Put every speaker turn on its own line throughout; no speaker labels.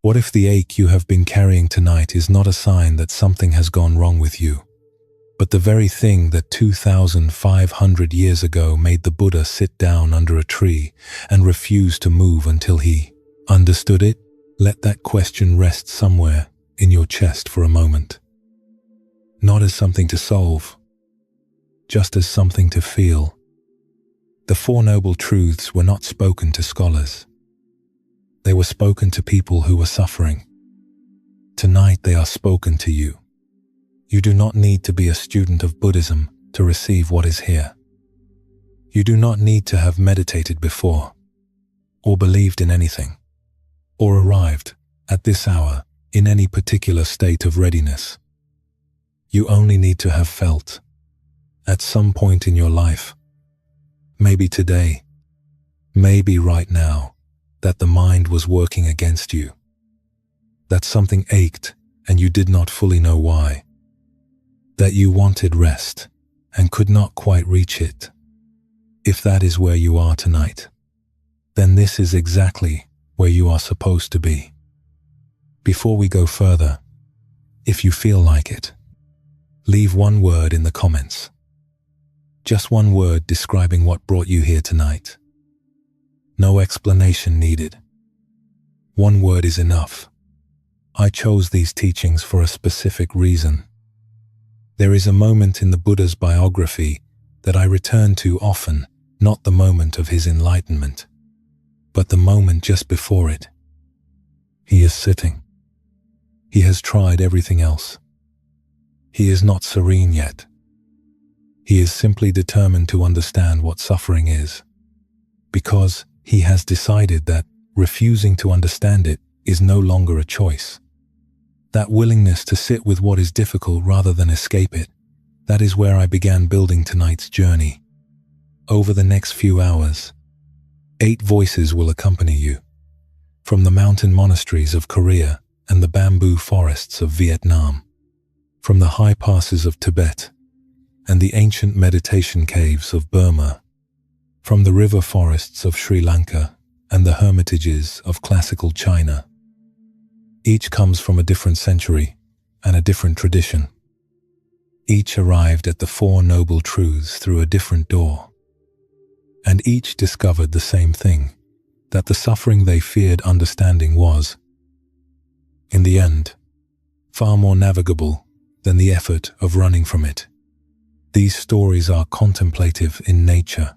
What if the ache you have been carrying tonight is not a sign that something has gone wrong with you, but the very thing that 2,500 years ago made the Buddha sit down under a tree and refuse to move until he understood it? Let that question rest somewhere in your chest for a moment. Not as something to solve, just as something to feel. The Four Noble Truths were not spoken to scholars. They were spoken to people who were suffering. Tonight they are spoken to you. You do not need to be a student of Buddhism to receive what is here. You do not need to have meditated before, or believed in anything, or arrived at this hour in any particular state of readiness. You only need to have felt, at some point in your life, maybe today, maybe right now, that the mind was working against you, that something ached and you did not fully know why, that you wanted rest and could not quite reach it. If that is where you are tonight, then this is exactly where you are supposed to be. Before we go further, if you feel like it, leave one word in the comments. Just one word describing what brought you here tonight. No explanation needed. One word is enough. I chose these teachings for a specific reason. There is a moment in the Buddha's biography that I return to often, not the moment of his enlightenment, but the moment just before it. He is sitting. He has tried everything else. He is not serene yet. He is simply determined to understand what suffering is, because he has decided that refusing to understand it is no longer a choice. That willingness to sit with what is difficult rather than escape it, that is where I began building tonight's journey. Over the next few hours, 8 voices will accompany you, from the mountain monasteries of Korea and the bamboo forests of Vietnam, from the high passes of Tibet and the ancient meditation caves of Burma, from the river forests of Sri Lanka and the hermitages of classical China. Each comes from a different century and a different tradition. Each arrived at the Four Noble Truths through a different door. And each discovered the same thing, that the suffering they feared understanding was, in the end, far more navigable than the effort of running from it. These stories are contemplative in nature,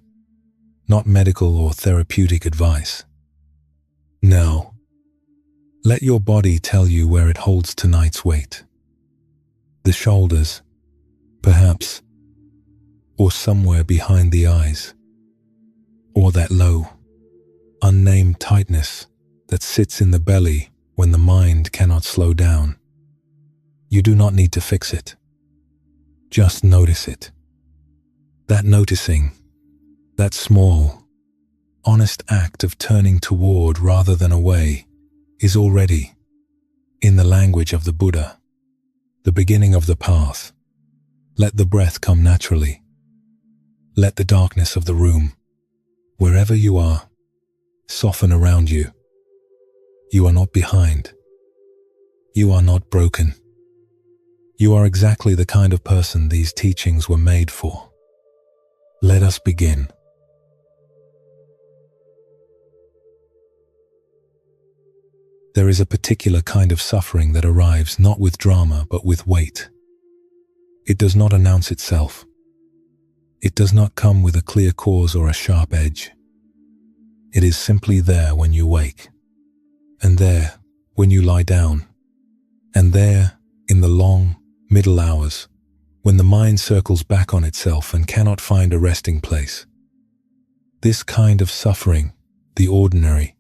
not medical or therapeutic advice. Now, let your body tell you where it holds tonight's weight. The shoulders, perhaps, or somewhere behind the eyes, or that low, unnamed tightness that sits in the belly when the mind cannot slow down. You do not need to fix it. Just notice it. That noticing, that small, honest act of turning toward rather than away, is already, in the language of the Buddha, the beginning of the path. Let the breath come naturally. Let the darkness of the room, wherever you are, soften around you. You are not behind. You are not broken. You are exactly the kind of person these teachings were made for. Let us begin. There is a particular kind of suffering that arrives not with drama but with weight. It does not announce itself. It does not come with a clear cause or a sharp edge. It is simply there when you wake, and there when you lie down, and there in the long, middle hours, when the mind circles back on itself and cannot find a resting place. This kind of suffering, the ordinary,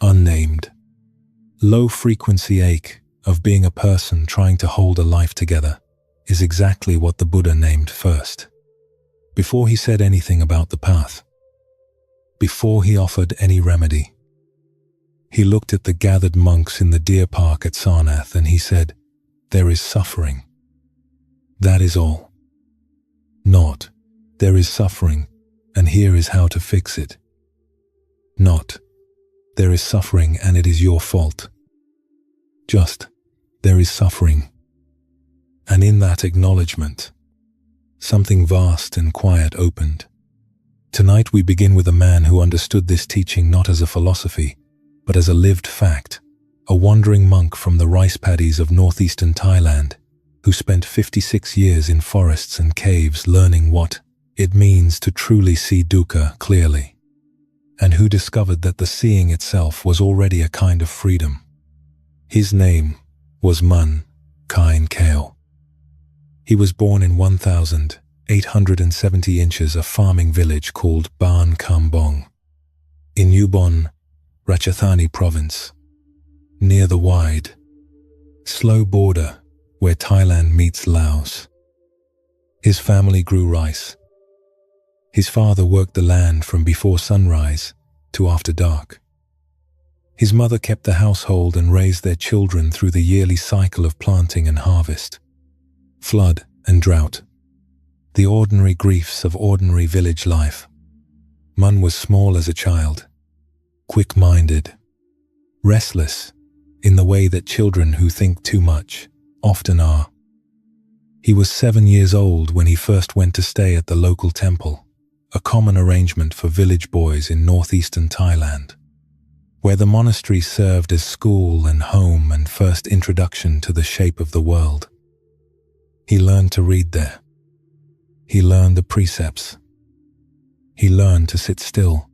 unnamed, low-frequency ache of being a person trying to hold a life together, is exactly what the Buddha named first. Before he said anything about the path, before he offered any remedy, he looked at the gathered monks in the deer park at Sarnath and he said, "There is suffering. That is all. Not, there is suffering, and here is how to fix it. Not, there is suffering and it is your fault. just, there is suffering. And in that acknowledgement, something vast and quiet opened. Tonight we begin with a man who understood this teaching not as a philosophy, but as a lived fact, a wandering monk from the rice paddies of northeastern Thailand, who spent 56 years in forests and caves learning what it means to truly see dukkha clearly, and who discovered that the seeing itself was already a kind of freedom. His name was Mun Kain Kale. He was born in 1,870 inches a farming village called Ban Kambong, in Ubon, Ratchathani province, near the wide, slow border where Thailand meets Laos. His family grew rice. His father worked the land from before sunrise to after dark. His mother kept the household and raised their children through the yearly cycle of planting and harvest, flood and drought, the ordinary griefs of ordinary village life. Mun was small as a child, quick-minded, restless in the way that children who think too much often are. He was 7 years old when he first went to stay at the local temple, a common arrangement for village boys in northeastern Thailand, where the monastery served as school and home and first introduction to the shape of the world. He learned to read there. He learned the precepts. He learned to sit still,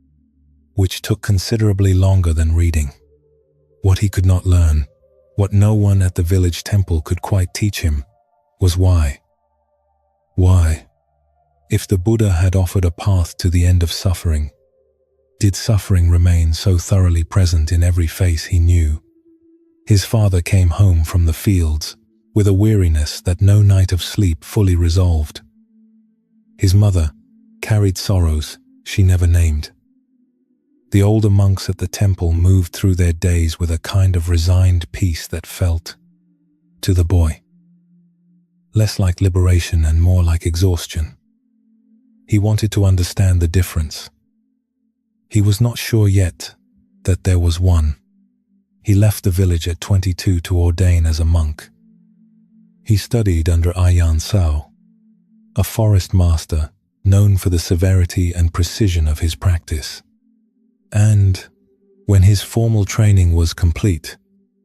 which took considerably longer than reading. What he could not learn, what no one at the village temple could quite teach him, was why. Why, if the Buddha had offered a path to the end of suffering, did suffering remain so thoroughly present in every face he knew? His father came home from the fields with a weariness that no night of sleep fully resolved. His mother carried sorrows she never named. The older monks at the temple moved through their days with a kind of resigned peace that felt, to the boy, less like liberation and more like exhaustion. He wanted to understand the difference. He was not sure yet that there was one. He left the village at 22 to ordain as a monk. He studied under Ayan Sao, a forest master known for the severity and precision of his practice. And when his formal training was complete,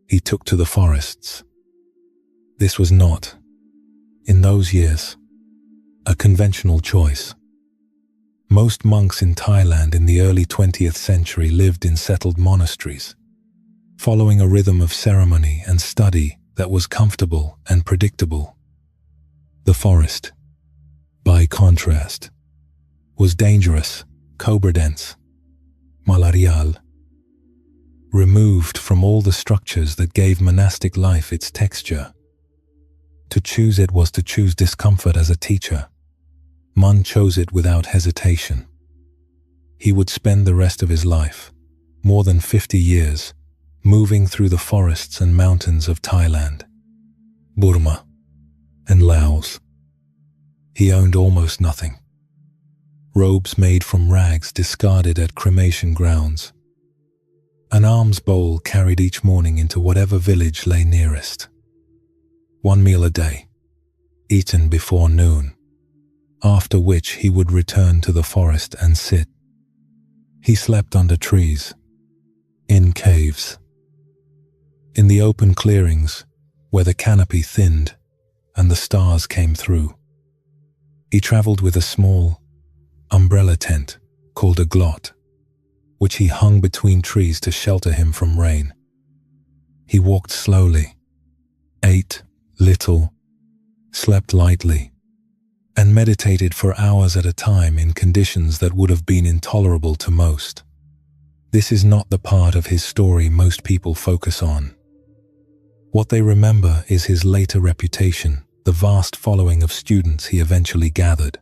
he took to the forests. This was not, in those years, a conventional choice. Most monks in Thailand in the early 20th century lived in settled monasteries, following a rhythm of ceremony and study that was comfortable and predictable. The forest, by contrast, was dangerous, cobra-dense, malarial, removed from all the structures that gave monastic life its texture. To choose it was to choose discomfort as a teacher. Mun chose it without hesitation. He would spend the rest of his life, more than 50 years, moving through the forests and mountains of Thailand, Burma, and Laos. He owned almost nothing. Robes made from rags discarded at cremation grounds. An alms bowl carried each morning into whatever village lay nearest. One meal a day, eaten before noon, after which he would return to the forest and sit. He slept under trees, in caves, in the open clearings where the canopy thinned and the stars came through. He traveled with a small umbrella tent called a glot, which he hung between trees to shelter him from rain. He walked slowly, ate little, slept lightly, and meditated for hours at a time in conditions that would have been intolerable to most. This is not the part of his story most people focus on. What they remember is his later reputation, the vast following of students he eventually gathered,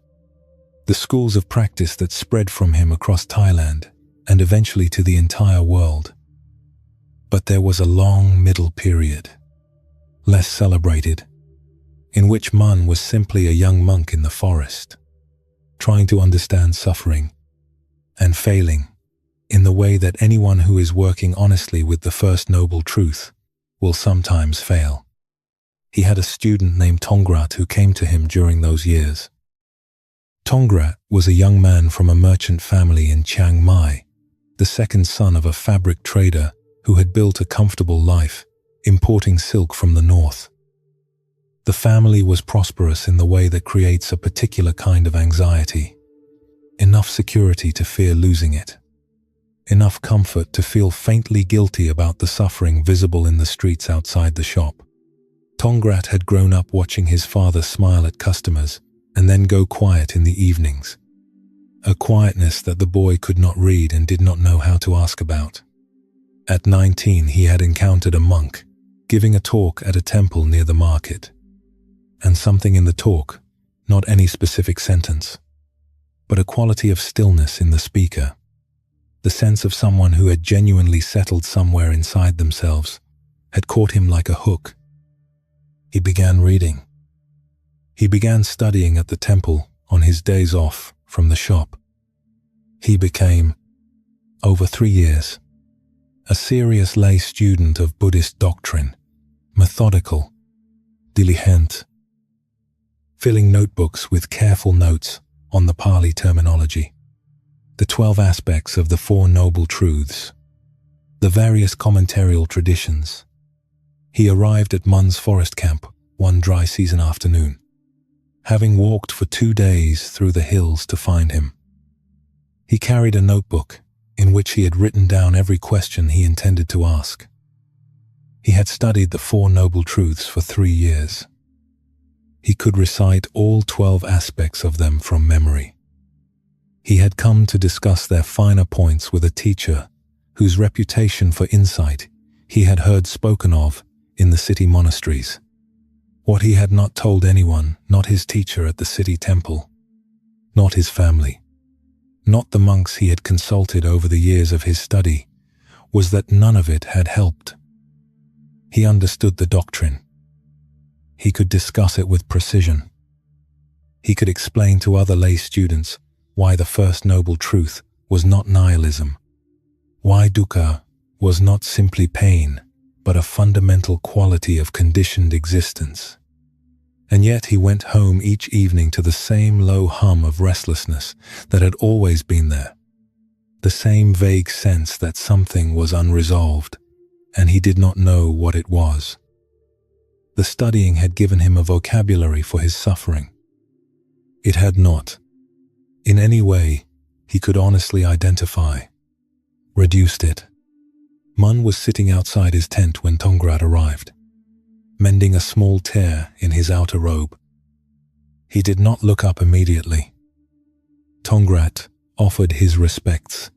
the schools of practice that spread from him across Thailand and eventually to the entire world. But there was a long middle period, less celebrated, in which Mun was simply a young monk in the forest, trying to understand suffering and failing in the way that anyone who is working honestly with the first noble truth will sometimes fail. He had a student named Tongrat who came to him during those years. Tongrat was a young man from a merchant family in Chiang Mai, the second son of a fabric trader who had built a comfortable life, importing silk from the north. The family was prosperous in the way that creates a particular kind of anxiety. Enough security to fear losing it. Enough comfort to feel faintly guilty about the suffering visible in the streets outside the shop. Tongrat had grown up watching his father smile at customers and then go quiet in the evenings. A quietness that the boy could not read and did not know how to ask about. At 19, he had encountered a monk giving a talk at a temple near the market. And something in the talk, not any specific sentence, but a quality of stillness in the speaker. The sense of someone who had genuinely settled somewhere inside themselves had caught him like a hook. He began reading. He began studying at the temple on his days off from the shop. He became, over 3 years, a serious lay student of Buddhist doctrine, methodical, diligent, filling notebooks with careful notes on the Pali terminology, the 12 aspects of the Four Noble Truths, the various commentarial traditions. He arrived at Mun's forest camp one dry season afternoon, having walked for 2 days through the hills to find him. He carried a notebook in which he had written down every question he intended to ask. He had studied the Four Noble Truths for 3 years. He could recite all 12 aspects of them from memory. He had come to discuss their finer points with a teacher whose reputation for insight he had heard spoken of in the city monasteries. What he had not told anyone, not his teacher at the city temple, not his family, not the monks he had consulted over the years of his study, was that none of it had helped. He understood the doctrine. He could discuss it with precision. He could explain to other lay students why the first noble truth was not nihilism, why dukkha was not simply pain, but a fundamental quality of conditioned existence. And yet he went home each evening to the same low hum of restlessness that had always been there, the same vague sense that something was unresolved, and he did not know what it was. The studying had given him a vocabulary for his suffering. It had not, in any way, he could honestly identify, reduced it. Mun was sitting outside his tent when Tongrat arrived, mending a small tear in his outer robe. He did not look up immediately. Tongrat offered his respects,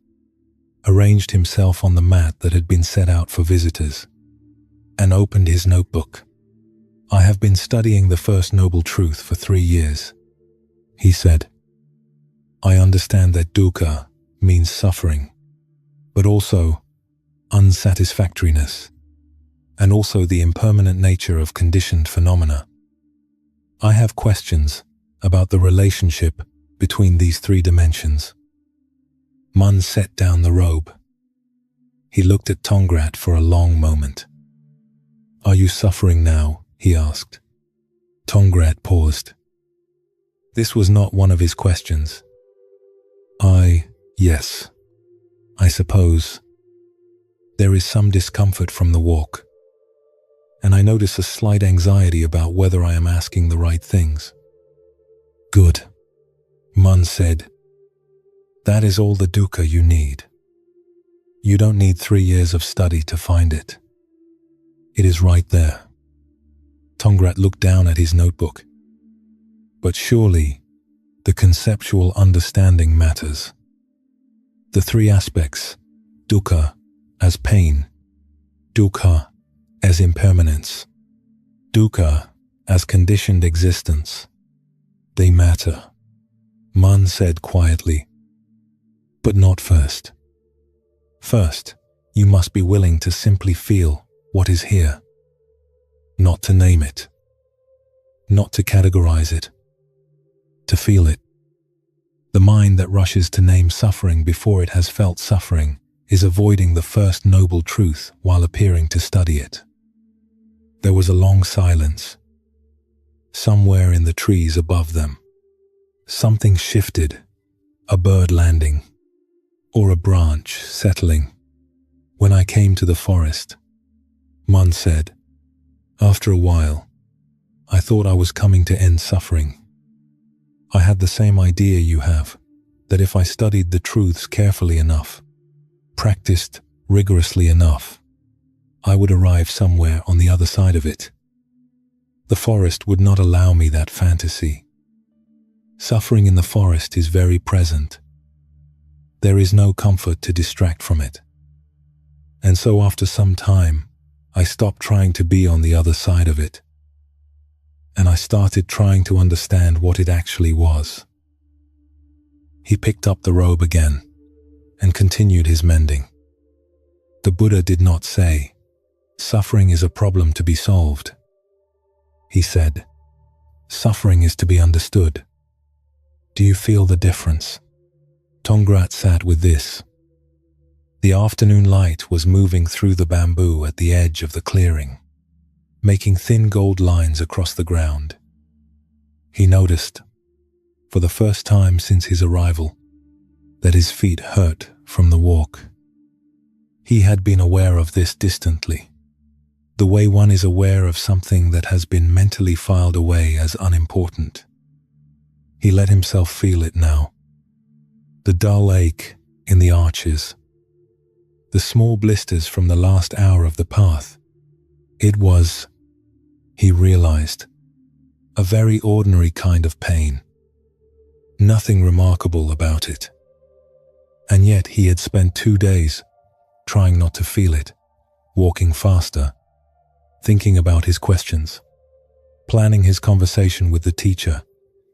arranged himself on the mat that had been set out for visitors, and opened his notebook. "I have been studying the First Noble Truth for 3 years," he said. "I understand that dukkha means suffering, but also unsatisfactoriness, and also the impermanent nature of conditioned phenomena. I have questions about the relationship between these 3 dimensions." Mun set down the robe. He looked at Tongrat for a long moment. "Are you suffering now?" he asked. Tongrat paused. This was not one of his questions. Yes, I suppose. There is some discomfort from the walk, and I notice a slight anxiety about whether I am asking the right things." "Good," Mun said. "That is all the dukkha you need. You don't need 3 years of study to find it. It is right there." Tongrat looked down at his notebook. "But surely, the conceptual understanding matters. The 3 aspects, dukkha as pain, dukkha as impermanence, dukkha as conditioned existence, they matter," Mun said quietly. "But not first. First, you must be willing to simply feel what is here. Not to name it. Not to categorize it. To feel it. The mind that rushes to name suffering before it has felt suffering is avoiding the first noble truth while appearing to study it. There was a long silence. Somewhere in the trees above them, something shifted, a bird landing, or a branch settling. When I came to the forest, Mun said, after a while, I thought I was coming to end suffering. I had the same idea you have, that if I studied the truths carefully enough, practiced rigorously enough, I would arrive somewhere on the other side of it. The forest would not allow me that fantasy. Suffering in the forest is very present. There is no comfort to distract from it. And so after some time, I stopped trying to be on the other side of it, and I started trying to understand what it actually was. He picked up the robe again and continued his mending. The Buddha did not say, suffering is a problem to be solved. He said, suffering is to be understood. Do you feel the difference? Tongrat sat with this. The afternoon light was moving through the bamboo at the edge of the clearing, making thin gold lines across the ground. He noticed, for the first time since his arrival, that his feet hurt from the walk. He had been aware of this distantly, the way one is aware of something that has been mentally filed away as unimportant. He let himself feel it now. The dull ache in the arches, the small blisters from the last hour of the path. It was, he realized, a very ordinary kind of pain. Nothing remarkable about it. And yet he had spent 2 days trying not to feel it, walking faster, thinking about his questions, planning his conversation with the teacher,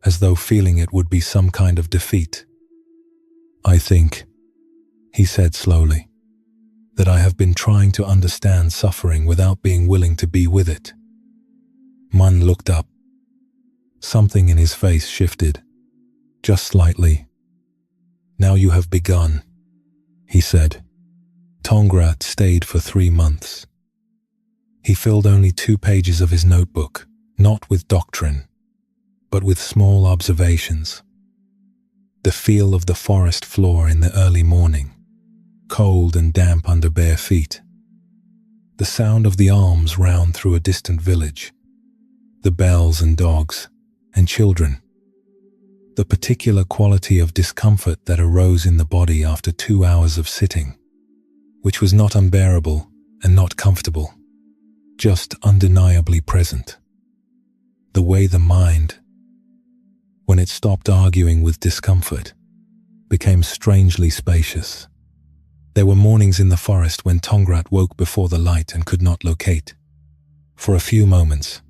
as though feeling it would be some kind of defeat. I think, he said slowly, that I have been trying to understand suffering without being willing to be with it. Mun looked up. Something in his face shifted, just slightly. Now you have begun, he said. Tongrat stayed for 3 months. He filled only 2 pages of his notebook, not with doctrine, but with small observations. The feel of the forest floor in the early morning, cold and damp under bare feet. The sound of the alms round through a distant village. The bells and dogs and children. The particular quality of discomfort that arose in the body after 2 hours of sitting, which was not unbearable and not comfortable, just undeniably present. The way the mind, when it stopped arguing with discomfort, became strangely spacious. There were mornings in the forest when Tongrat woke before the light and could not locate, for a few moments,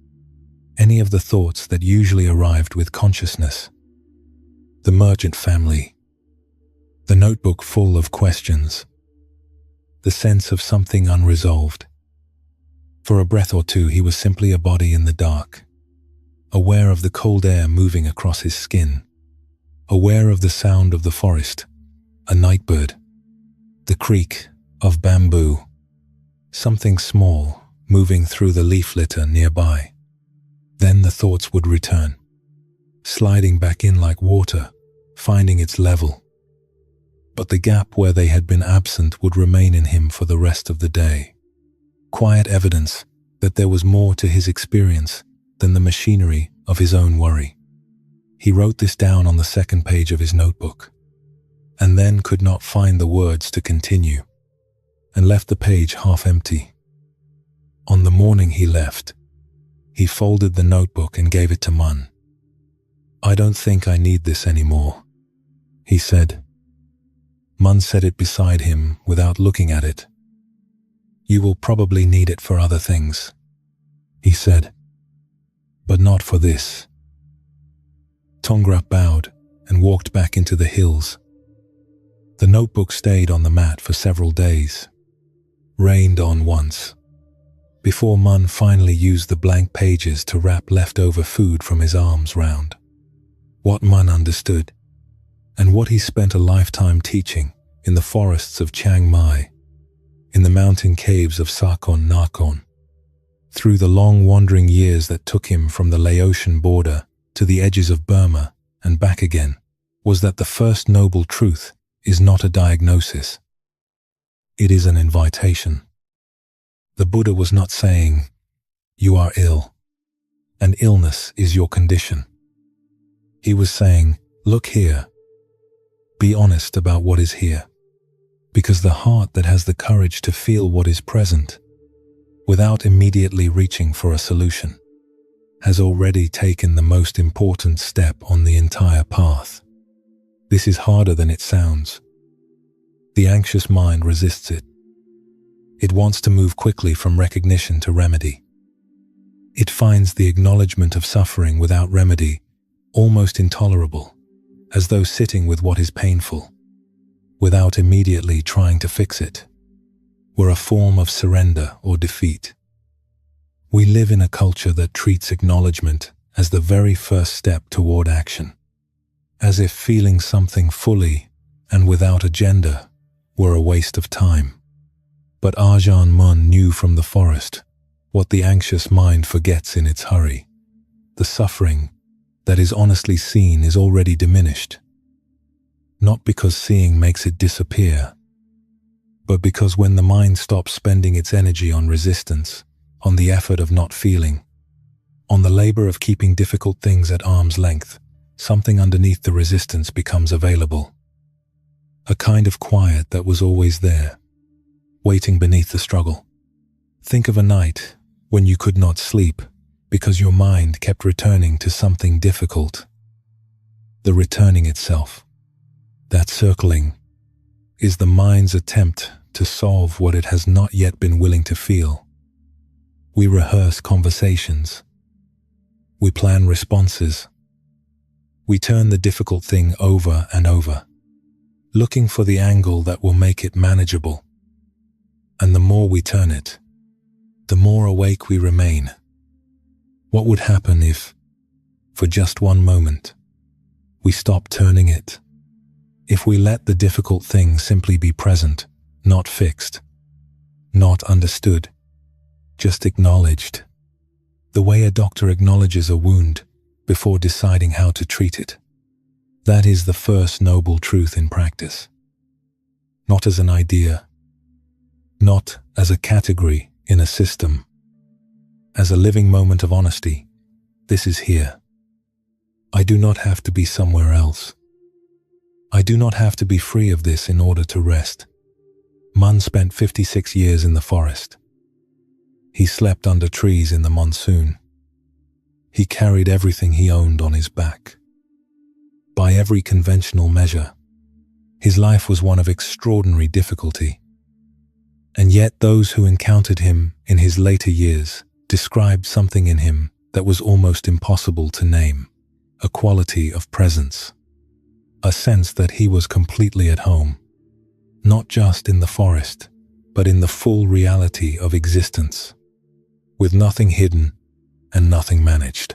any of the thoughts that usually arrived with consciousness. The merchant family, the notebook full of questions, the sense of something unresolved. For a breath or two he was simply a body in the dark, aware of the cold air moving across his skin, aware of the sound of the forest, a nightbird, the creak of bamboo, something small moving through the leaf litter nearby. Then the thoughts would return, sliding back in like water, finding its level. But the gap where they had been absent would remain in him for the rest of the day. Quiet evidence that there was more to his experience than the machinery of his own worry. He wrote this down on the 2nd page of his notebook, and then could not find the words to continue, and left the page half empty. On the morning he left, he folded the notebook and gave it to Mun. I don't think I need this anymore, he said. Mun set it beside him without looking at it. You will probably need it for other things, he said, but not for this. Tongrat bowed and walked back into the hills. The notebook stayed on the mat for several days, rained on once, before Mun finally used the blank pages to wrap leftover food from his arms round. What Mun understood, and what he spent a lifetime teaching in the forests of Chiang Mai, in the mountain caves of Sakon Nakhon, through the long wandering years that took him from the Laotian border to the edges of Burma and back again, was that the first noble truth is not a diagnosis. It is an invitation. The Buddha was not saying, "You are ill, and illness is your condition." He was saying, "Look here. Be honest about what is here." Because the heart that has the courage to feel what is present, without immediately reaching for a solution, has already taken the most important step on the entire path. This is harder than it sounds. The anxious mind resists it. It wants to move quickly from recognition to remedy. It finds the acknowledgement of suffering without remedy almost intolerable, as though sitting with what is painful, without immediately trying to fix it, were a form of surrender or defeat. We live in a culture that treats acknowledgement as the very first step toward action, as if feeling something fully and without agenda were a waste of time. But Ajahn Mun knew from the forest what the anxious mind forgets in its hurry. The suffering that is honestly seen is already diminished, not because seeing makes it disappear, but because when the mind stops spending its energy on resistance, on the effort of not feeling, on the labor of keeping difficult things at arm's length, something underneath the resistance becomes available. A kind of quiet that was always there, waiting beneath the struggle. Think of a night when you could not sleep because your mind kept returning to something difficult. The returning itself, that circling, is the mind's attempt to solve what it has not yet been willing to feel. We rehearse conversations. We plan responses. We turn the difficult thing over and over, looking for the angle that will make it manageable. And the more we turn it, the more awake we remain. What would happen if, for just one moment, we stop turning it? If we let the difficult thing simply be present, not fixed, not understood, just acknowledged, the way a doctor acknowledges a wound before deciding how to treat it. That is the first noble truth in practice. Not as an idea, not as a category in a system, as a living moment of honesty. This is here. I do not have to be somewhere else. I do not have to be free of this in order to rest. Mun spent 56 years in the forest. He slept under trees in the monsoon. He carried everything he owned on his back. By every conventional measure, his life was one of extraordinary difficulty. And yet those who encountered him in his later years described something in him that was almost impossible to name, a quality of presence, a sense that he was completely at home, not just in the forest, but in the full reality of existence, with nothing hidden and nothing managed.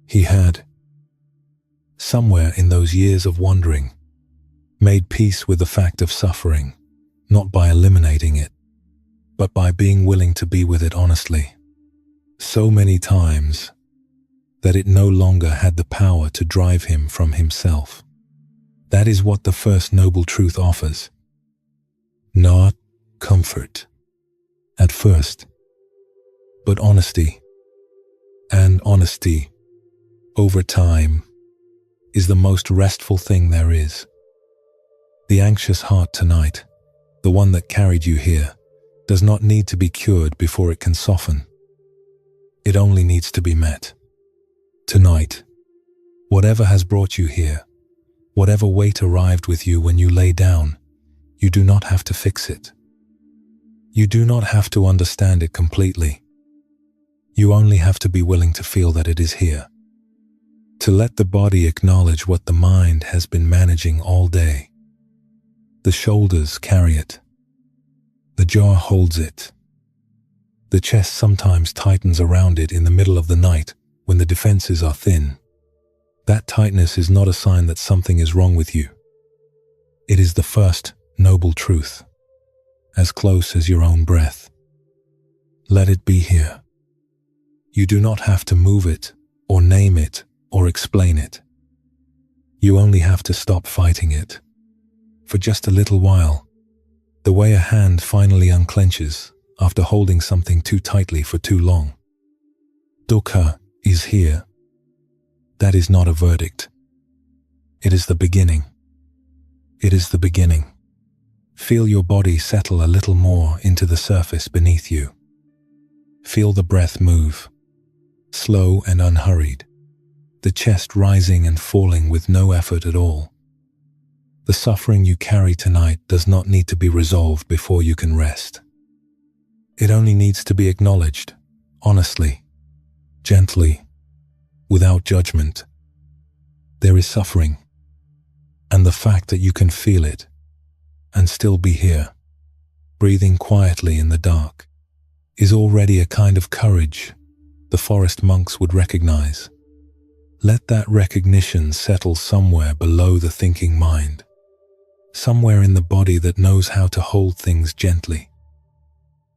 He had, somewhere in those years of wandering, made peace with the fact of suffering, not by eliminating it, but by being willing to be with it honestly, so many times that it no longer had the power to drive him from himself. That is what the first noble truth offers. Not comfort at first, but honesty. And honesty, over time, is the most restful thing there is. The anxious heart tonight, the one that carried you here, does not need to be cured before it can soften. It only needs to be met. Tonight, whatever has brought you here, whatever weight arrived with you when you lay down, you do not have to fix it. You do not have to understand it completely. You only have to be willing to feel that it is here. To let the body acknowledge what the mind has been managing all day. The shoulders carry it. The jaw holds it. The chest sometimes tightens around it in the middle of the night when the defenses are thin. That tightness is not a sign that something is wrong with you. It is the first noble truth, as close as your own breath. Let it be here. You do not have to move it, or name it, or explain it. You only have to stop fighting it. For just a little while, the way a hand finally unclenches after holding something too tightly for too long. Dukkha is here. That is not a verdict. It is the beginning. It is the beginning. Feel your body settle a little more into the surface beneath you. Feel the breath move, slow and unhurried, the chest rising and falling with no effort at all. The suffering you carry tonight does not need to be resolved before you can rest. It only needs to be acknowledged, honestly, gently, without judgment. There is suffering, and the fact that you can feel it and still be here, breathing quietly in the dark, is already a kind of courage the forest monks would recognize. Let that recognition settle somewhere below the thinking mind, somewhere in the body that knows how to hold things gently.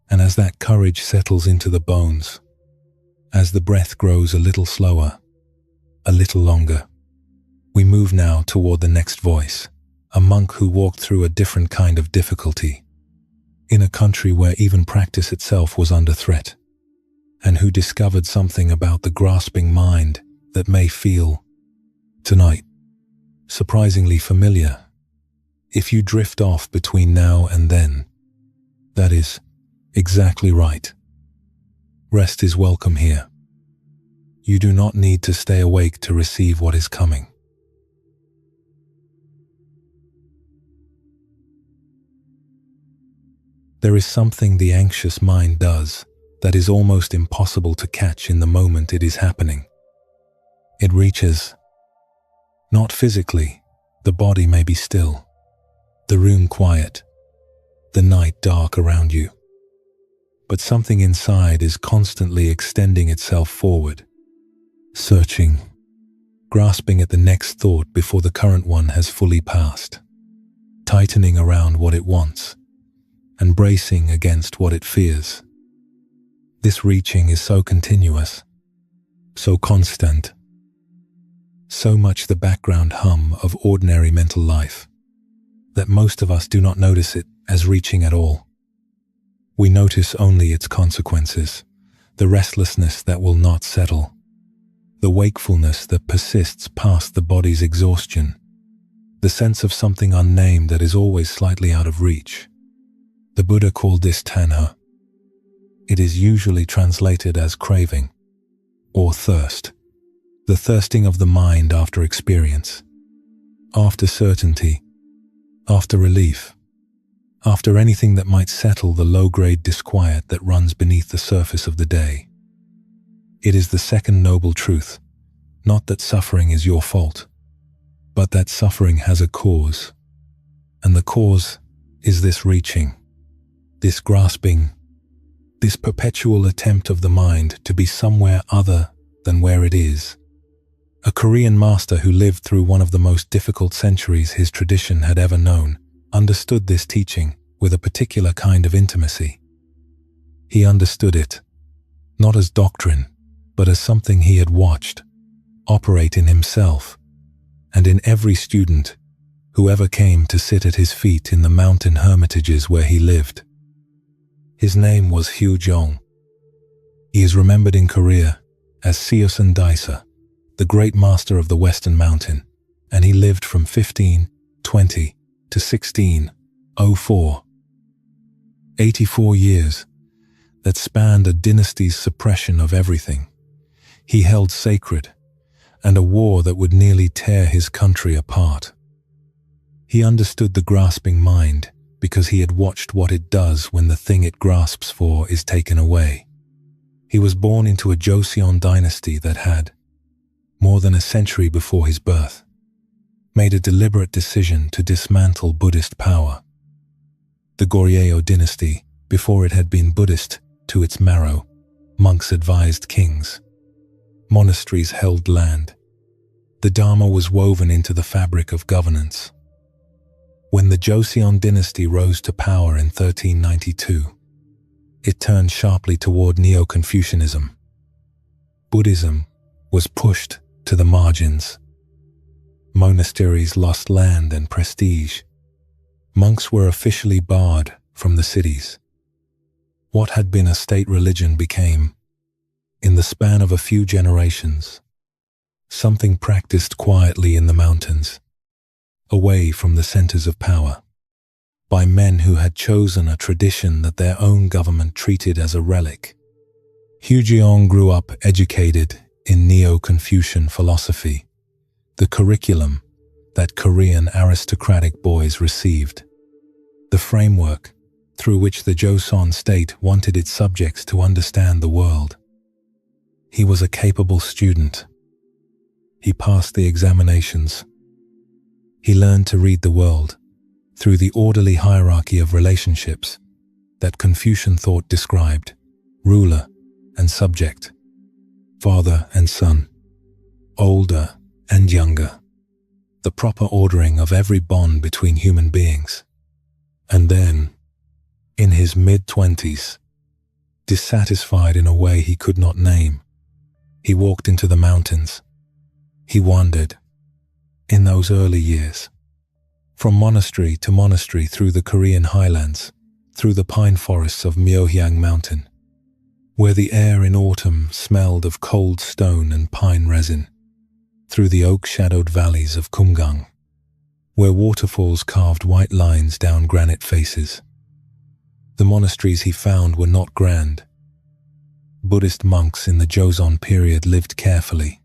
And as that courage settles into the bones, as the breath grows a little slower, a little longer, we move now toward the next voice, a monk who walked through a different kind of difficulty, in a country where even practice itself was under threat, and who discovered something about the grasping mind that may feel, tonight, surprisingly familiar. If you drift off between now and then, that is exactly right. Rest is welcome here. You do not need to stay awake to receive what is coming. There is something the anxious mind does that is almost impossible to catch in the moment it is happening. It reaches, not physically, the body may be still, the room quiet, the night dark around you, but something inside is constantly extending itself forward, searching, grasping at the next thought before the current one has fully passed, tightening around what it wants, and bracing against what it fears. This reaching is so continuous, so constant, so much the background hum of ordinary mental life, that most of us do not notice it as reaching at all. We notice only its consequences, the restlessness that will not settle, the wakefulness that persists past the body's exhaustion, the sense of something unnamed that is always slightly out of reach. The Buddha called this tanha. It is usually translated as craving or thirst, the thirsting of the mind after experience, after certainty, after relief, after anything that might settle the low-grade disquiet that runs beneath the surface of the day. It is the second noble truth, not that suffering is your fault, but that suffering has a cause, and the cause is this reaching, this grasping, this perpetual attempt of the mind to be somewhere other than where it is. A Korean master who lived through one of the most difficult centuries his tradition had ever known understood this teaching with a particular kind of intimacy. He understood it, not as doctrine, but as something he had watched operate in himself and in every student who ever came to sit at his feet in the mountain hermitages where he lived. His name was Hugh Jong. He is remembered in Korea as Seon Daisa, the great master of the Western Mountain, and he lived from 1520 to 1604. 84 years that spanned a dynasty's suppression of everything he held sacred, and a war that would nearly tear his country apart. He understood the grasping mind because he had watched what it does when the thing it grasps for is taken away. He was born into a Joseon dynasty that had, more than a century before his birth, made a deliberate decision to dismantle Buddhist power. The Goryeo dynasty, before it had been Buddhist to its marrow, monks advised kings. Monasteries held land. The Dharma was woven into the fabric of governance. When the Joseon dynasty rose to power in 1392, it turned sharply toward Neo-Confucianism. Buddhism was pushed to the margins. Monasteries lost land and prestige. Monks were officially barred from the cities. What had been a state religion became, in the span of a few generations, something practiced quietly in the mountains, away from the centers of power, by men who had chosen a tradition that their own government treated as a relic. Hujeong grew up educated in Neo-Confucian philosophy, the curriculum that Korean aristocratic boys received, the framework through which the Joseon state wanted its subjects to understand the world. He was a capable student. He passed the examinations. He learned to read the world through the orderly hierarchy of relationships that Confucian thought described: ruler and subject, father and son, older and younger, the proper ordering of every bond between human beings. And then, in his mid-20s, dissatisfied in a way he could not name, he walked into the mountains. He wandered, in those early years, from monastery to monastery through the Korean highlands, through the pine forests of Myohyang Mountain, where the air in autumn smelled of cold stone and pine resin, through the oak-shadowed valleys of Kumgang, where waterfalls carved white lines down granite faces. The monasteries he found were not grand. Buddhist monks in the Joseon period lived carefully,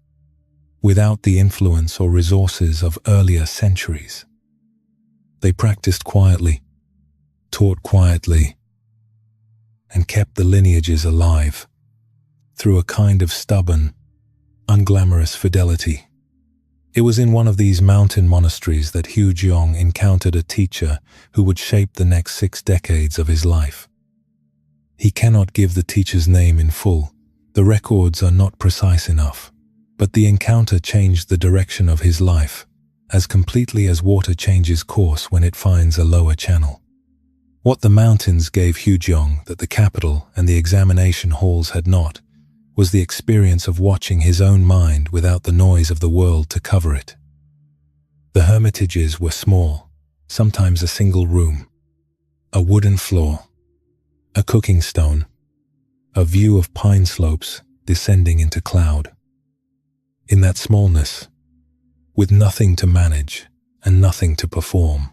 without the influence or resources of earlier centuries. They practiced quietly, taught quietly, and kept the lineages alive through a kind of stubborn, unglamorous fidelity. It was in one of these mountain monasteries that Hujeong encountered a teacher who would shape the next 6 decades of his life. He cannot give the teacher's name in full. The records are not precise enough, but the encounter changed the direction of his life, as completely as water changes course when it finds a lower channel. What the mountains gave Hujeong that the capital and the examination halls had not, was the experience of watching his own mind without the noise of the world to cover it. The hermitages were small, sometimes a single room, a wooden floor, a cooking stone, a view of pine slopes descending into cloud. In that smallness, with nothing to manage and nothing to perform,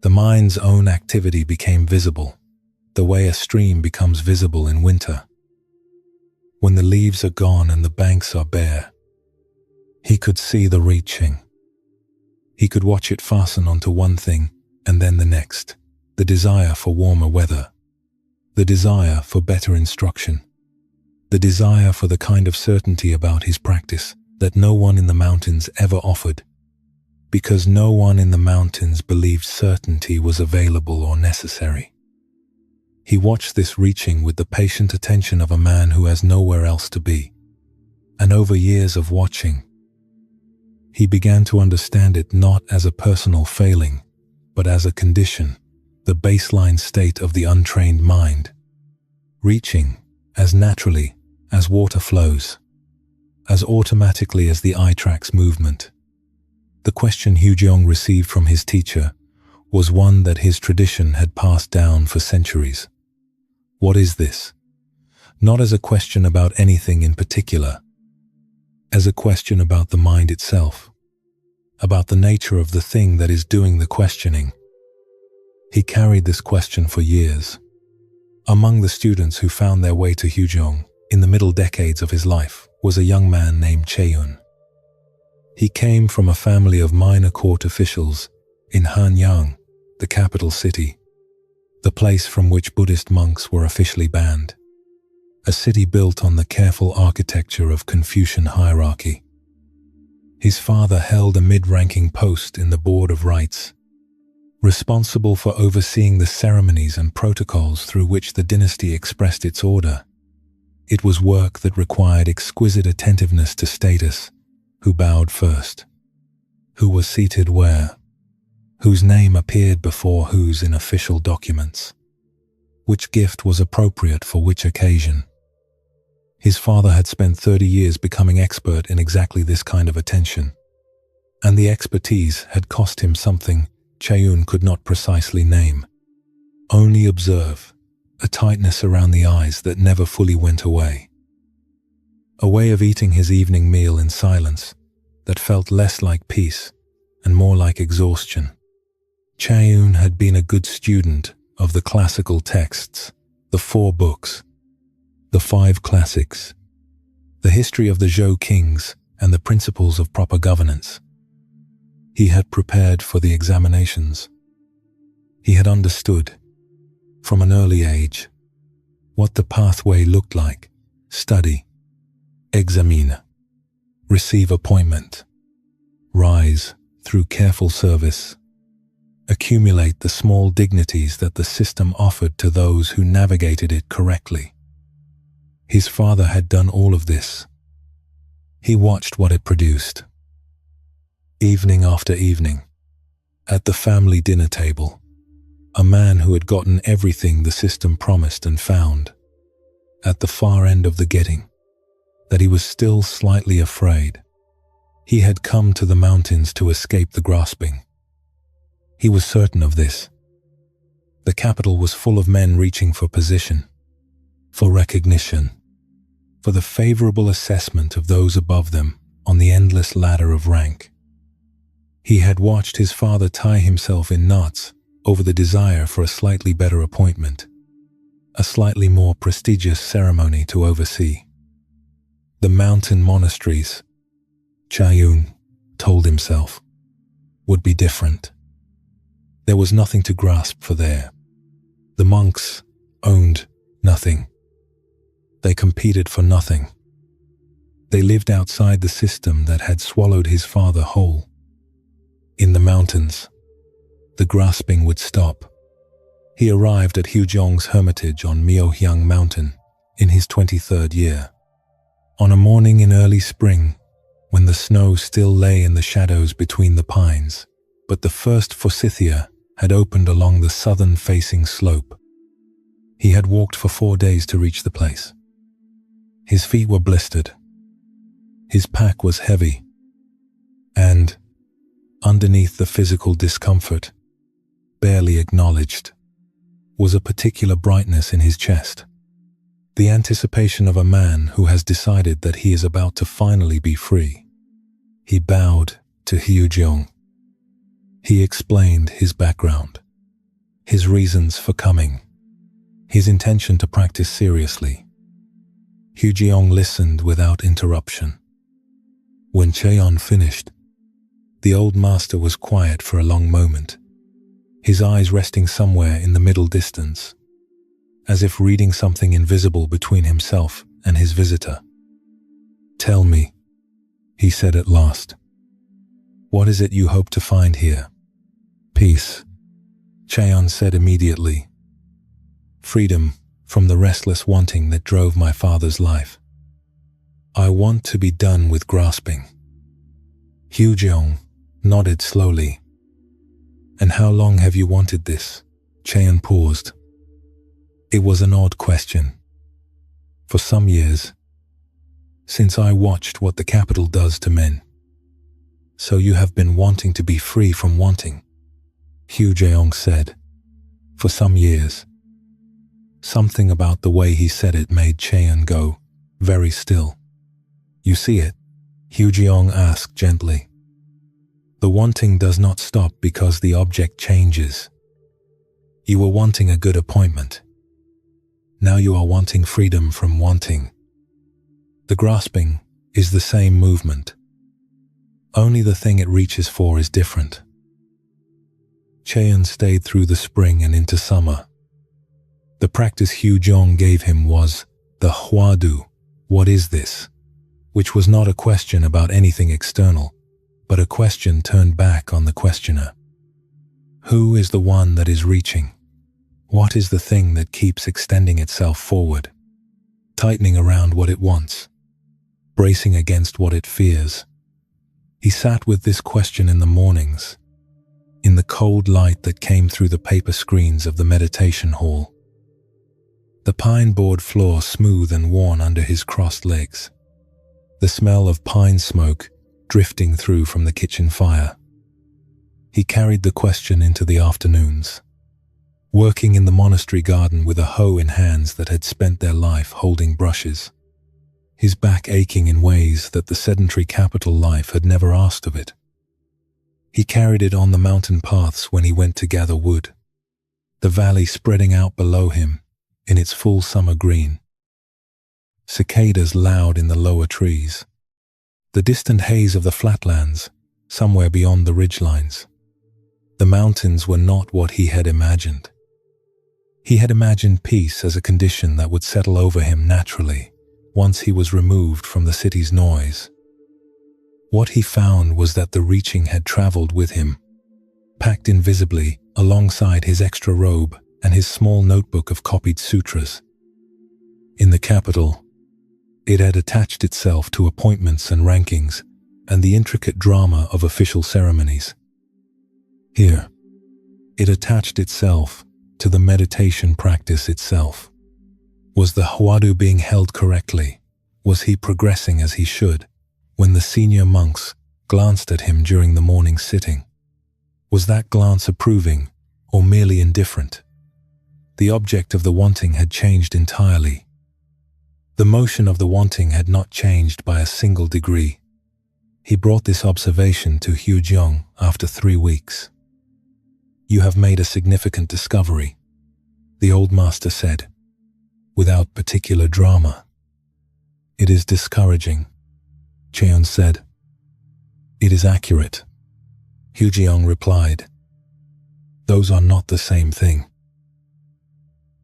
the mind's own activity became visible, the way a stream becomes visible in winter. When the leaves are gone and the banks are bare, he could see the reaching. He could watch it fasten onto one thing and then the next, the desire for warmer weather, the desire for better instruction, the desire for the kind of certainty about his practice that no one in the mountains ever offered, because no one in the mountains believed certainty was available or necessary. He watched this reaching with the patient attention of a man who has nowhere else to be, and over years of watching, he began to understand it not as a personal failing, but as a condition, the baseline state of the untrained mind, reaching as naturally as water flows, as automatically as the eye tracks movement. The question Hujeong received from his teacher was one that his tradition had passed down for centuries. What is this? Not as a question about anything in particular, as a question about the mind itself, about the nature of the thing that is doing the questioning. He carried this question for years. Among the students who found their way to Hujeong in the middle decades of his life was a young man named Seon. He came from a family of minor court officials in Hanyang, the capital city, the place from which Buddhist monks were officially banned, a city built on the careful architecture of Confucian hierarchy. His father held a mid-ranking post in the Board of Rites, responsible for overseeing the ceremonies and protocols through which the dynasty expressed its order. It was work that required exquisite attentiveness to status, who bowed first, who was seated where, whose name appeared before whose in official documents, which gift was appropriate for which occasion. His father had spent 30 years becoming expert in exactly this kind of attention. And the expertise had cost him something Cheyun could not precisely name. Only observe, a tightness around the eyes that never fully went away. A way of eating his evening meal in silence that felt less like peace and more like exhaustion. Cheyun had been a good student of the classical texts, the 4 books, the 5 classics, the history of the Zhou kings, and the principles of proper governance. He had prepared for the examinations. He had understood, from an early age, what the pathway looked like: study, examine, receive appointment, rise through careful service, accumulate the small dignities that the system offered to those who navigated it correctly. His father had done all of this. He watched what it produced. Evening after evening, at the family dinner table, a man who had gotten everything the system promised and found, at the far end of the getting, that he was still slightly afraid. He had come to the mountains to escape the grasping. He was certain of this. The capital was full of men reaching for position, for recognition, for the favorable assessment of those above them on the endless ladder of rank. He had watched his father tie himself in knots over the desire for a slightly better appointment, a slightly more prestigious ceremony to oversee. The mountain monasteries, Cheyun told himself, would be different. There was nothing to grasp for there. The monks owned nothing. They competed for nothing. They lived outside the system that had swallowed his father whole. In the mountains, the grasping would stop. He arrived at Hujiong's hermitage on Myohyang Mountain in his 23rd year. On a morning in early spring, when the snow still lay in the shadows between the pines, but the first forsythia had opened along the southern-facing slope. He had walked for 4 days to reach the place. His feet were blistered. His pack was heavy. And, underneath the physical discomfort, barely acknowledged, was a particular brightness in his chest. The anticipation of a man who has decided that he is about to finally be free. He bowed to Hujiong. He explained his background, his reasons for coming, his intention to practice seriously. Hujiong listened without interruption. When Cheon finished, the old master was quiet for a long moment, his eyes resting somewhere in the middle distance, as if reading something invisible between himself and his visitor. "Tell me," he said at last, "what is it you hope to find here?" "Peace," Cheon said immediately. "Freedom from the restless wanting that drove my father's life. I want to be done with grasping." Hujiong nodded slowly. "And how long have you wanted this?" Cheon paused. It was an odd question. "For some years, since I watched what the capital does to men." "So you have been wanting to be free from wanting," Hujiong said. "For some years." Something about the way he said it made Cheon go very still. "You see it?" Hujiong asked gently. "The wanting does not stop because the object changes. You were wanting a good appointment. Now you are wanting freedom from wanting. The grasping is the same movement. Only the thing it reaches for is different." Cheon stayed through the spring and into summer. The practice Hujiong gave him was the Huadu, "What is this?" which was not a question about anything external, but a question turned back on the questioner. Who is the one that is reaching? What is the thing that keeps extending itself forward, tightening around what it wants, bracing against what it fears? He sat with this question in the mornings, in the cold light that came through the paper screens of the meditation hall. the pine board floor smooth and worn under his crossed legs, the smell of pine smoke drifting through from the kitchen fire. He carried the question into the afternoons, working in the monastery garden with a hoe in hands that had spent their life holding brushes, his back aching in ways that the sedentary capital life had never asked of it. He carried it on the mountain paths when he went to gather wood, the valley spreading out below him in its full summer green. Cicadas loud in the lower trees, the distant haze of the flatlands somewhere beyond the ridgelines. The mountains were not what he had imagined. He had imagined peace as a condition that would settle over him naturally once he was removed from the city's noise. What he found was that the reaching had traveled with him, packed invisibly alongside his extra robe and his small notebook of copied sutras. In the capital, it had attached itself to appointments and rankings and the intricate drama of official ceremonies. Here, it attached itself to the meditation practice itself. Was the Hawadu being held correctly? Was he progressing as he should when the senior monks glanced at him during the morning sitting? Was that glance approving or merely indifferent? The object of the wanting had changed entirely. The motion of the wanting had not changed by a single degree. He brought this observation to Hujiong after 3 weeks. "You have made a significant discovery," the old master said, without particular drama. "It is discouraging," Seon said. "It is accurate," Hujiong replied. "Those are not the same thing."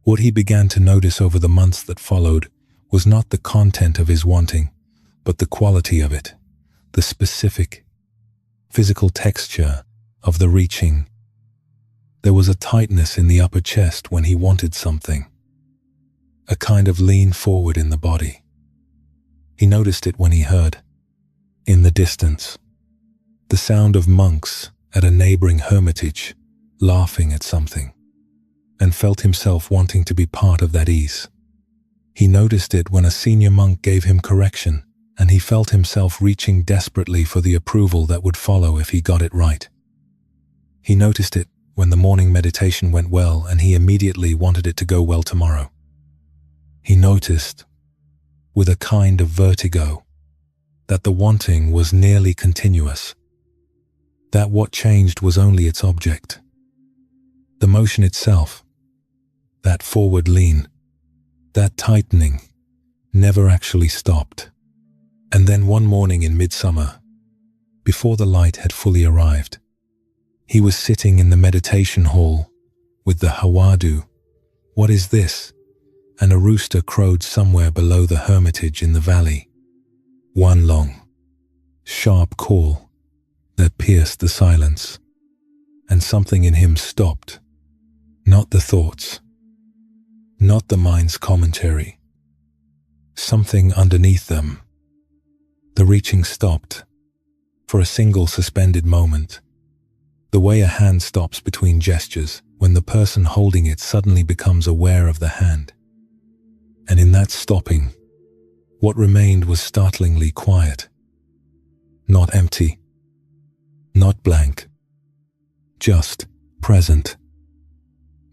What he began to notice over the months that followed was not the content of his wanting, but the quality of it, the specific, physical texture of the reaching. There was a tightness in the upper chest when he wanted something, a kind of lean forward in the body. He noticed it when he heard, in the distance, the sound of monks at a neighboring hermitage laughing at something, and felt himself wanting to be part of that ease. He noticed it when a senior monk gave him correction, and he felt himself reaching desperately for the approval that would follow if he got it right. He noticed it when the morning meditation went well and he immediately wanted it to go well tomorrow. He noticed, with a kind of vertigo, that the wanting was nearly continuous, that what changed was only its object. The motion itself, that forward lean, that tightening, never actually stopped. And then one morning in midsummer, before the light had fully arrived, he was sitting in the meditation hall with the Hawadu. "What is this?" And a rooster crowed somewhere below the hermitage in the valley. One long, sharp call that pierced the silence, and something in him stopped. Not the thoughts, not the mind's commentary. Something underneath them. The reaching stopped for a single suspended moment, the way a hand stops between gestures when the person holding it suddenly becomes aware of the hand. And in that stopping, what remained was startlingly quiet. Not empty, not blank, just present.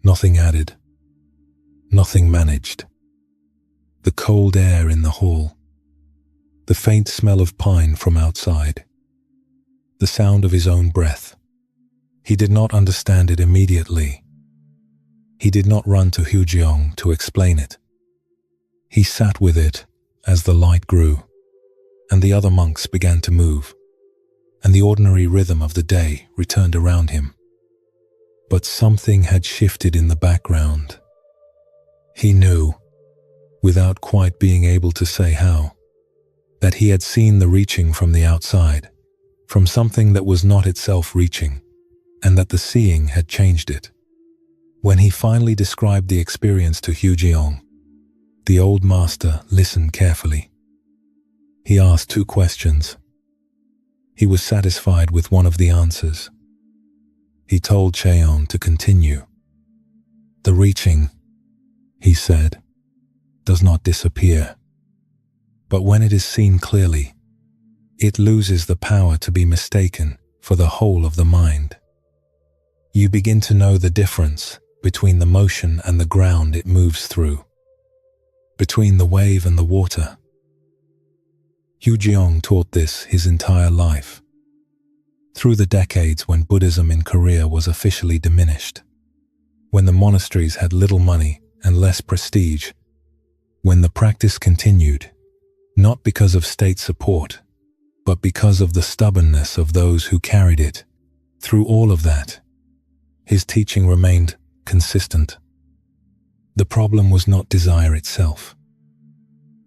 Nothing added, nothing managed. The cold air in the hall, the faint smell of pine from outside, the sound of his own breath. He did not understand it immediately. He did not run to Hujiong to explain it. He sat with it as the light grew, and the other monks began to move, and the ordinary rhythm of the day returned around him. But something had shifted in the background. He knew, without quite being able to say how, that he had seen the reaching from the outside, from something that was not itself reaching, and that the seeing had changed it. When he finally described the experience to Hujiong, the old master listened carefully. He asked 2 questions. He was satisfied with one of the answers. He told Seon to continue. "The reaching," he said, does not disappear. But when it is seen clearly, it loses the power to be mistaken for the whole of the mind. You begin to know the difference between the motion and the ground it moves through, between the wave and the water. Hugyeong taught this his entire life. Through the decades when Buddhism in Korea was officially diminished, when the monasteries had little money and less prestige, when the practice continued, not because of state support, but because of the stubbornness of those who carried it, through all of that, his teaching remained consistent. The problem was not desire itself.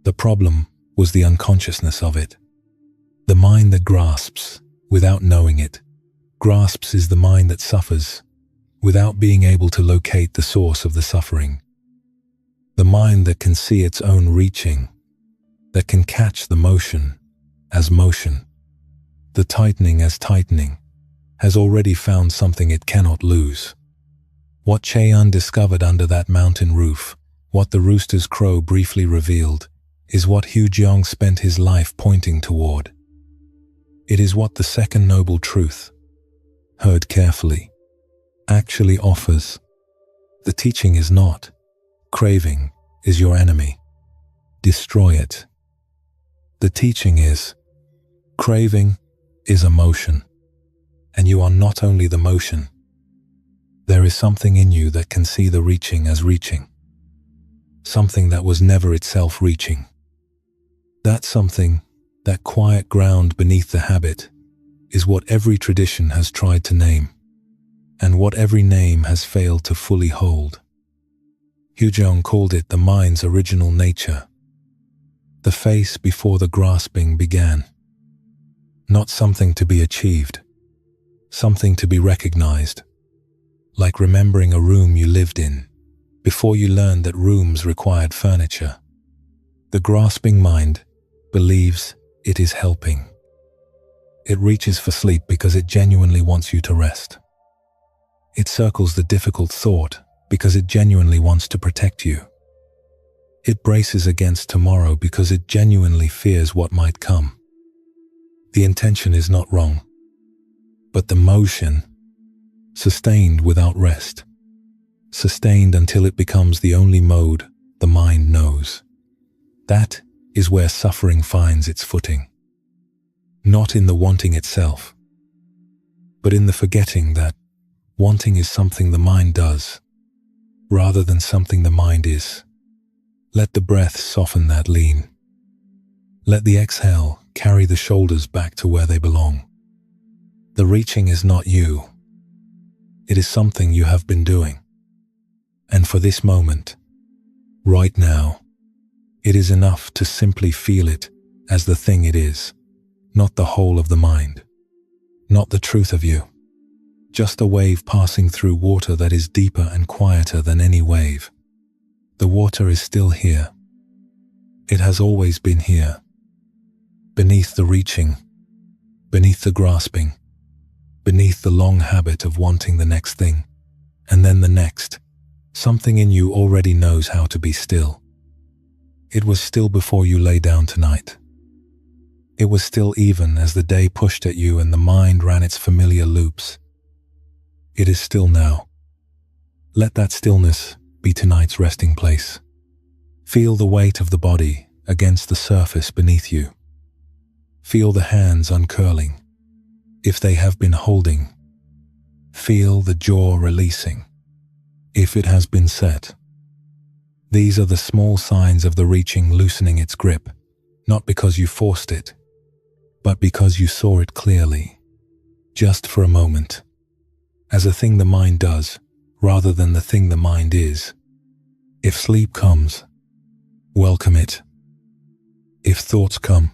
The problem was the unconsciousness of it. The mind that grasps without knowing it. Grasps is the mind that suffers without being able to locate the source of the suffering. The mind that can see its own reaching, that can catch the motion as motion, the tightening as tightening, has already found something it cannot lose. What Seon discovered under that mountain roof, what the rooster's crow briefly revealed, is what Hugyeong spent his life pointing toward. It is what the second noble truth, heard carefully, actually offers. The teaching is not, craving is your enemy. Destroy it. The teaching is, craving is a motion, and you are not only the motion. There is something in you that can see the reaching as reaching, something that was never itself reaching. That something, that quiet ground beneath the habit, is what every tradition has tried to name, and what every name has failed to fully hold. Hugyeong called it the mind's original nature, the face before the grasping began. Not something to be achieved, something to be recognized, like remembering a room you lived in, before you learned that rooms required furniture. The grasping mind believes it is helping. It reaches for sleep because it genuinely wants you to rest. It circles the difficult thought because it genuinely wants to protect you. It braces against tomorrow because it genuinely fears what might come. The intention is not wrong, but the motion, sustained without rest, sustained until it becomes the only mode the mind knows. That is where suffering finds its footing. Not in the wanting itself, but in the forgetting that wanting is something the mind does, rather than something the mind is. Let the breath soften that lean. Let the exhale carry the shoulders back to where they belong. The reaching is not you. It is something you have been doing. And for this moment, right now, it is enough to simply feel it as the thing it is, not the whole of the mind, not the truth of you, just a wave passing through water that is deeper and quieter than any wave. The water is still here. It has always been here, beneath the reaching, beneath the grasping, beneath the long habit of wanting the next thing, and then the next. Something in you already knows how to be still. It was still before you lay down tonight. It was still even as the day pushed at you and the mind ran its familiar loops. It is still now. Let that stillness be tonight's resting place. Feel the weight of the body against the surface beneath you. Feel the hands uncurling, if they have been holding. Feel the jaw releasing, if it has been set. These are the small signs of the reaching loosening its grip, not because you forced it, but because you saw it clearly, just for a moment, as a thing the mind does, rather than the thing the mind is. If sleep comes, welcome it. If thoughts come,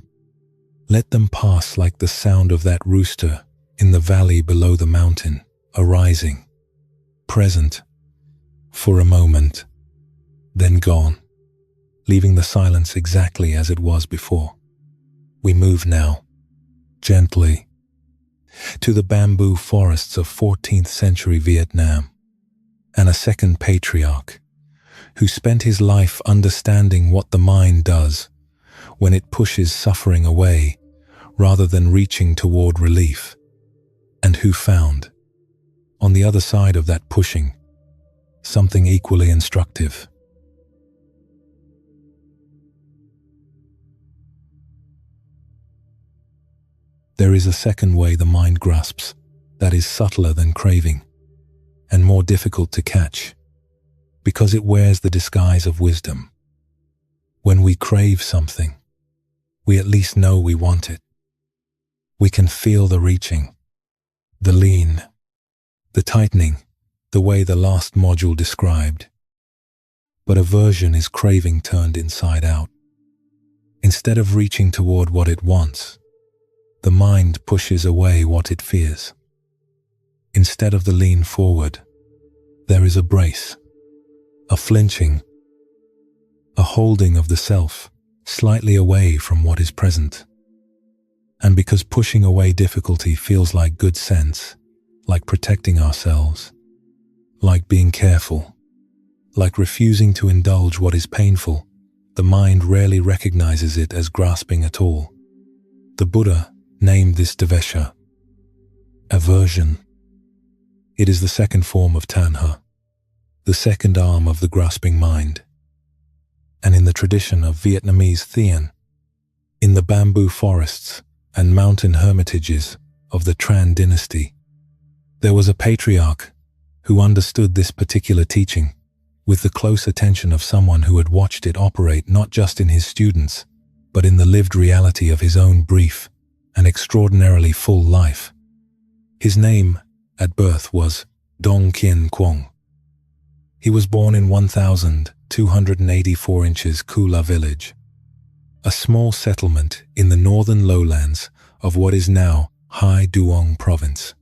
let them pass like the sound of that rooster in the valley below the mountain, arising, present, for a moment, then gone, leaving the silence exactly as it was before. We move now, gently, to the bamboo forests of 14th century Vietnam, and a second patriarch, who spent his life understanding what the mind does when it pushes suffering away rather than reaching toward relief, and who found, on the other side of that pushing, something equally instructive. There is a second way the mind grasps that is subtler than craving and more difficult to catch because it wears the disguise of wisdom. When we crave something, we at least know we want it. We can feel the reaching, the lean, the tightening, the way the last module described. But aversion is craving turned inside out. Instead of reaching toward what it wants, the mind pushes away what it fears. Instead of the lean forward, there is a brace, a flinching, a holding of the self slightly away from what is present. And because pushing away difficulty feels like good sense, like protecting ourselves, like being careful, like refusing to indulge what is painful, the mind rarely recognizes it as grasping at all. The Buddha named this devesha, aversion. It is the second form of tanha, the second arm of the grasping mind. And in the tradition of Vietnamese Thien, in the bamboo forests and mountain hermitages of the Tran dynasty, there was a patriarch who understood this particular teaching with the close attention of someone who had watched it operate not just in his students, but in the lived reality of his own brief and extraordinarily full life. His name at birth was Dong Kien Kwong. He was born in 1284 inches Kula village, a small settlement in the northern lowlands of what is now Hai Duong province,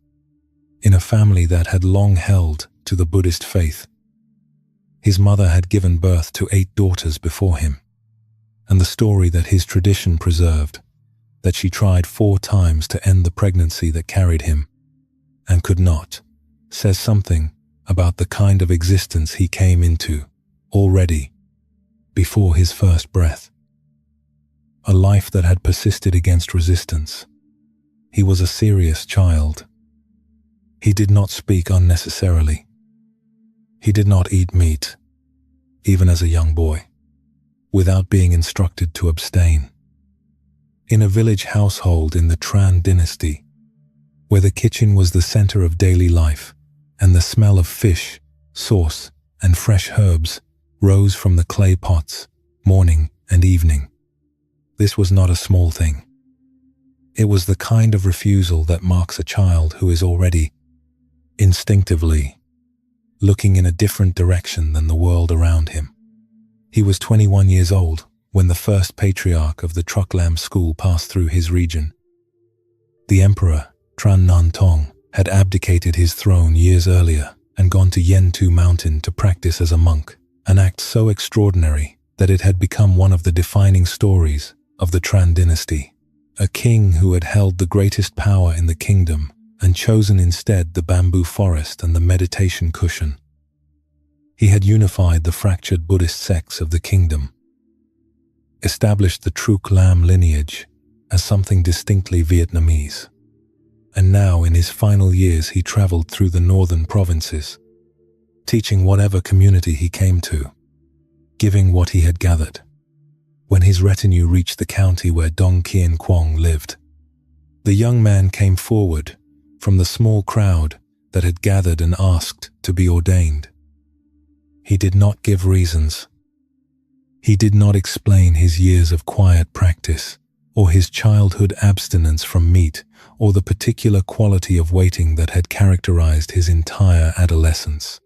in a family that had long held to the Buddhist faith. His mother had given birth to 8 daughters before him, and the story that his tradition preserved, that she tried 4 times to end the pregnancy that carried him, and could not, says something about the kind of existence he came into already before his first breath. A life that had persisted against resistance. He was a serious child. He did not speak unnecessarily. He did not eat meat, even as a young boy, without being instructed to abstain. In a village household in the Tran dynasty, where the kitchen was the center of daily life and the smell of fish, sauce, and fresh herbs rose from the clay pots morning and evening. This was not a small thing. It was the kind of refusal that marks a child who is already, instinctively, looking in a different direction than the world around him. He was 21 years old when the first patriarch of the Truc school passed through his region. The emperor, Tran Nan Tong, had abdicated his throne years earlier and gone to Yentu Mountain to practice as a monk, an act so extraordinary that it had become one of the defining stories of the Tran dynasty. A king who had held the greatest power in the kingdom and chosen instead the bamboo forest and the meditation cushion. He had unified the fractured Buddhist sects of the kingdom, established the Truc lineage as something distinctly Vietnamese. And now, in his final years, he traveled through the northern provinces, teaching whatever community he came to, giving what he had gathered. When his retinue reached the county where Dong Kien Kwong lived, the young man came forward from the small crowd that had gathered and asked to be ordained. He did not give reasons. He did not explain his years of quiet practice, or his childhood abstinence from meat, or the particular quality of waiting that had characterized his entire adolescence.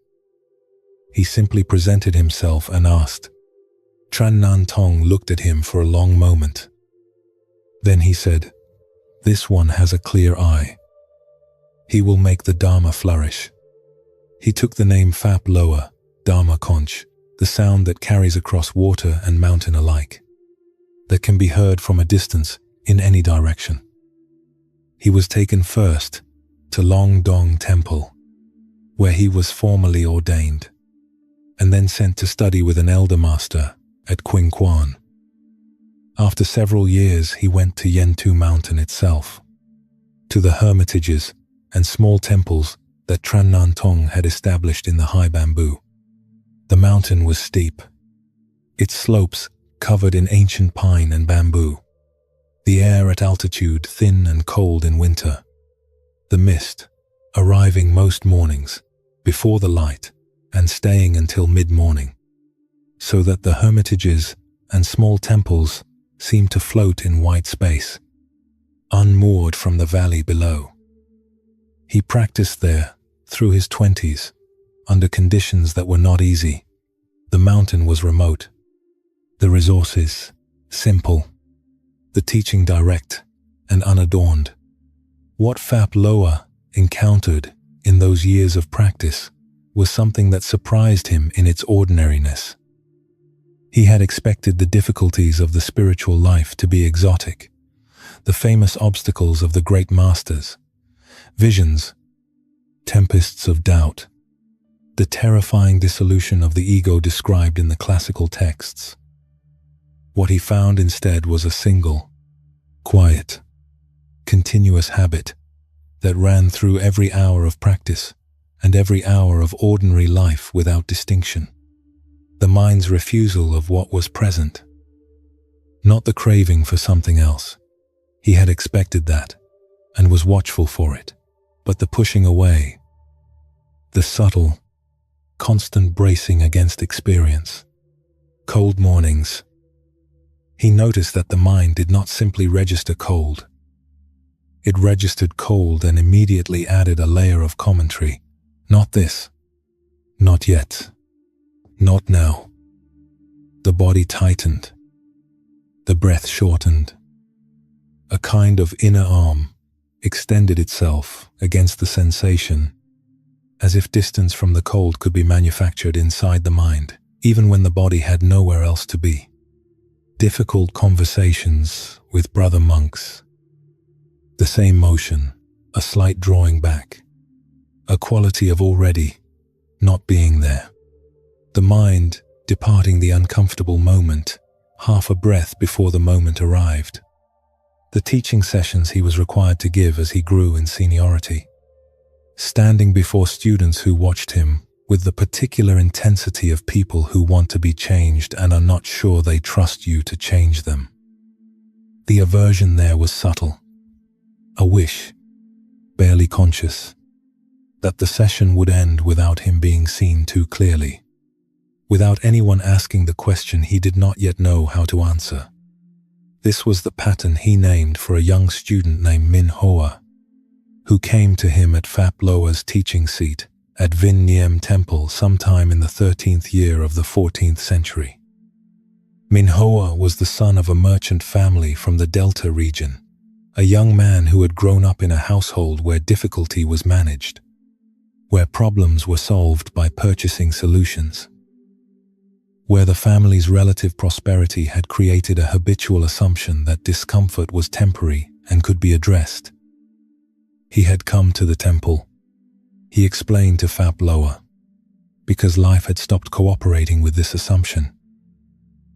He simply presented himself and asked. Tran Nan Tong looked at him for a long moment. Then he said, "This one has a clear eye. He will make the Dharma flourish." He took the name Phap Loa, Dharma Conch, the sound that carries across water and mountain alike, that can be heard from a distance in any direction. He was taken first to Long Dong Temple, where he was formally ordained. and then sent to study with an elder master at Qing Quan. After several years, he went to Yentu Mountain itself, to the hermitages and small temples that Tran Nan Tong had established in the high bamboo. The mountain was steep, its slopes covered in ancient pine and bamboo, the air at altitude thin and cold in winter, the mist arriving most mornings before the light and staying until mid-morning, so that the hermitages and small temples seemed to float in white space, unmoored from the valley below. He practiced there through his 20s, under conditions that were not easy. The mountain was remote, the resources simple, the teaching direct and unadorned. What Phap Loa encountered in those years of practice was something that surprised him in its ordinariness. He had expected the difficulties of the spiritual life to be exotic, the famous obstacles of the great masters, visions, tempests of doubt, the terrifying dissolution of the ego described in the classical texts. What he found instead was a single, quiet, continuous habit that ran through every hour of practice and every hour of ordinary life without distinction. The mind's refusal of what was present, not the craving for something else. He had expected that and was watchful for it, but the pushing away, the subtle, constant bracing against experience, cold mornings. He noticed that the mind did not simply register cold. It registered cold and immediately added a layer of commentary. Not this, not yet. Not now. The body tightened. The breath shortened. A kind of inner arm extended itself against the sensation, as if distance from the cold could be manufactured inside the mind, even when the body had nowhere else to be. Difficult conversations with brother monks. The same motion, a slight drawing back, a quality of already not being there. The mind departing the uncomfortable moment, half a breath before the moment arrived. The teaching sessions he was required to give as he grew in seniority, standing before students who watched him with the particular intensity of people who want to be changed and are not sure they trust you to change them. The aversion there was subtle, a wish, barely conscious, that the session would end without him being seen too clearly, without anyone asking the question he did not yet know how to answer. This was the pattern he named for a young student named Min Hoa, who came to him at Phap Loa's teaching seat at Vin Niem Temple sometime in the 13th year of the 14th century. Min Hoa was the son of a merchant family from the Delta region, a young man who had grown up in a household where difficulty was managed, where problems were solved by purchasing solutions, where the family's relative prosperity had created a habitual assumption that discomfort was temporary and could be addressed. He had come to the temple, he explained to Phap Loa, because life had stopped cooperating with this assumption.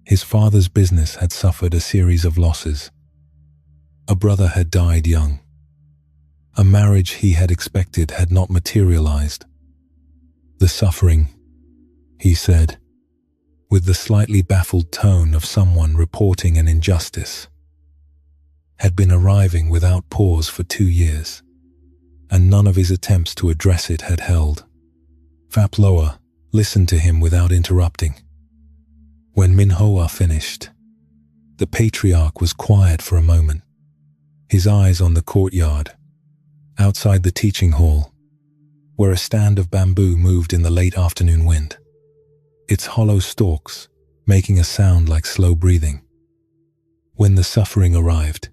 His father's business had suffered a series of losses. A brother had died young. A marriage he had expected had not materialized. The suffering, he said, with the slightly baffled tone of someone reporting an injustice, had been arriving without pause for 2 years, and none of his attempts to address it had held. Phap Loa listened to him without interrupting. When Min Hoa finished, the patriarch was quiet for a moment, his eyes on the courtyard, outside the teaching hall, where a stand of bamboo moved in the late afternoon wind, its hollow stalks making a sound like slow breathing. When the suffering arrived,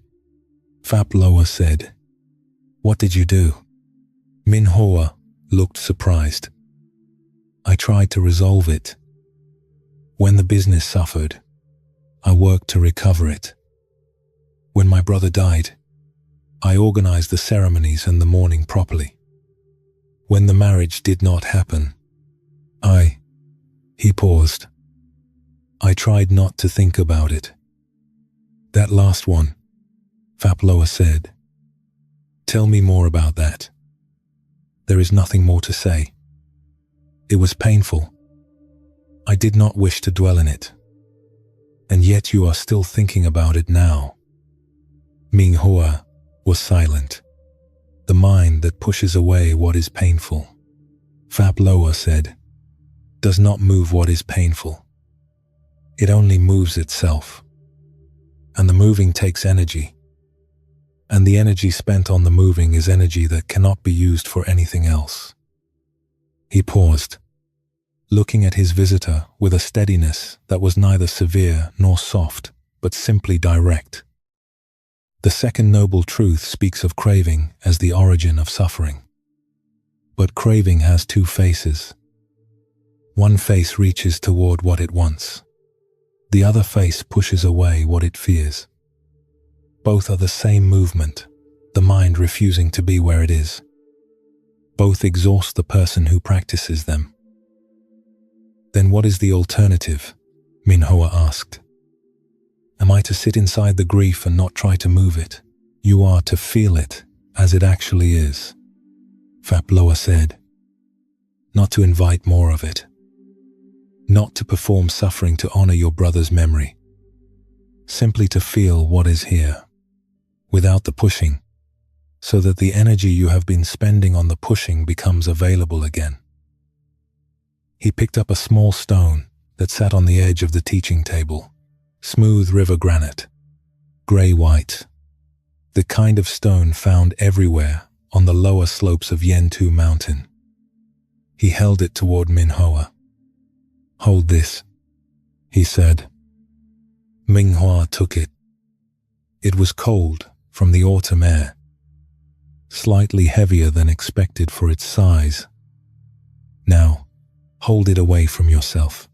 Phap Loa said, "What did you do?" Min Hoa looked surprised. "I tried to resolve it. When the business suffered, I worked to recover it. When my brother died, I organized the ceremonies and the mourning properly. When the marriage did not happen, He paused. I tried not to think about it. That last one, Faploa said. Tell me more about that. There is nothing more to say. It was painful. I did not wish to dwell in it. And yet you are still thinking about it now. Ming Hoa was silent. The mind that pushes away what is painful, Faploa said, does not move what is painful. It only moves itself. And the moving takes energy. And the energy spent on the moving is energy that cannot be used for anything else. He paused, looking at his visitor with a steadiness that was neither severe nor soft, but simply direct. The second noble truth speaks of craving as the origin of suffering. But craving has two faces. One face reaches toward what it wants. The other face pushes away what it fears. Both are the same movement, the mind refusing to be where it is. Both exhaust the person who practices them. Then what is the alternative? Min Hoa asked. Am I to sit inside the grief and not try to move it? You are to feel it as it actually is, Faploa said. Not to invite more of it. Not to perform suffering to honor your brother's memory. Simply to feel what is here, without the pushing, so that the energy you have been spending on the pushing becomes available again. He picked up a small stone that sat on the edge of the teaching table. Smooth river granite, grey-white, the kind of stone found everywhere on the lower slopes of Yentu Mountain. He held it toward Min Hoa. Hold this, he said. Ming Hoa took it. It was cold from the autumn air, slightly heavier than expected for its size. Now, hold it away from yourself,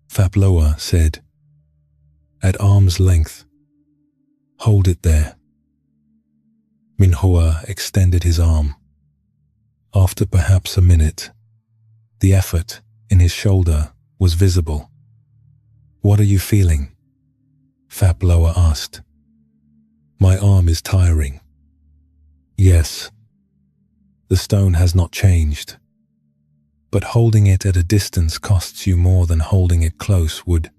Faploa said. At arm's length. Hold it there. Min Hoa extended his arm. After perhaps a minute, the effort in his shoulder was visible. What are you feeling? Faploa asked. My arm is tiring. Yes. The stone has not changed. But holding it at a distance costs you more than holding it close would.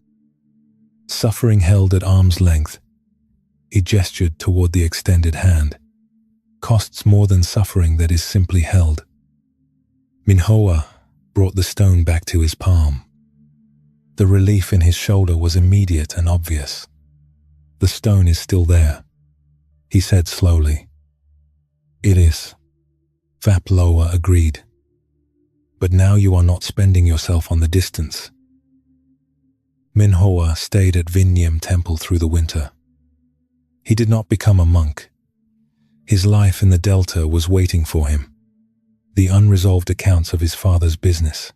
Suffering held at arm's length, he gestured toward the extended hand, costs more than suffering that is simply held. Min Hoa brought the stone back to his palm. The relief in his shoulder was immediate and obvious. The stone is still there, he said slowly. It is, Faploa agreed. But now you are not spending yourself on the distance. Min Hoa stayed at Vietnam temple through the winter. He did not become a monk. His life in the Delta was waiting for him. The unresolved accounts of his father's business.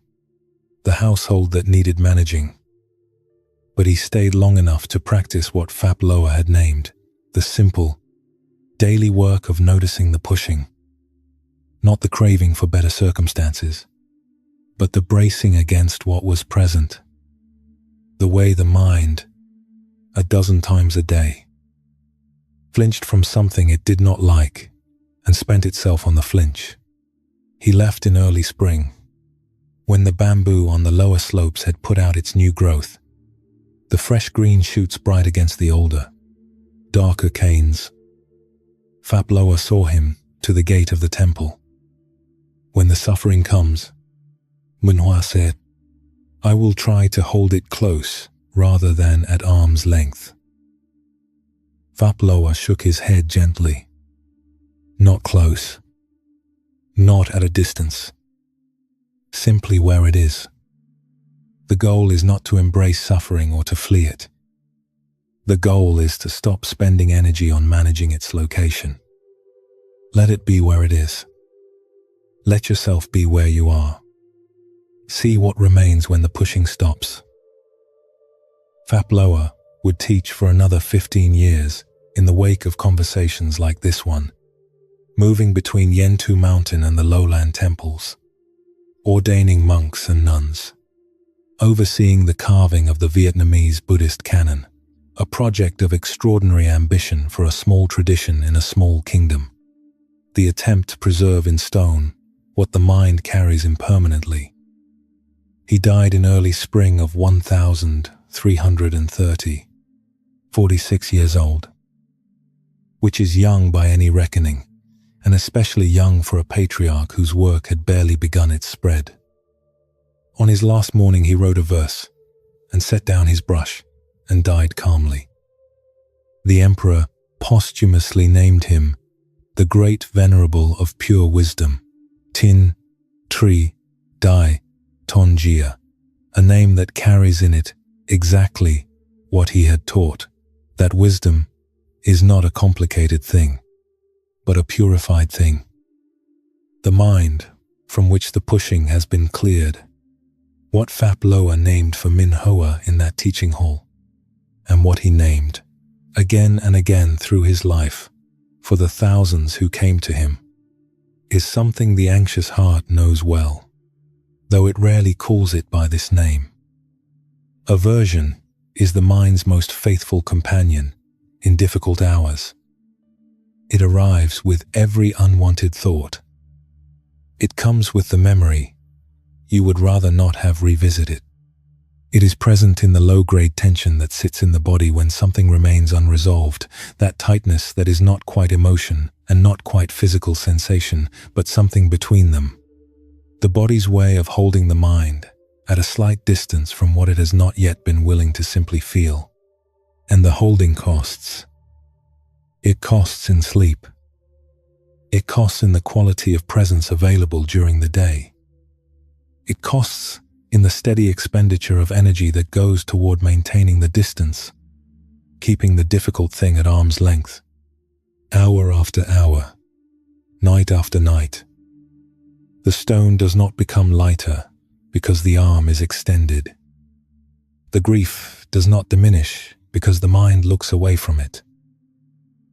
The household that needed managing. But he stayed long enough to practice what Faploa had named, the simple, daily work of noticing the pushing. Not the craving for better circumstances, but the bracing against what was present. The way the mind, 12 times a day, flinched from something it did not like and spent itself on the flinch. He left in early spring, when the bamboo on the lower slopes had put out its new growth, the fresh green shoots bright against the older, darker canes. Faploa saw him to the gate of the temple. When the suffering comes, Min Hoa said, I will try to hold it close rather than at arm's length. Faploa shook his head gently. Not close. Not at a distance. Simply where it is. The goal is not to embrace suffering or to flee it. The goal is to stop spending energy on managing its location. Let it be where it is. Let yourself be where you are. See what remains when the pushing stops. Faploa would teach for another 15 years in the wake of conversations like this one, moving between Yentu Mountain and the lowland temples, ordaining monks and nuns, overseeing the carving of the Vietnamese Buddhist canon, a project of extraordinary ambition for a small tradition in a small kingdom. The attempt to preserve in stone what the mind carries impermanently. He died in early spring of 1330, 46 years old, which is young by any reckoning, and especially young for a patriarch whose work had barely begun its spread. On his last morning he wrote a verse, and set down his brush, and died calmly. The emperor posthumously named him the Great Venerable of Pure Wisdom, Thien, Tri, Dai, Ton Jia, a name that carries in it exactly what he had taught, that wisdom is not a complicated thing, but a purified thing. The mind from which the pushing has been cleared. What Phap Loa named for Min Hoa in that teaching hall, and what he named, again and again through his life, for the thousands who came to him, is something the anxious heart knows well, though it rarely calls it by this name. Aversion is the mind's most faithful companion in difficult hours. It arrives with every unwanted thought. It comes with the memory you would rather not have revisited. It is present in the low-grade tension that sits in the body when something remains unresolved, that tightness that is not quite emotion and not quite physical sensation, but something between them. The body's way of holding the mind at a slight distance from what it has not yet been willing to simply feel. And the holding costs. It costs in sleep. It costs in the quality of presence available during the day. It costs in the steady expenditure of energy that goes toward maintaining the distance, keeping the difficult thing at arm's length, hour after hour, night after night. The stone does not become lighter because the arm is extended. The grief does not diminish because the mind looks away from it.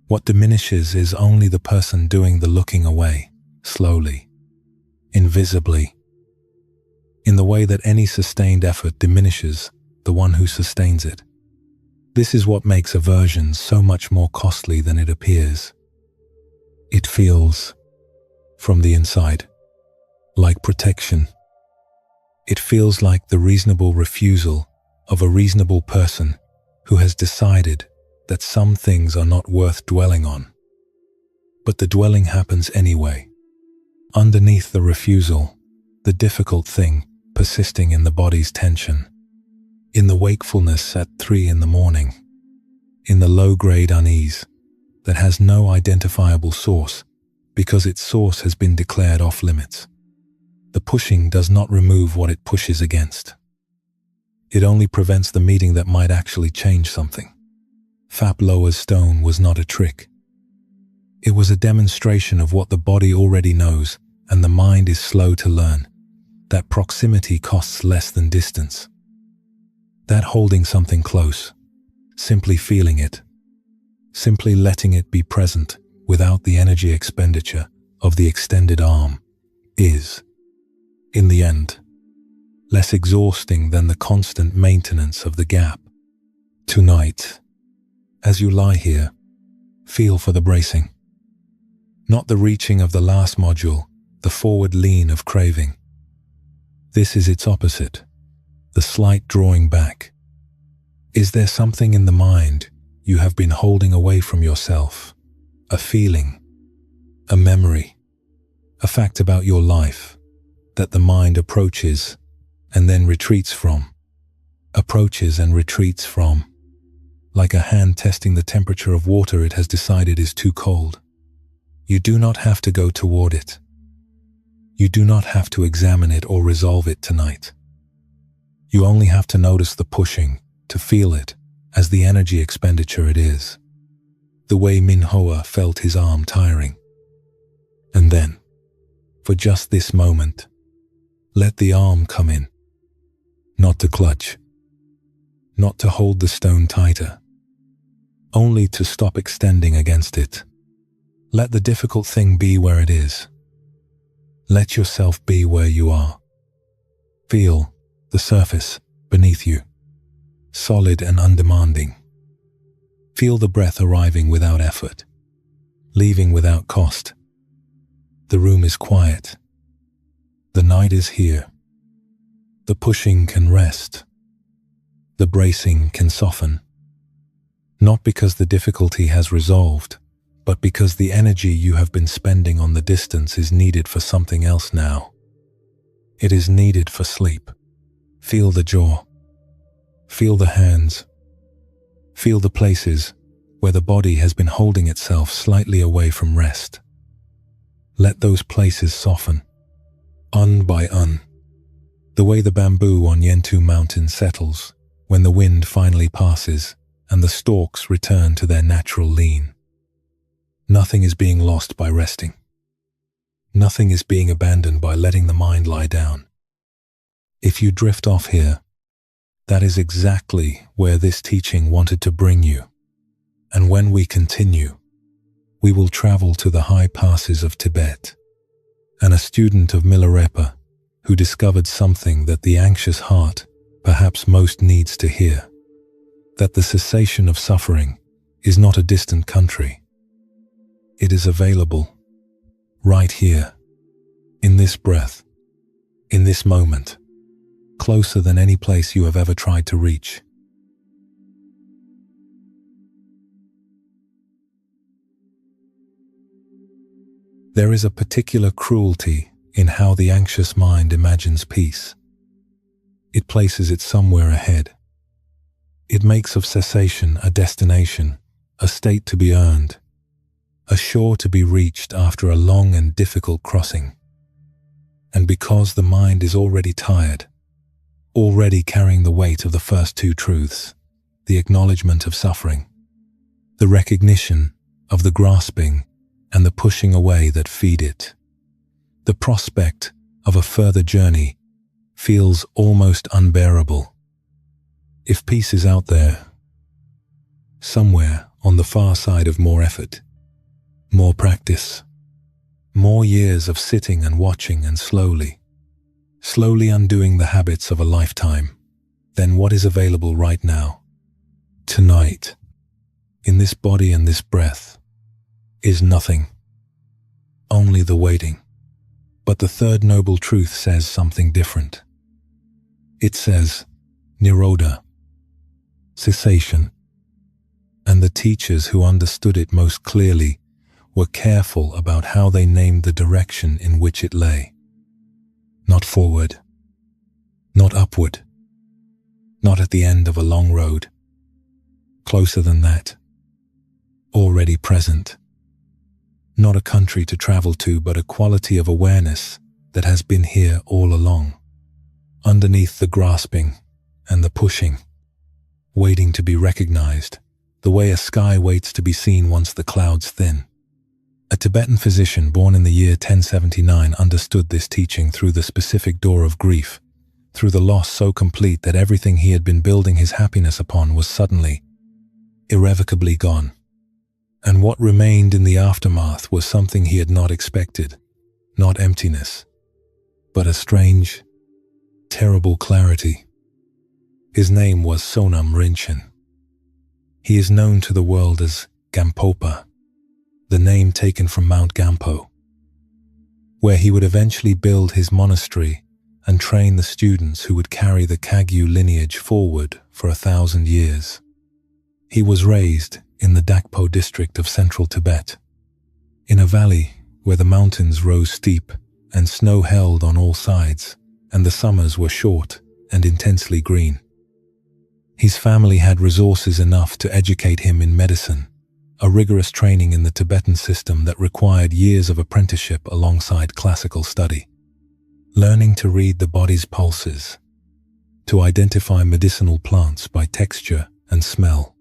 What diminishes is only the person doing the looking away, slowly, invisibly, in the way that any sustained effort diminishes the one who sustains it. This is what makes aversion so much more costly than it appears. It feels, from the inside, like protection. It feels like the reasonable refusal of a reasonable person who has decided that some things are not worth dwelling on. But the dwelling happens anyway. Underneath the refusal, the difficult thing persisting in the body's tension, in the wakefulness at 3 in the morning, in the low-grade unease that has no identifiable source because its source has been declared off-limits. The pushing does not remove what it pushes against. It only prevents the meeting that might actually change something. Phap Loa's stone was not a trick. It was a demonstration of what the body already knows and the mind is slow to learn. That proximity costs less than distance. That holding something close, simply feeling it, simply letting it be present without the energy expenditure of the extended arm is, in the end, less exhausting than the constant maintenance of the gap. Tonight, as you lie here, feel for the bracing. Not the reaching of the last module, the forward lean of craving. This is its opposite, the slight drawing back. Is there something in the mind you have been holding away from yourself? A feeling, a memory, a fact about your life that the mind approaches and then retreats from, approaches and retreats from, like a hand testing the temperature of water it has decided is too cold. You do not have to go toward it. You do not have to examine it or resolve it tonight. You only have to notice the pushing, to feel it as the energy expenditure it is. The way Min Hoa felt his arm tiring. And then, for just this moment, let the arm come in. Not to clutch. Not to hold the stone tighter. Only to stop extending against it. Let the difficult thing be where it is. Let yourself be where you are. Feel the surface beneath you, solid and undemanding. Feel the breath arriving without effort, leaving without cost. The room is quiet. The night is here. The pushing can rest. The bracing can soften. Not because the difficulty has resolved, but because the energy you have been spending on the distance is needed for something else now. It is needed for sleep. Feel the jaw. Feel the hands. Feel the places where the body has been holding itself slightly away from rest. Let those places soften, un by un, the way the bamboo on Yentu Mountain settles when the wind finally passes and the stalks return to their natural lean. Nothing is being lost by resting. Nothing is being abandoned by letting the mind lie down. If you drift off here, that is exactly where this teaching wanted to bring you. And when we continue, we will travel to the high passes of Tibet. And a student of Milarepa who discovered something that the anxious heart perhaps most needs to hear, that the cessation of suffering is not a distant country. It is available right here, in this breath, in this moment, closer than any place you have ever tried to reach. There is a particular cruelty in how the anxious mind imagines peace. It places it somewhere ahead. It makes of cessation a destination, a state to be earned, a shore to be reached after a long and difficult crossing. And because the mind is already tired, already carrying the weight of the first two truths, the acknowledgement of suffering, the recognition of the grasping and the pushing away that feed it, the prospect of a further journey feels almost unbearable. If peace is out there, somewhere on the far side of more effort, more practice, more years of sitting and watching and slowly undoing the habits of a lifetime, then what is available right now, tonight, in this body and this breath, is nothing, only the waiting. But the third noble truth says something different. It says Nirodha, cessation, and the teachers who understood it most clearly were careful about how they named the direction in which it lay. Not forward, not upward, not at the end of a long road, closer than that, already present. Not a country to travel to, but a quality of awareness that has been here all along, underneath the grasping and the pushing, waiting to be recognized, the way a sky waits to be seen once the clouds thin. A Tibetan physician born in the year 1079 understood this teaching through the specific door of grief, through the loss so complete that everything he had been building his happiness upon was suddenly, irrevocably gone. And what remained in the aftermath was something he had not expected, not emptiness, but a strange, terrible clarity. His name was Sonam Rinchen. He is known to the world as Gampopa, the name taken from Mount Gampo, where he would eventually build his monastery and train the students who would carry the Kagyu lineage forward for 1,000 years. He was raised in the Dakpo district of central Tibet, in a valley where the mountains rose steep and snow held on all sides, and the summers were short and intensely green. His family had resources enough to educate him in medicine, a rigorous training in the Tibetan system that required years of apprenticeship alongside classical study, learning to read the body's pulses, to identify medicinal plants by texture and smell,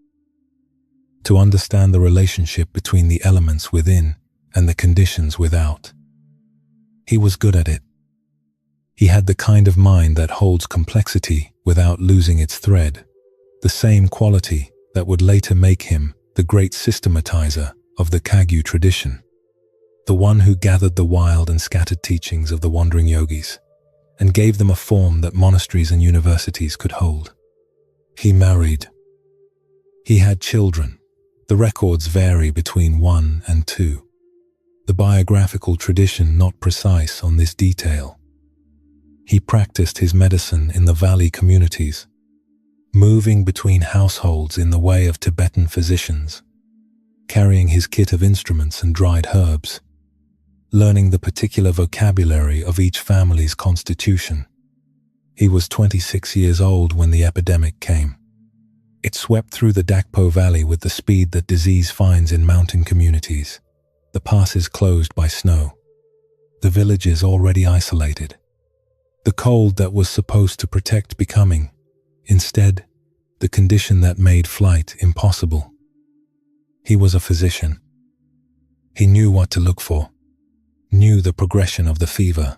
to understand the relationship between the elements within and the conditions without. He was good at it. He had the kind of mind that holds complexity without losing its thread, the same quality that would later make him the great systematizer of the Kagyu tradition, the one who gathered the wild and scattered teachings of the wandering yogis and gave them a form that monasteries and universities could hold. He married. He had children. The records vary between 1 and 2. The biographical tradition not precise on this detail. He practiced his medicine in the valley communities, moving between households in the way of Tibetan physicians, carrying his kit of instruments and dried herbs, learning the particular vocabulary of each family's constitution. He was 26 years old when the epidemic came. It swept through the Drukpa Valley with the speed that disease finds in mountain communities, the passes closed by snow, the villages already isolated, the cold that was supposed to protect becoming, instead, the condition that made flight impossible. He was a physician. He knew what to look for, knew the progression of the fever,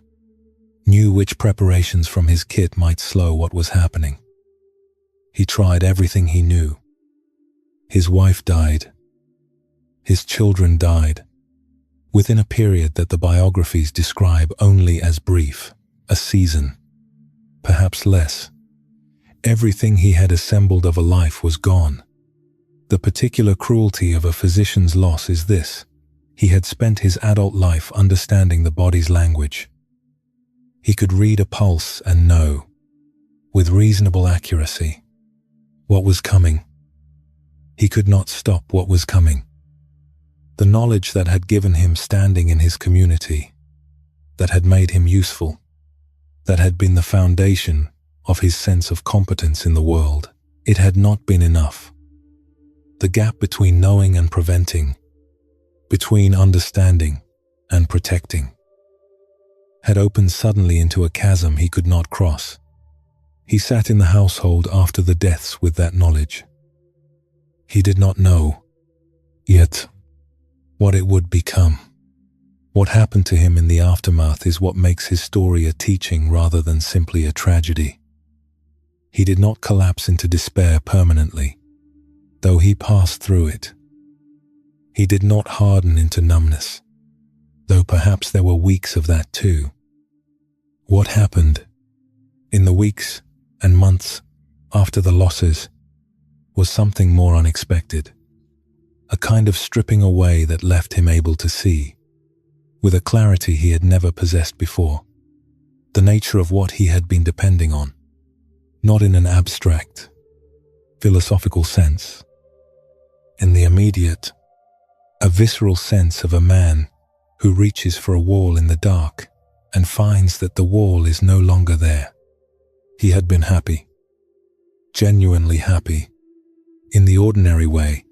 knew which preparations from his kit might slow what was happening. He tried everything he knew. His wife died. His children died, within a period that the biographies describe only as brief, a season, perhaps less. Everything he had assembled of a life was gone. The particular cruelty of a physician's loss is this: he had spent his adult life understanding the body's language. He could read a pulse and know, with reasonable accuracy, what was coming. He could not stop what was coming. The knowledge that had given him standing in his community, that had made him useful, that had been the foundation of his sense of competence in the world, it had not been enough. The gap between knowing and preventing, between understanding and protecting, had opened suddenly into a chasm he could not cross. He sat in the household after the deaths with that knowledge. He did not know, yet, what it would become. What happened to him in the aftermath is what makes his story a teaching rather than simply a tragedy. He did not collapse into despair permanently, though he passed through it. He did not harden into numbness, though perhaps there were weeks of that too. What happened in the weeks and months after the losses was something more unexpected, a kind of stripping away that left him able to see, with a clarity he had never possessed before, the nature of what he had been depending on, not in an abstract, philosophical sense, in the immediate, a visceral sense of a man who reaches for a wall in the dark and finds that the wall is no longer there. He had been happy, genuinely happy, in the ordinary way,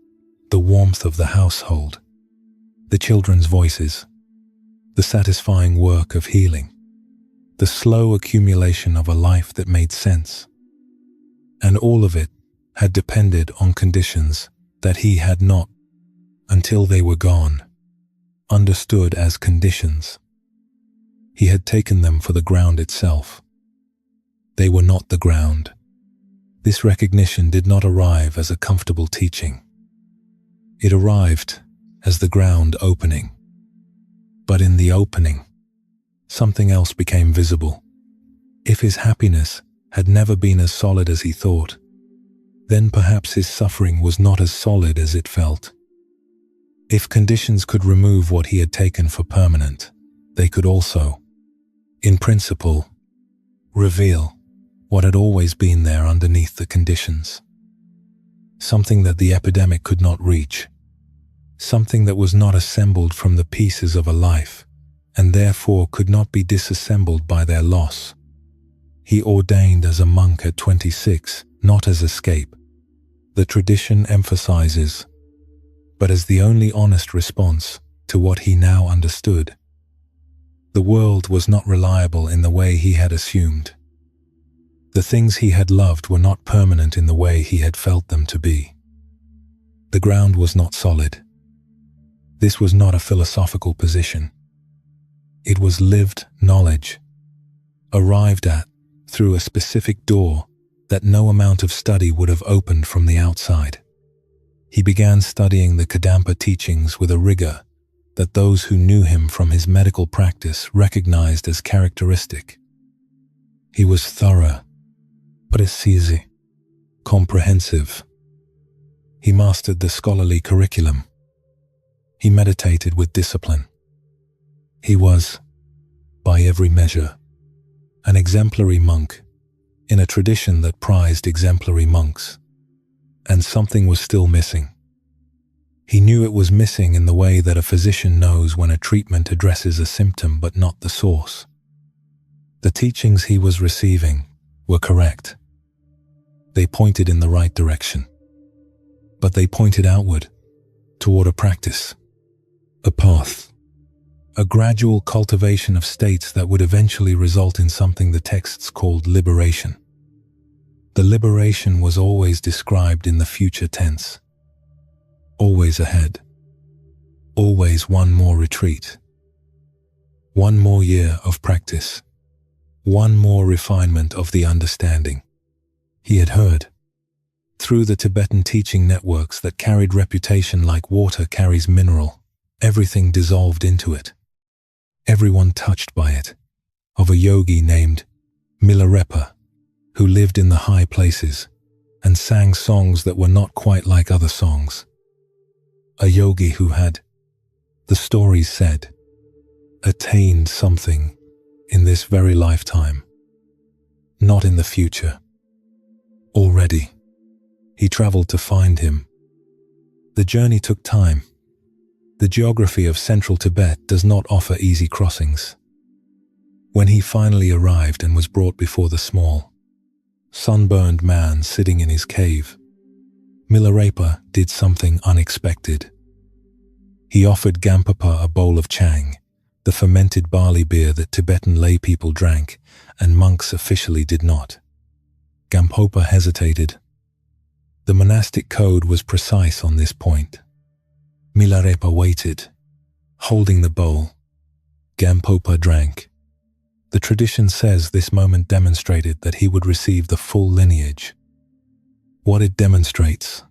the warmth of the household, the children's voices, the satisfying work of healing, the slow accumulation of a life that made sense. And all of it had depended on conditions that he had not, until they were gone, understood as conditions. He had taken them for the ground itself. They were not the ground. This recognition did not arrive as a comfortable teaching. It arrived as the ground opening. But in the opening, something else became visible. If his happiness had never been as solid as he thought, then perhaps his suffering was not as solid as it felt. If conditions could remove what he had taken for permanent, they could also, in principle, reveal what had always been there underneath the conditions. Something that the epidemic could not reach, something that was not assembled from the pieces of a life, and therefore could not be disassembled by their loss. He ordained as a monk at 26, not as escape, the tradition emphasizes, but as the only honest response to what he now understood. The world was not reliable in the way he had assumed. The things he had loved were not permanent in the way he had felt them to be. The ground was not solid. This was not a philosophical position. It was lived knowledge, arrived at through a specific door that no amount of study would have opened from the outside. He began studying the Kadampa teachings with a rigor that those who knew him from his medical practice recognized as characteristic. He was thorough, precise, comprehensive. He mastered the scholarly curriculum. He meditated with discipline. He was, by every measure, an exemplary monk in a tradition that prized exemplary monks. And something was still missing. He knew it was missing in the way that a physician knows when a treatment addresses a symptom but not the source. The teachings he was receiving were correct. They pointed in the right direction. But they pointed outward, toward a practice, a path, a gradual cultivation of states that would eventually result in something the texts called liberation. The liberation was always described in the future tense. Always ahead. Always one more retreat. One more year of practice. One more refinement of the understanding. He had heard, through the Tibetan teaching networks that carried reputation like water carries mineral, everything dissolved into it. Everyone touched by it, of a yogi named Milarepa, who lived in the high places and sang songs that were not quite like other songs. A yogi who had, the stories said, attained something in this very lifetime, not in the future. Already, he traveled to find him. The journey took time. The geography of central Tibet does not offer easy crossings. When he finally arrived and was brought before the small, sunburned man sitting in his cave, Milarepa did something unexpected. He offered Gampopa a bowl of chang, the fermented barley beer that Tibetan lay people drank and monks officially did not. Gampopa hesitated. The monastic code was precise on this point. Milarepa waited, holding the bowl. Gampopa drank. The tradition says this moment demonstrated that he would receive the full lineage. What it demonstrates,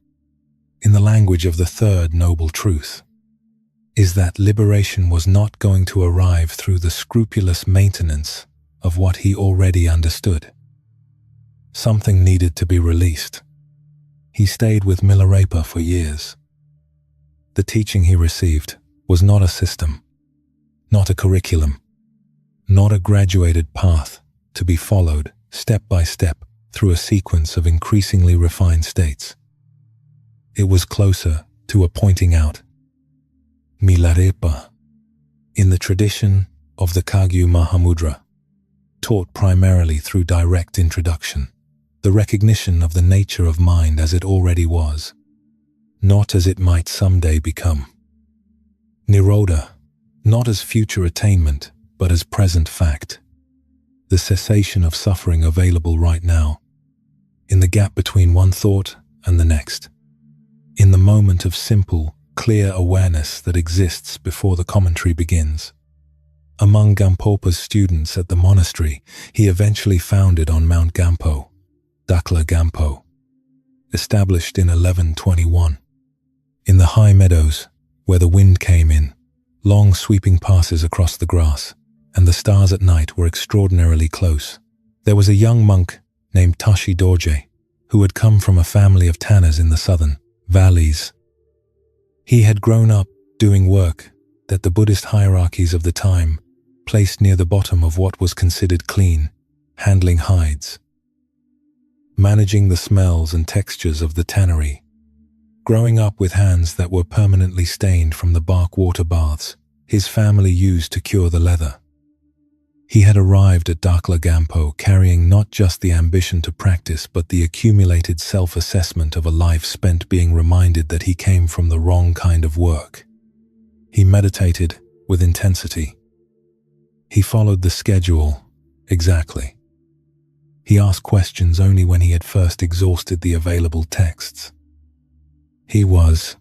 in the language of the third noble truth, is that liberation was not going to arrive through the scrupulous maintenance of what he already understood. Something needed to be released. He stayed with Milarepa for years. The teaching he received was not a system, not a curriculum, not a graduated path to be followed step by step through a sequence of increasingly refined states. It was closer to a pointing out. Milarepa, in the tradition of the Kagyu Mahamudra, taught primarily through direct introduction, the recognition of the nature of mind as it already was, not as it might someday become. Nirodha, not as future attainment, but as present fact, the cessation of suffering available right now, in the gap between one thought and the next, in the moment of simple, clear awareness that exists before the commentary begins. Among Gampopa's students at the monastery, he eventually founded on Mount Gampo, Dakla Gampo, established in 1121. In the high meadows, where the wind came in, long sweeping passes across the grass, and the stars at night were extraordinarily close, there was a young monk named Tashi Dorje, who had come from a family of tanners in the southern valleys. He had grown up doing work that the Buddhist hierarchies of the time placed near the bottom of what was considered clean, handling hides, managing the smells and textures of the tannery, growing up with hands that were permanently stained from the bark water baths his family used to cure the leather. He had arrived at Dakla Gampo carrying not just the ambition to practice but the accumulated self-assessment of a life spent being reminded that he came from the wrong kind of work. He meditated with intensity. He followed the schedule exactly. He asked questions only when he had first exhausted the available texts. He was,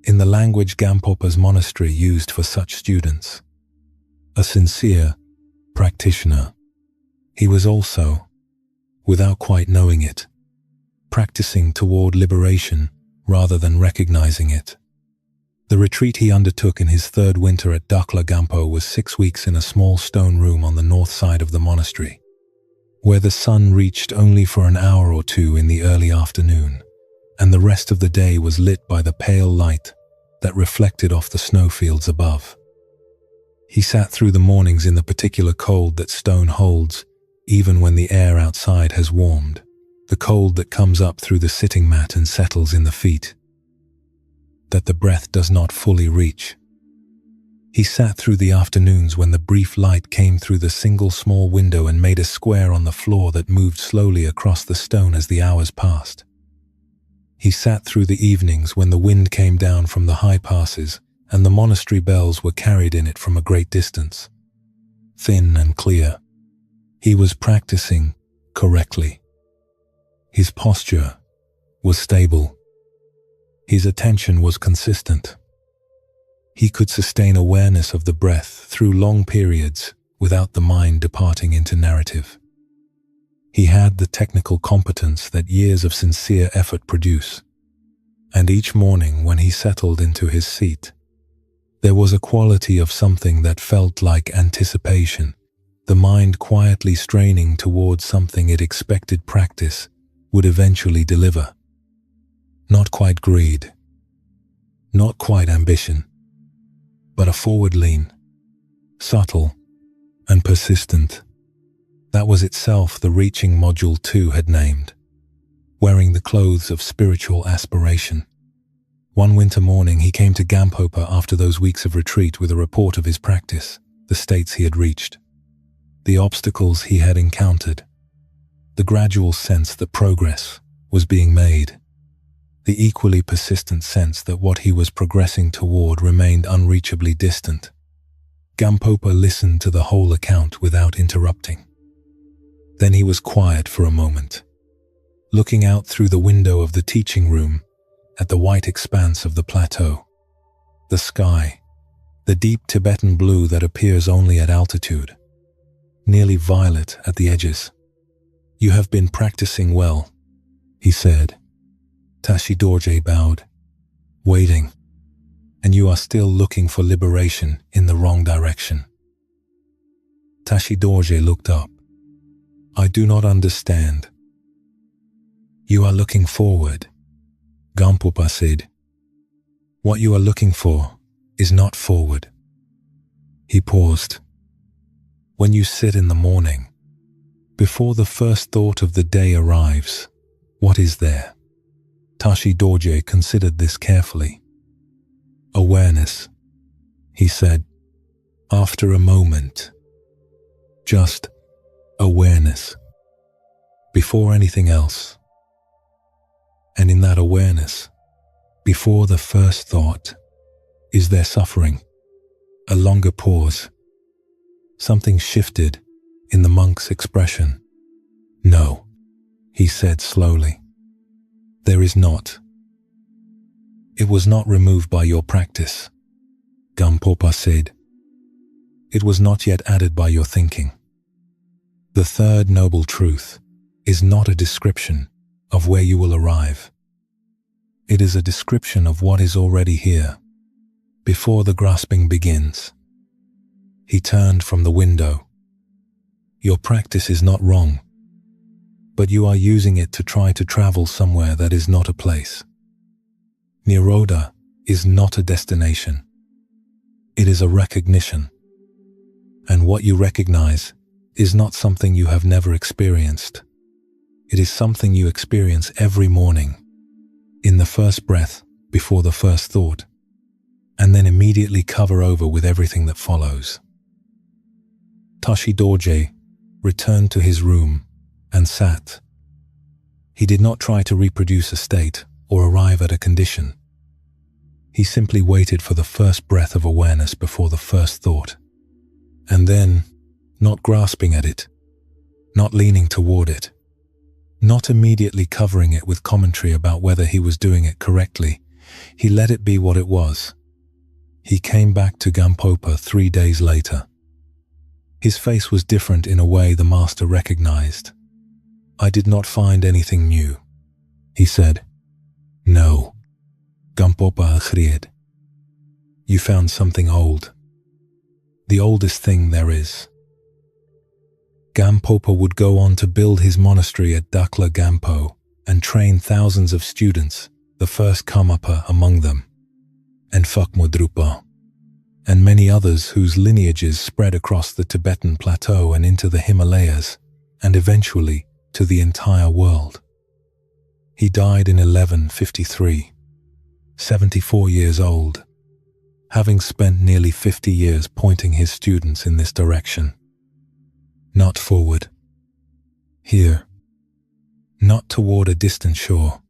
in the language Gampopa's monastery used for such students, a sincere practitioner. He was also, without quite knowing it, practicing toward liberation rather than recognizing it. The retreat he undertook in his third winter at Dakla Gampo was 6 weeks in a small stone room on the north side of the monastery. where the sun reached only for an hour or two in the early afternoon, and the rest of the day was lit by the pale light that reflected off the snowfields above. He sat through the mornings in the particular cold that stone holds, even when the air outside has warmed, the cold that comes up through the sitting mat and settles in the feet, that the breath does not fully reach. He sat through the afternoons when the brief light came through the single small window and made a square on the floor that moved slowly across the stone as the hours passed. He sat through the evenings when the wind came down from the high passes and the monastery bells were carried in it from a great distance, thin and clear. He was practicing correctly. His posture was stable. His attention was consistent. He could sustain awareness of the breath through long periods without the mind departing into narrative. He had the technical competence that years of sincere effort produce, and each morning when he settled into his seat, there was a quality of something that felt like anticipation, the mind quietly straining towards something it expected practice would eventually deliver. Not quite greed, not quite ambition, but a forward lean, subtle and persistent. That was itself the reaching Module 2 had named, wearing the clothes of spiritual aspiration. One winter morning he came to Gampopa after those weeks of retreat with a report of his practice, the states he had reached, the obstacles he had encountered, the gradual sense that progress was being made, the equally persistent sense that what he was progressing toward remained unreachably distant. Gampopa listened to the whole account without interrupting. Then he was quiet for a moment, looking out through the window of the teaching room at the white expanse of the plateau, the sky, the deep Tibetan blue that appears only at altitude, nearly violet at the edges. "You have been practicing well," he said. Tashi Dorje bowed, waiting, "and you are still looking for liberation in the wrong direction." Tashi Dorje looked up. "I do not understand." "You are looking forward," Gampopa said. "What you are looking for is not forward." He paused. "When you sit in the morning, before the first thought of the day arrives, what is there?" Tashi Dorje considered this carefully. "Awareness," he said, after a moment. "Just awareness, before anything else. And in that awareness, before the first thought, is there suffering?" A longer pause. Something shifted in the monk's expression. "No," he said slowly. "There is not. It was not removed by your practice," Gampopa said. "It was not yet added by your thinking. The third noble truth is not a description of where you will arrive. It is a description of what is already here, before the grasping begins." He turned from the window. "Your practice is not wrong, but you are using it to try to travel somewhere that is not a place. Nirodha is not a destination. It is a recognition. And what you recognize is not something you have never experienced. It is something you experience every morning, in the first breath before the first thought, and then immediately cover over with everything that follows." Tashi Dorje returned to his room and sat. He did not try to reproduce a state or arrive at a condition. He simply waited for the first breath of awareness before the first thought, and then, not grasping at it, not leaning toward it, not immediately covering it with commentary about whether he was doing it correctly, he let it be what it was. He came back to Gampopa 3 days later. His face was different in a way the master recognized. "I did not find anything new," he said. "No," Gampopa agreed. "You found something old. The oldest thing there is." Gampopa would go on to build his monastery at Dakla Gampo and train thousands of students, the first Karmapa among them, and Phukmo Drukpa, and many others whose lineages spread across the Tibetan plateau and into the Himalayas, and eventually to the entire world. He died in 1153, 74 years old, having spent nearly 50 years pointing his students in this direction. Not forward. Here. Not toward a distant shore.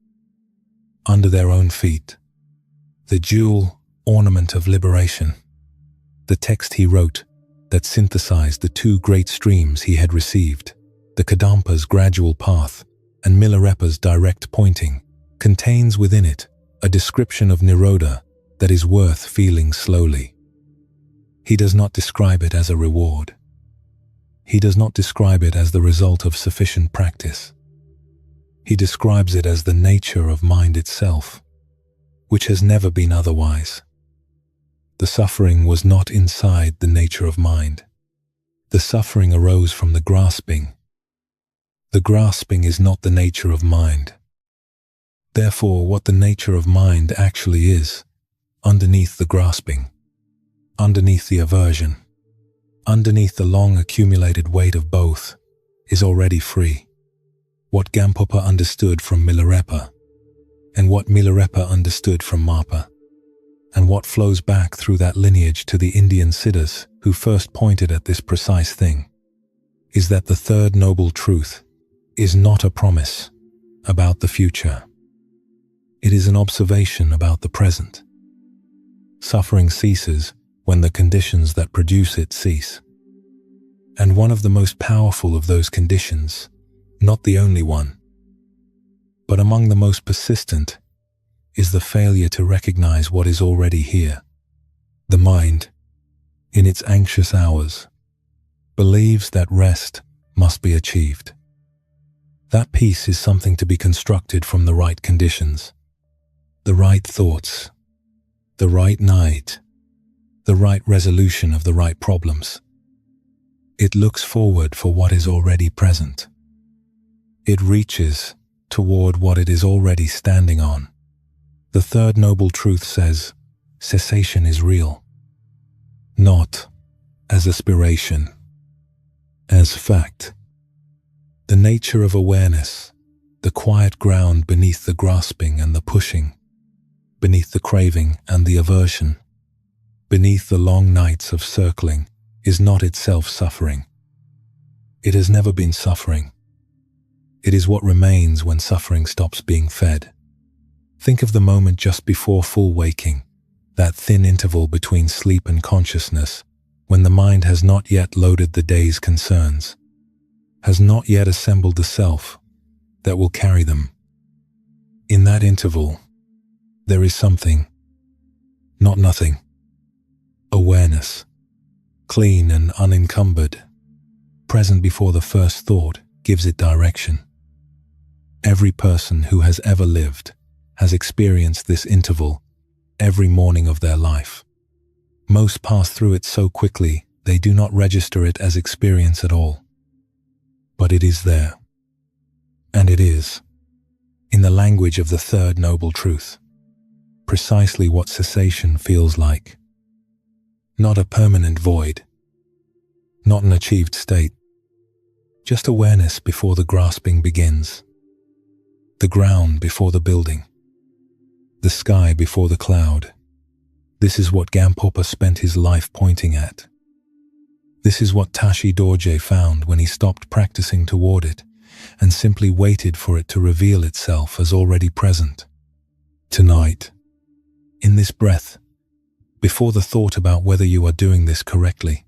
Under their own feet. The jewel ornament of liberation. The text he wrote that synthesized the two great streams he had received, the Kadampa's gradual path and Milarepa's direct pointing, contains within it a description of Nirodha that is worth feeling slowly. He does not describe it as a reward. He does not describe it as the result of sufficient practice. He describes it as the nature of mind itself, which has never been otherwise. The suffering was not inside the nature of mind. The suffering arose from the grasping. The grasping is not the nature of mind. Therefore, what the nature of mind actually is, underneath the grasping, underneath the aversion, underneath the long accumulated weight of both, is already free. What Gampopa understood from Milarepa, and what Milarepa understood from Mapa, and what flows back through that lineage to the Indian Siddhas who first pointed at this precise thing, is that the third noble truth is not a promise about the future. It is an observation about the present. Suffering ceases when the conditions that produce it cease. And one of the most powerful of those conditions, not the only one, but among the most persistent, is the failure to recognize what is already here. The mind, in its anxious hours, believes that rest must be achieved. That peace is something to be constructed from the right conditions, the right thoughts, the right night, the right resolution of the right problems. It looks forward for what is already present. It reaches toward what it is already standing on. The third noble truth says, cessation is real, not as aspiration, as fact. The nature of awareness, the quiet ground beneath the grasping and the pushing, beneath the craving and the aversion, beneath the long nights of circling, is not itself suffering. It has never been suffering. It is what remains when suffering stops being fed. Think of the moment just before full waking, that thin interval between sleep and consciousness, when the mind has not yet loaded the day's concerns, has not yet assembled the self that will carry them. In that interval, there is something, not nothing. Awareness, clean and unencumbered, present before the first thought, gives it direction. Every person who has ever lived has experienced this interval every morning of their life. Most pass through it so quickly they do not register it as experience at all. But it is there. And it is, in the language of the third noble truth, precisely what cessation feels like. Not a permanent void, not an achieved state, just awareness before the grasping begins, the ground before the building, the sky before the cloud. This is what Gampopa spent his life pointing at. This is what Tashi Dorje found when he stopped practicing toward it and simply waited for it to reveal itself as already present. Tonight, in this breath, before the thought about whether you are doing this correctly,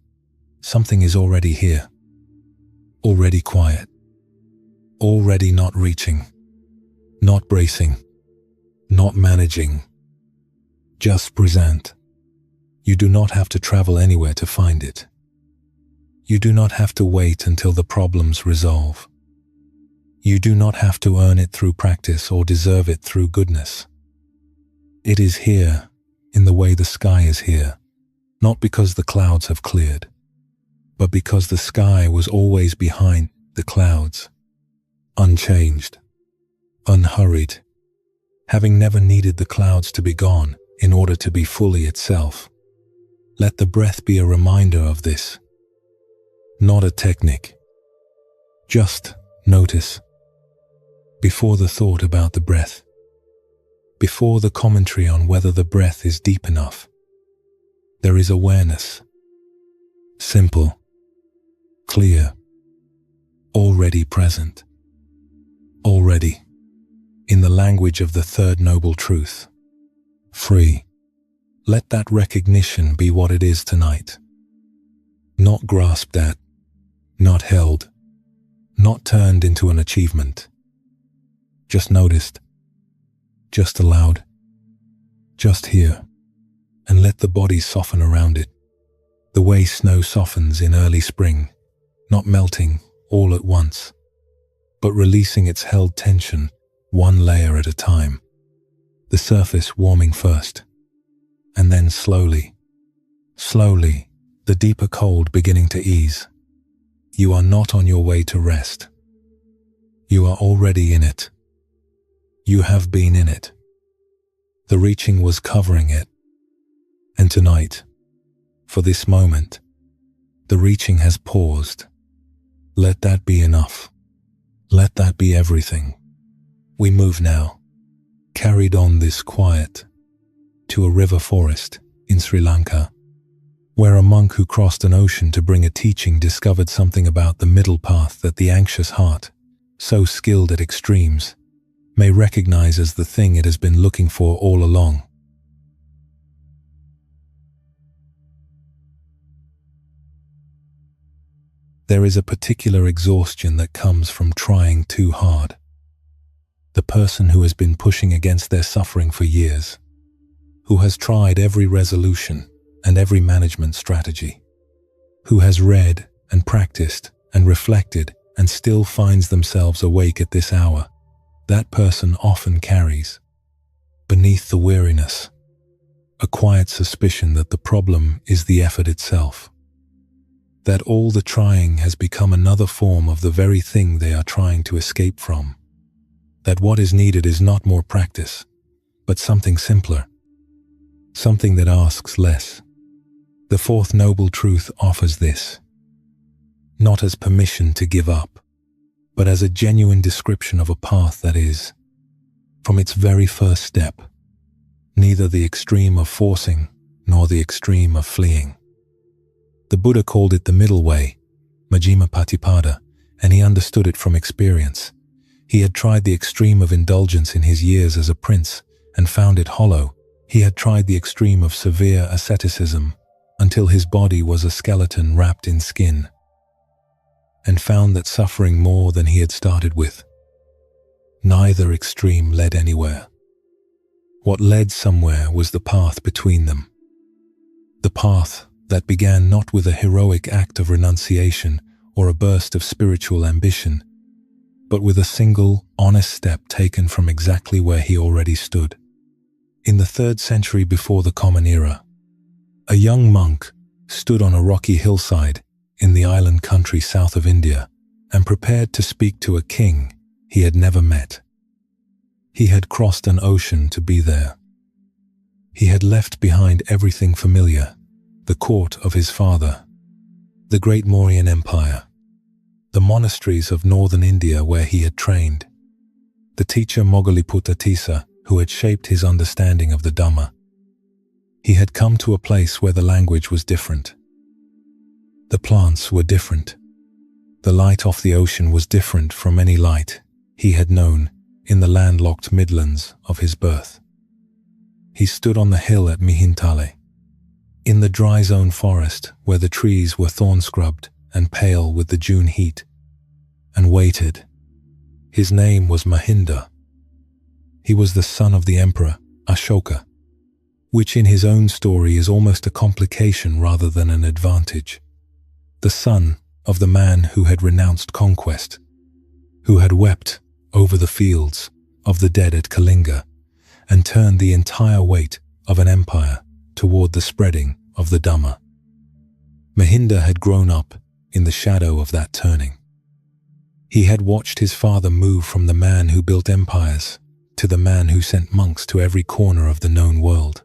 something is already here, already quiet, already not reaching, not bracing, not managing. Just present. You do not have to travel anywhere to find it. You do not have to wait until the problems resolve. You do not have to earn it through practice or deserve it through goodness. It is here in the way the sky is here, not because the clouds have cleared, but because the sky was always behind the clouds, unchanged, unhurried, having never needed the clouds to be gone in order to be fully itself. Let the breath be a reminder of this, not a technique. Just notice. Before the thought about the breath, before the commentary on whether the breath is deep enough, there is awareness. Simple, clear, already present, already, in the language of the third noble truth, free. Let that recognition be what it is tonight. Not grasped at, not held, not turned into an achievement. Just noticed, just allowed, just here, and let the body soften around it. The way snow softens in early spring, not melting all at once, but releasing its held tension one layer at a time. The surface warming first, and then slowly, slowly, the deeper cold beginning to ease. You are not on your way to rest. You are already in it. You have been in it. The reaching was covering it. And tonight, for this moment, the reaching has paused. Let that be enough. Let that be everything. We move now, carried on this quiet, to a river forest in Sri Lanka, where a monk who crossed an ocean to bring a teaching discovered something about the middle path that the anxious heart, so skilled at extremes, may recognize as the thing it has been looking for all along. There is a particular exhaustion that comes from trying too hard. The person who has been pushing against their suffering for years, who has tried every resolution and every management strategy, who has read and practiced and reflected and still finds themselves awake at this hour, that person often carries, beneath the weariness, a quiet suspicion that the problem is the effort itself, that all the trying has become another form of the very thing they are trying to escape from, that what is needed is not more practice, but something simpler, something that asks less. The fourth noble truth offers this, not as permission to give up, but as a genuine description of a path that is, from its very first step, neither the extreme of forcing nor the extreme of fleeing. The Buddha called it the middle way, Majjhima Patipada, and he understood it from experience. He had tried the extreme of indulgence in his years as a prince and found it hollow. He had tried the extreme of severe asceticism until his body was a skeleton wrapped in skin, and found that suffering more than he had started with. Neither extreme led anywhere. What led somewhere was the path between them. The path that began not with a heroic act of renunciation or a burst of spiritual ambition, but with a single, honest step taken from exactly where he already stood. In the 3rd century before the Common Era, a young monk stood on a rocky hillside in the island country south of India and prepared to speak to a king he had never met. He had crossed an ocean to be there. He had left behind everything familiar, the court of his father, the great Mauryan Empire, the monasteries of northern India where he had trained, the teacher Moggaliputta Tissa who had shaped his understanding of the Dhamma. He had come to a place where the language was different. The plants were different. The light off the ocean was different from any light he had known in the landlocked Midlands of his birth. He stood on the hill at Mihintale, in the dry zone forest where the trees were thorn-scrubbed and pale with the June heat, and waited. His name was Mahinda. He was the son of the emperor Ashoka, which in his own story is almost a complication rather than an advantage. The son of the man who had renounced conquest, who had wept over the fields of the dead at Kalinga and turned the entire weight of an empire toward the spreading of the Dhamma. Mahinda had grown up in the shadow of that turning. He had watched his father move from the man who built empires to the man who sent monks to every corner of the known world.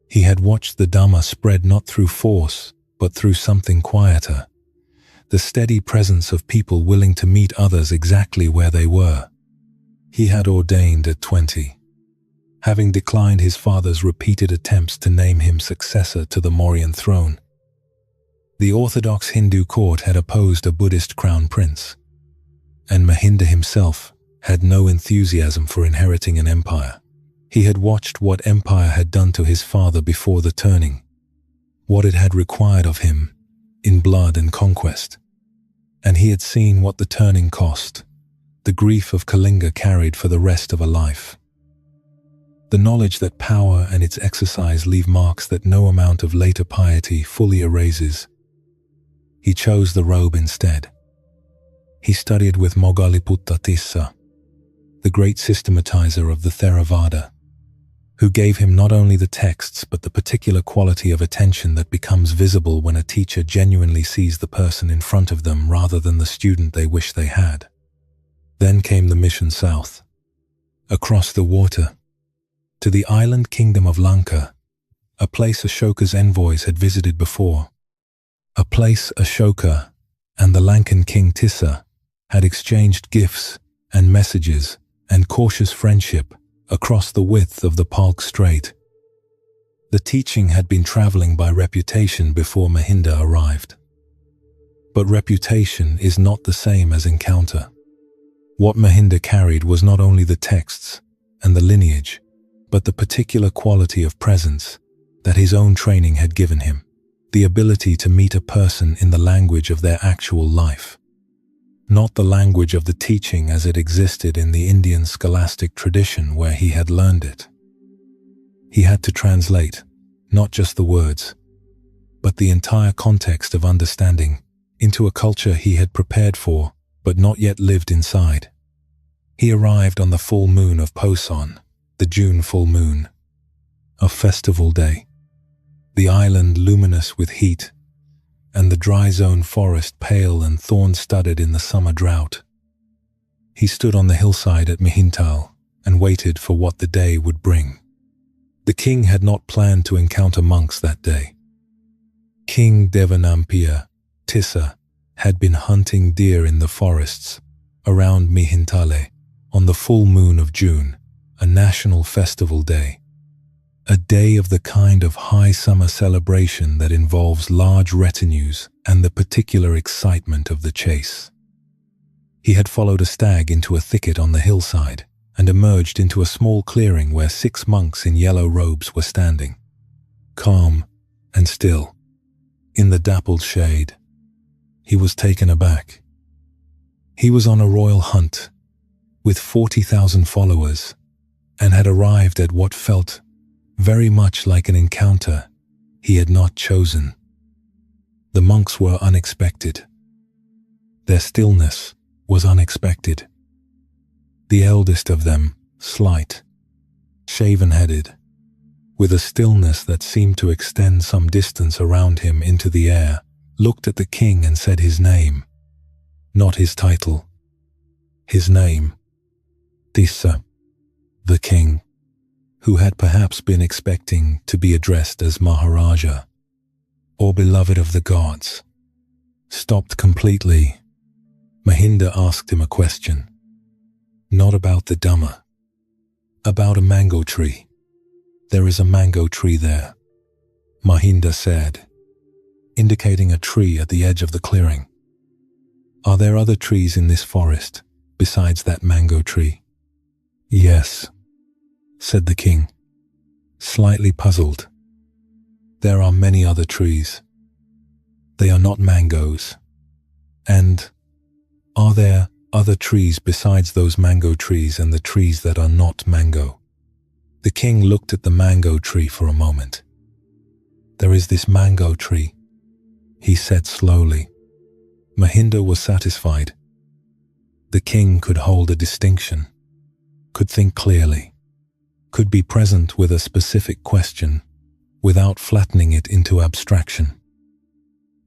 He had watched the Dhamma spread not through force, but through something quieter, the steady presence of people willing to meet others exactly where they were. He had ordained at 20, having declined his father's repeated attempts to name him successor to the Mauryan throne. The orthodox Hindu court had opposed a Buddhist crown prince, and Mahinda himself had no enthusiasm for inheriting an empire. He had watched what empire had done to his father before the turning, what it had required of him in blood and conquest, and he had seen what the turning cost, the grief of Kalinga carried for the rest of a life. The knowledge that power and its exercise leave marks that no amount of later piety fully erases. He chose the robe instead. He studied with Moggaliputta Tissa, the great systematizer of the Theravada, who gave him not only the texts but the particular quality of attention that becomes visible when a teacher genuinely sees the person in front of them rather than the student they wish they had. Then came the mission south, across the water, to the island kingdom of Lanka, a place Ashoka's envoys had visited before, a place Ashoka and the Lankan king Tissa had exchanged gifts and messages and cautious friendship across the width of the Palk Strait. The teaching had been traveling by reputation before Mahinda arrived. But reputation is not the same as encounter. What Mahinda carried was not only the texts and the lineage, but the particular quality of presence that his own training had given him, the ability to meet a person in the language of their actual life, not the language of the teaching as it existed in the Indian scholastic tradition where he had learned it. He had to translate not just the words, but the entire context of understanding into a culture he had prepared for but not yet lived inside. He arrived on the full moon of Poson, the June full moon, a festival day, the island luminous with heat, and the dry zone forest pale and thorn-studded in the summer drought. He stood on the hillside at Mihintal and waited for what the day would bring. The king had not planned to encounter monks that day. King Devanampiya Tissa had been hunting deer in the forests around Mihintale on the full moon of June, a national festival day. A day of the kind of high summer celebration that involves large retinues and the particular excitement of the chase. He had followed a stag into a thicket on the hillside and emerged into a small clearing where 6 monks in yellow robes were standing, calm and still, in the dappled shade. He was taken aback. He was on a royal hunt, with 40,000 followers, and had arrived at what felt very much like an encounter he had not chosen. The monks were unexpected. Their stillness was unexpected. The eldest of them, slight, shaven-headed, with a stillness that seemed to extend some distance around him into the air, looked at the king and said his name, not his title, his name, Tissa, the king, who had perhaps been expecting to be addressed as Maharaja, or beloved of the gods, stopped completely. Mahinda asked him a question, not about the Dhamma, about a mango tree. There is a mango tree there, Mahinda said, indicating a tree at the edge of the clearing. Are there other trees in this forest besides that mango tree? Yes, said the king, slightly puzzled. There are many other trees. They are not mangoes. And are there other trees besides those mango trees and the trees that are not mango? The king looked at the mango tree for a moment. There is this mango tree, he said slowly. Mahinda was satisfied. The king could hold a distinction, could think clearly, could be present with a specific question without flattening it into abstraction.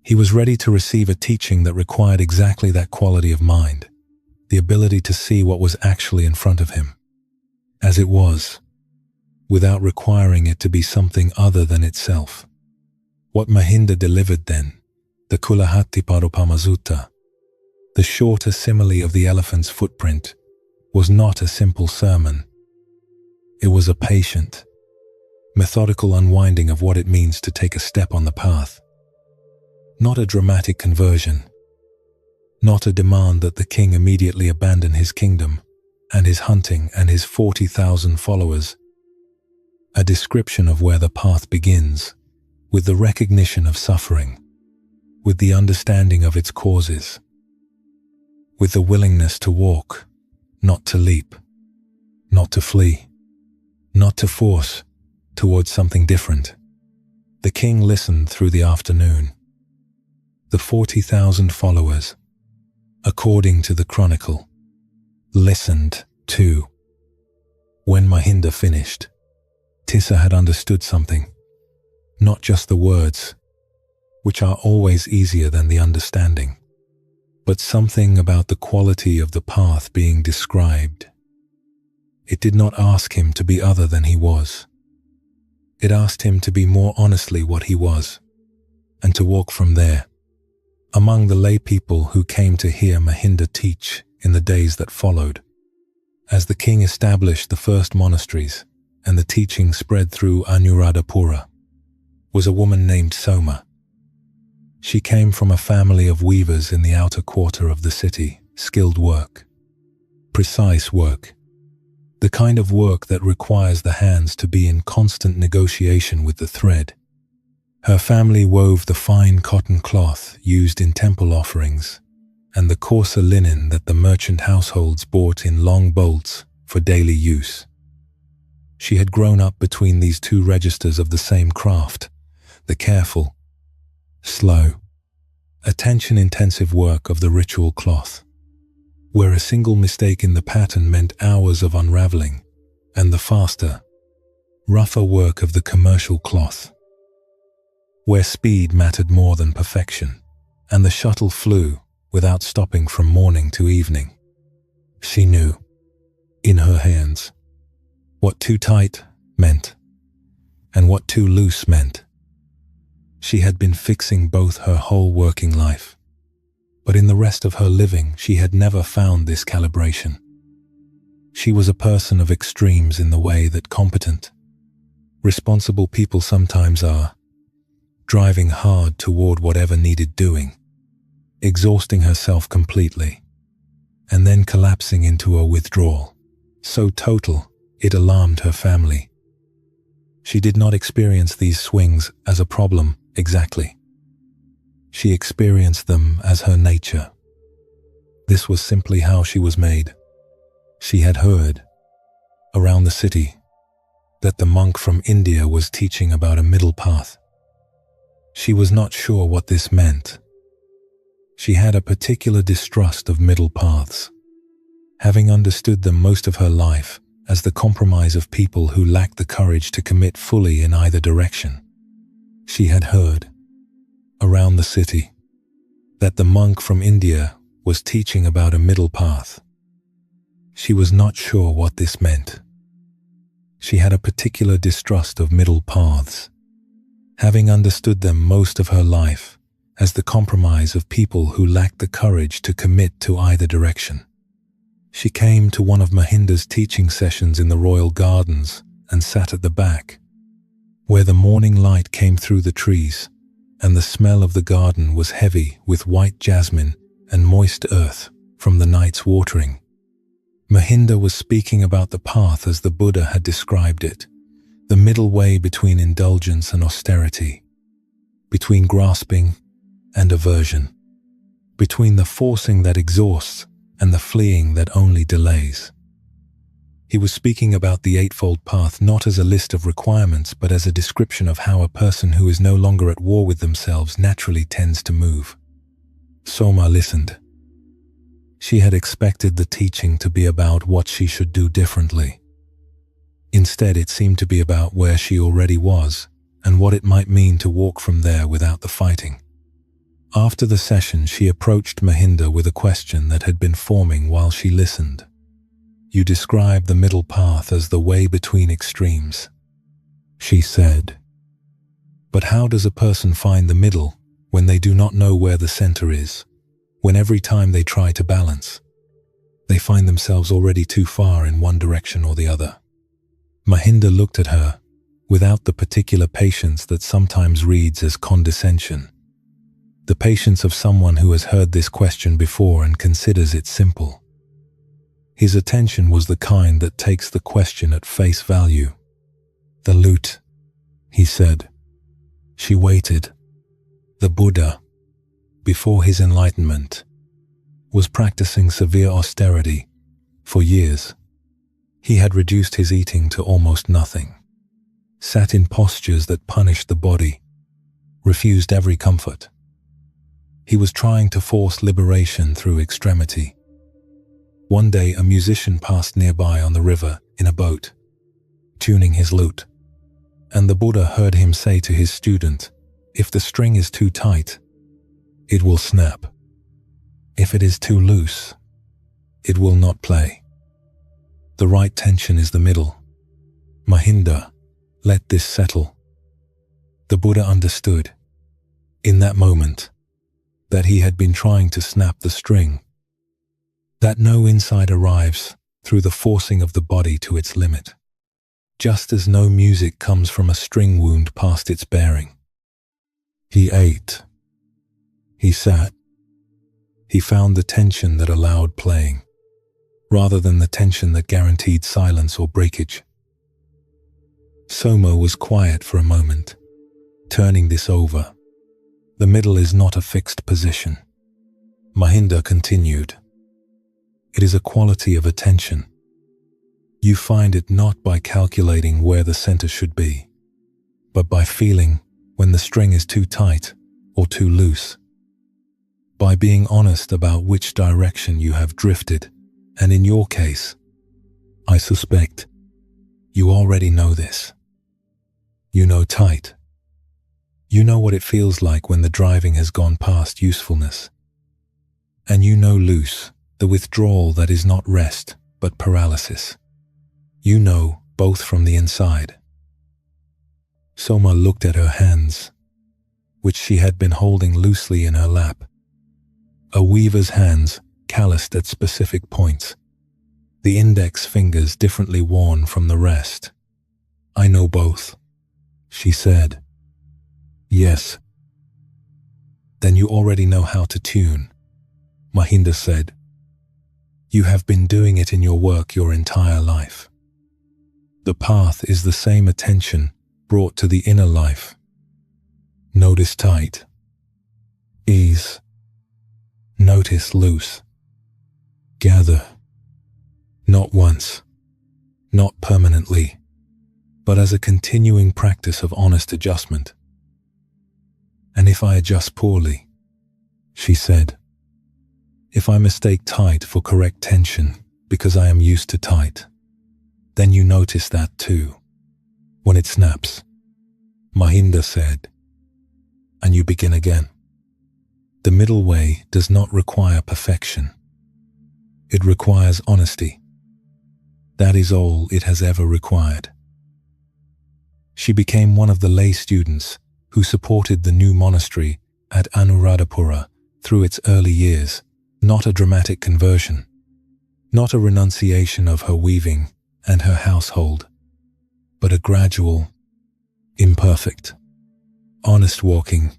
He was ready to receive a teaching that required exactly that quality of mind, the ability to see what was actually in front of him, as it was, without requiring it to be something other than itself. What Mahinda delivered then, the Kulahati Parupamazutta, the shorter simile of the elephant's footprint, was not a simple sermon. It was a patient, methodical unwinding of what it means to take a step on the path. Not a dramatic conversion, not a demand that the king immediately abandon his kingdom and his hunting and his 40,000 followers. A description of where the path begins, with the recognition of suffering, with the understanding of its causes, with the willingness to walk, not to leap, not to flee, not to force towards something different. The king listened through the afternoon. The 40,000 followers, according to the chronicle, listened too. When Mahinda finished, Tissa had understood something, not just the words, which are always easier than the understanding, but something about the quality of the path being described. It did not ask him to be other than he was. It asked him to be more honestly what he was, and to walk from there. Among the lay people who came to hear Mahinda teach in the days that followed, as the king established the first monasteries and the teaching spread through Anuradhapura, was a woman named Soma. She came from a family of weavers in the outer quarter of the city, skilled work, precise work, the kind of work that requires the hands to be in constant negotiation with the thread. Her family wove the fine cotton cloth used in temple offerings and the coarser linen that the merchant households bought in long bolts for daily use. She had grown up between these two registers of the same craft, the careful, slow, attention-intensive work of the ritual cloth, where a single mistake in the pattern meant hours of unraveling, and the faster, rougher work of the commercial cloth, where speed mattered more than perfection, and the shuttle flew without stopping from morning to evening. She knew, in her hands, what too tight meant, and what too loose meant. She had been fixing both her whole working life, but in the rest of her living she had never found this calibration. She was a person of extremes in the way that competent, responsible people sometimes are, driving hard toward whatever needed doing, exhausting herself completely, and then collapsing into a withdrawal, so total it alarmed her family. She did not experience these swings as a problem exactly. She experienced them as her nature. This was simply how she was made. She had heard, around the city, that the monk from India was teaching about a middle path. She was not sure what this meant. She had a particular distrust of middle paths, having understood them most of her life as the compromise of people who lacked the courage to commit fully in either direction. She had heard, around the city, that the monk from India was teaching about a middle path. She was not sure what this meant. She had a particular distrust of middle paths, having understood them most of her life as the compromise of people who lacked the courage to commit to either direction. She came to one of Mahinda's teaching sessions in the royal gardens and sat at the back, where the morning light came through the trees, and the smell of the garden was heavy with white jasmine and moist earth from the night's watering. Mahinda was speaking about the path as the Buddha had described it, the middle way between indulgence and austerity, between grasping and aversion, between the forcing that exhausts and the fleeing that only delays. He was speaking about the Eightfold Path not as a list of requirements but as a description of how a person who is no longer at war with themselves naturally tends to move. Soma listened. She had expected the teaching to be about what she should do differently. Instead, it seemed to be about where she already was and what it might mean to walk from there without the fighting. After the session, she approached Mahinda with a question that had been forming while she listened. "You describe the middle path as the way between extremes," she said. "But how does a person find the middle when they do not know where the center is, when every time they try to balance, they find themselves already too far in one direction or the other?" Mahinda looked at her, without the particular patience that sometimes reads as condescension. The patience of someone who has heard this question before and considers it simple. His attention was the kind that takes the question at face value. "The lute," he said. She waited. The Buddha, before his enlightenment, was practicing severe austerity for years. He had reduced his eating to almost nothing, sat in postures that punished the body, refused every comfort. He was trying to force liberation through extremity. One day a musician passed nearby on the river in a boat, tuning his lute, and the Buddha heard him say to his student, "If the string is too tight, it will snap. If it is too loose, it will not play. The right tension is the middle. Mahinda, let this settle." The Buddha understood, in that moment, that he had been trying to snap the string, that no insight arrives through the forcing of the body to its limit, just as no music comes from a string wound past its bearing. He ate. He sat. He found the tension that allowed playing, rather than the tension that guaranteed silence or breakage. Soma was quiet for a moment, turning this over. "The middle is not a fixed position," Mahinda continued. "It is a quality of attention. You find it not by calculating where the center should be, but by feeling when the string is too tight or too loose, by being honest about which direction you have drifted. And in your case, I suspect, you already know this. You know tight. You know what it feels like when the driving has gone past usefulness. And you know loose, the withdrawal that is not rest, but paralysis. You know both from the inside." Soma looked at her hands, which she had been holding loosely in her lap. A weaver's hands, calloused at specific points, the index fingers differently worn from the rest. "I know both," she said. "Yes." "Then you already know how to tune," Mahinda said. "You have been doing it in your work your entire life. The path is the same attention brought to the inner life. Notice tight. Ease. Notice loose. Gather. Not once, not permanently, but as a continuing practice of honest adjustment. And if I adjust poorly," she said, "if I mistake tight for correct tension because I am used to tight, then you notice that too, when it snaps," Mahinda said, "and you begin again. The middle way does not require perfection. It requires honesty. That is all it has ever required." She became one of the lay students who supported the new monastery at Anuradhapura through its early years, not a dramatic conversion, not a renunciation of her weaving and her household, but a gradual, imperfect, honest walking.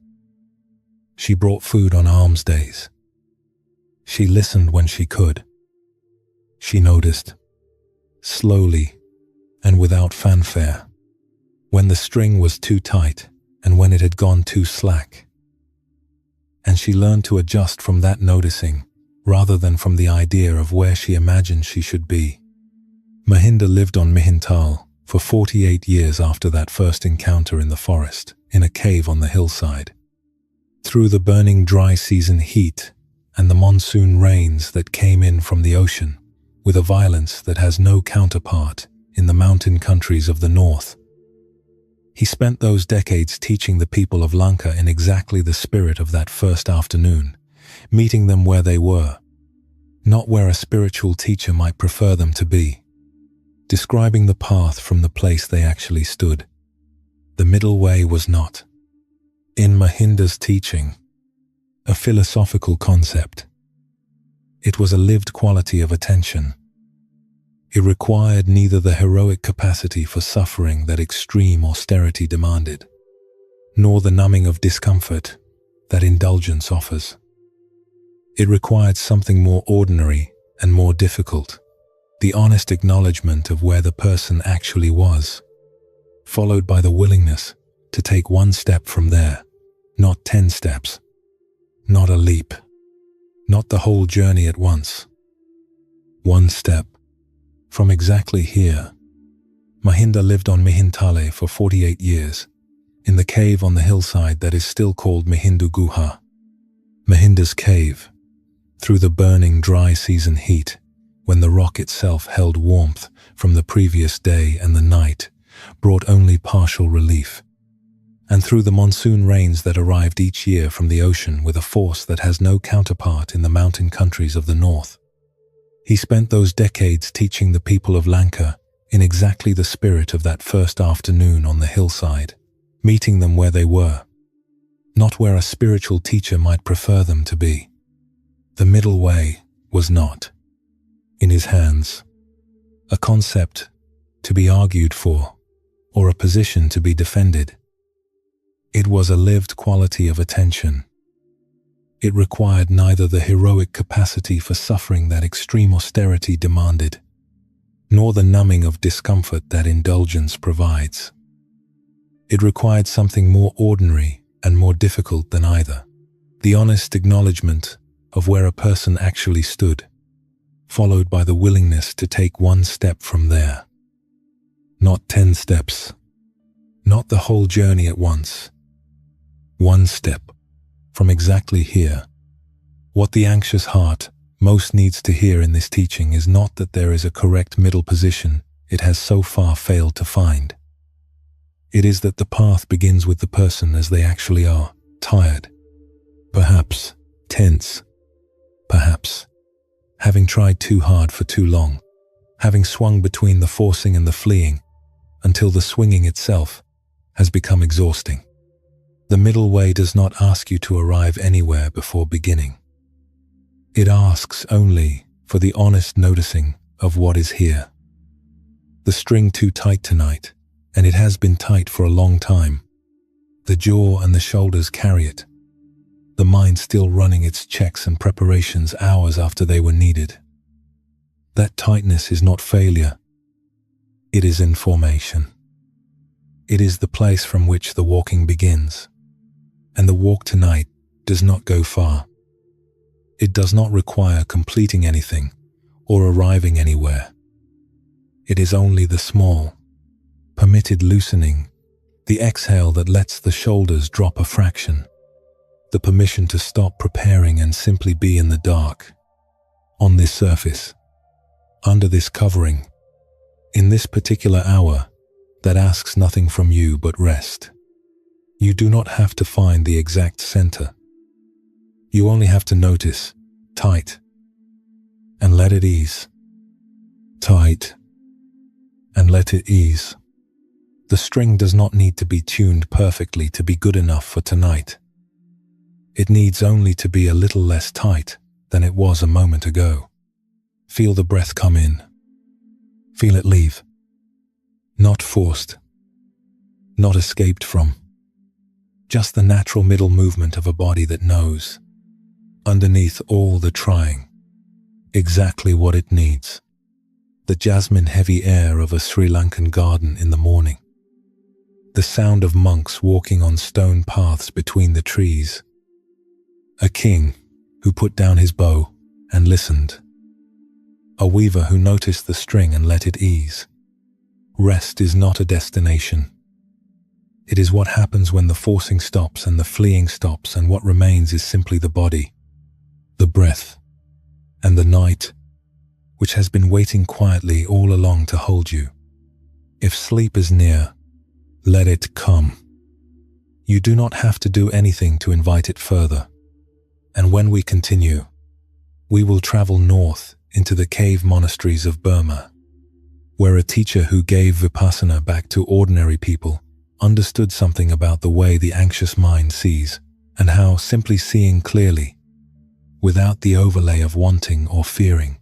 She brought food on alms days. She listened when she could. She noticed, slowly and without fanfare, when the string was too tight and when it had gone too slack. And she learned to adjust from that noticing rather than from the idea of where she imagined she should be. Mahinda lived on Mihintal for 48 years after that first encounter in the forest, in a cave on the hillside. Through the burning dry season heat and the monsoon rains that came in from the ocean, with a violence that has no counterpart in the mountain countries of the north, He spent those decades teaching the people of Lanka in exactly the spirit of that first afternoon, meeting them where they were, not where a spiritual teacher might prefer them to be, describing the path from the place they actually stood. The middle way was not, in Mahinda's teaching, a philosophical concept. It was a lived quality of attention. It required neither the heroic capacity for suffering that extreme austerity demanded, nor the numbing of discomfort that indulgence offers. It required something more ordinary and more difficult, the honest acknowledgement of where the person actually was, followed by the willingness to take one step from there, not 10 steps, not a leap, not the whole journey at once. One step. From exactly here, Mahinda lived on Mihintale for 48 years, in the cave on the hillside that is still called Mahindu Guha. Mahinda's cave, through the burning dry season heat, when the rock itself held warmth from the previous day and the night, brought only partial relief, and through the monsoon rains that arrived each year from the ocean with a force that has no counterpart in the mountain countries of the north. He spent those decades teaching the people of Lanka in exactly the spirit of that first afternoon on the hillside, meeting them where they were, not where a spiritual teacher might prefer them to be. The middle way was not, in his hands, a concept to be argued for or a position to be defended. It was a lived quality of attention. It required neither the heroic capacity for suffering that extreme austerity demanded, nor the numbing of discomfort that indulgence provides. It required something more ordinary and more difficult than either, the honest acknowledgement of where a person actually stood, followed by the willingness to take one step from there. Not 10 steps, not the whole journey at once. One step. From exactly here. What the anxious heart most needs to hear in this teaching is not that there is a correct middle position it has so far failed to find. It is that the path begins with the person as they actually are, tired, perhaps tense, perhaps having tried too hard for too long, having swung between the forcing and the fleeing until the swinging itself has become exhausting. The middle way does not ask you to arrive anywhere before beginning. It asks only for the honest noticing of what is here. The string too tight tonight, and it has been tight for a long time. The jaw and the shoulders carry it. The mind still running its checks and preparations hours after they were needed. That tightness is not failure. It is information. It is the place from which the walking begins. And the walk tonight does not go far. It does not require completing anything or arriving anywhere. It is only the small, permitted loosening, the exhale that lets the shoulders drop a fraction, the permission to stop preparing and simply be in the dark, on this surface, under this covering, in this particular hour that asks nothing from you but rest. You do not have to find the exact center. You only have to notice, tight, and let it ease. Tight, and let it ease. The string does not need to be tuned perfectly to be good enough for tonight. It needs only to be a little less tight than it was a moment ago. Feel the breath come in. Feel it leave. Not forced. Not escaped from. Just the natural middle movement of a body that knows, underneath all the trying, exactly what it needs. The jasmine-heavy air of a Sri Lankan garden in the morning. The sound of monks walking on stone paths between the trees. A king who put down his bow and listened. A weaver who noticed the string and let it ease. Rest is not a destination. It is what happens when the forcing stops and the fleeing stops, and what remains is simply the body, the breath, and the night, which has been waiting quietly all along to hold you. If sleep is near, Let it come. You do not have to do anything to invite it further. And when we continue, we will travel north into the cave monasteries of Burma, where a teacher who gave Vipassana back to ordinary people understood something about the way the anxious mind sees, and how simply seeing clearly, without the overlay of wanting or fearing,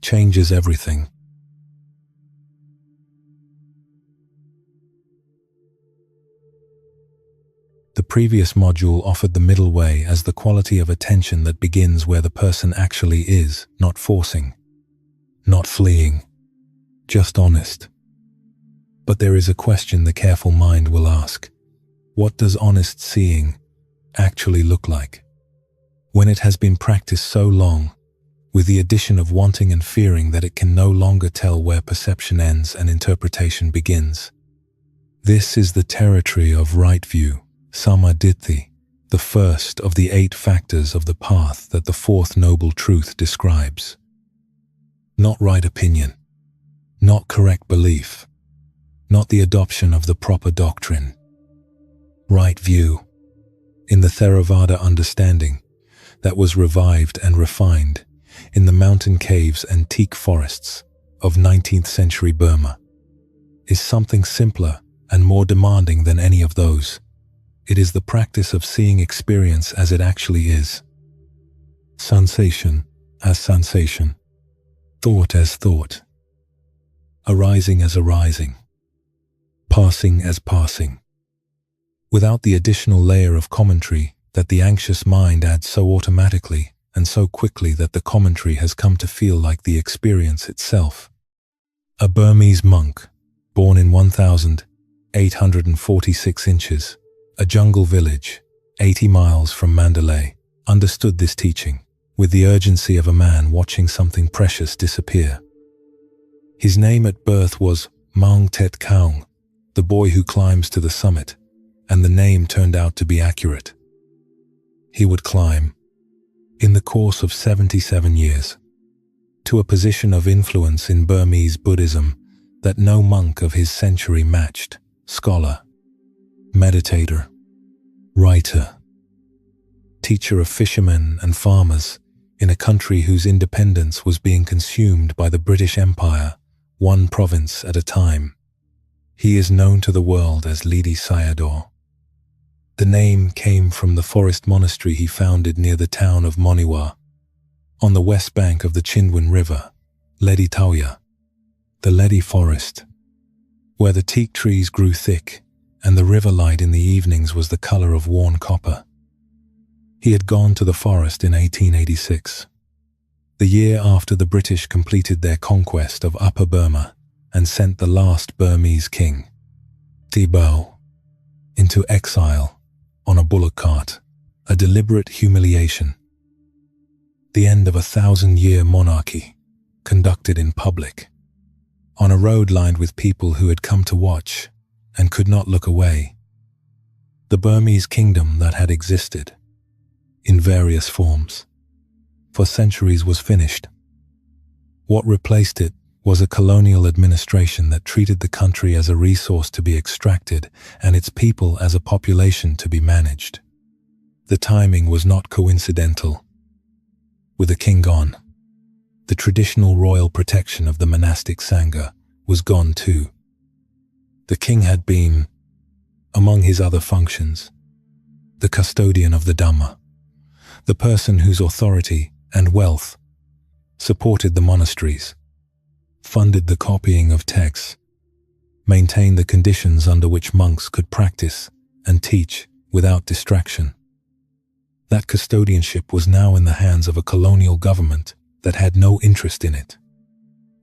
changes everything. The previous module offered the middle way as the quality of attention that begins where the person actually is, not forcing, not fleeing, just honest. But there is a question the careful mind will ask. What does honest seeing actually look like? When it has been practiced so long, with the addition of wanting and fearing that it can no longer tell where perception ends and interpretation begins. This is the territory of right view, Samadhi, the first of the 8 factors of the path that the 4th noble truth describes. Not right opinion, not correct belief, not the adoption of the proper doctrine. Right view, in the Theravada understanding that was revived and refined in the mountain caves and teak forests of 19th century Burma, is something simpler and more demanding than any of those. It is the practice of seeing experience as it actually is. Sensation as sensation. Thought as thought. Arising as arising. Passing as passing. Without the additional layer of commentary that the anxious mind adds so automatically and so quickly that the commentary has come to feel like the experience itself. A Burmese monk, born in 1846 inches, a jungle village, 80 miles from Mandalay, understood this teaching with the urgency of a man watching something precious disappear. His name at birth was Maung Tet Kaung, the boy who climbs to the summit, and the name turned out to be accurate. He would climb, in the course of 77 years, to a position of influence in Burmese Buddhism that no monk of his century matched: scholar, meditator, writer, teacher of fishermen and farmers in a country whose independence was being consumed by the British Empire, one province at a time. He is known to the world as Ledi Sayadaw. The name came from the forest monastery he founded near the town of Moniwa, on the west bank of the Chindwin River, Ledi Tauya, the Ledi Forest, where the teak trees grew thick and the river light in the evenings was the color of worn copper. He had gone to the forest in 1886, the year after the British completed their conquest of Upper Burma and sent the last Burmese king, Tibet, into exile on a bullock cart, a deliberate humiliation. The end of a 1,000-year monarchy, conducted in public, on a road lined with people who had come to watch and could not look away. The Burmese kingdom that had existed, in various forms, for centuries was finished. What replaced it was a colonial administration that treated the country as a resource to be extracted and its people as a population to be managed. The timing was not coincidental. With the king gone, the traditional royal protection of the monastic Sangha was gone too. The king had been, among his other functions, the custodian of the Dhamma, the person whose authority and wealth supported the monasteries, funded the copying of texts, maintained the conditions under which monks could practice and teach without distraction. That custodianship was now in the hands of a colonial government that had no interest in it.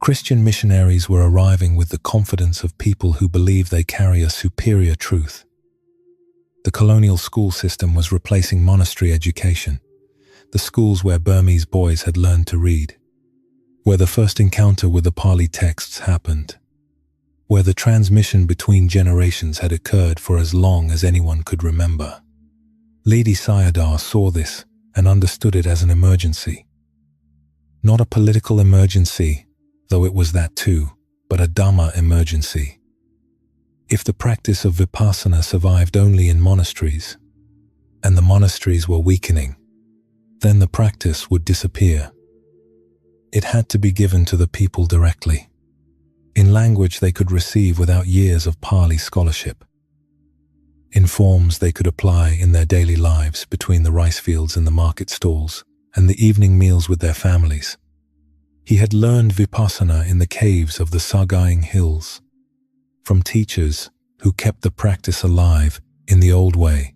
Christian missionaries were arriving with the confidence of people who believe they carry a superior truth. The colonial school system was replacing monastery education, the schools where Burmese boys had learned to read, where the first encounter with the Pali texts happened, where the transmission between generations had occurred for as long as anyone could remember. Ledi Sayadaw saw this and understood it as an emergency. Not a political emergency, though it was that too, but a Dhamma emergency. If the practice of vipassana survived only in monasteries, and the monasteries were weakening, then the practice would disappear. It had to be given to the people directly, in language they could receive without years of Pali scholarship, in forms they could apply in their daily lives between the rice fields and the market stalls and the evening meals with their families. He had learned vipassana in the caves of the Sagaing Hills, from teachers who kept the practice alive in the old way,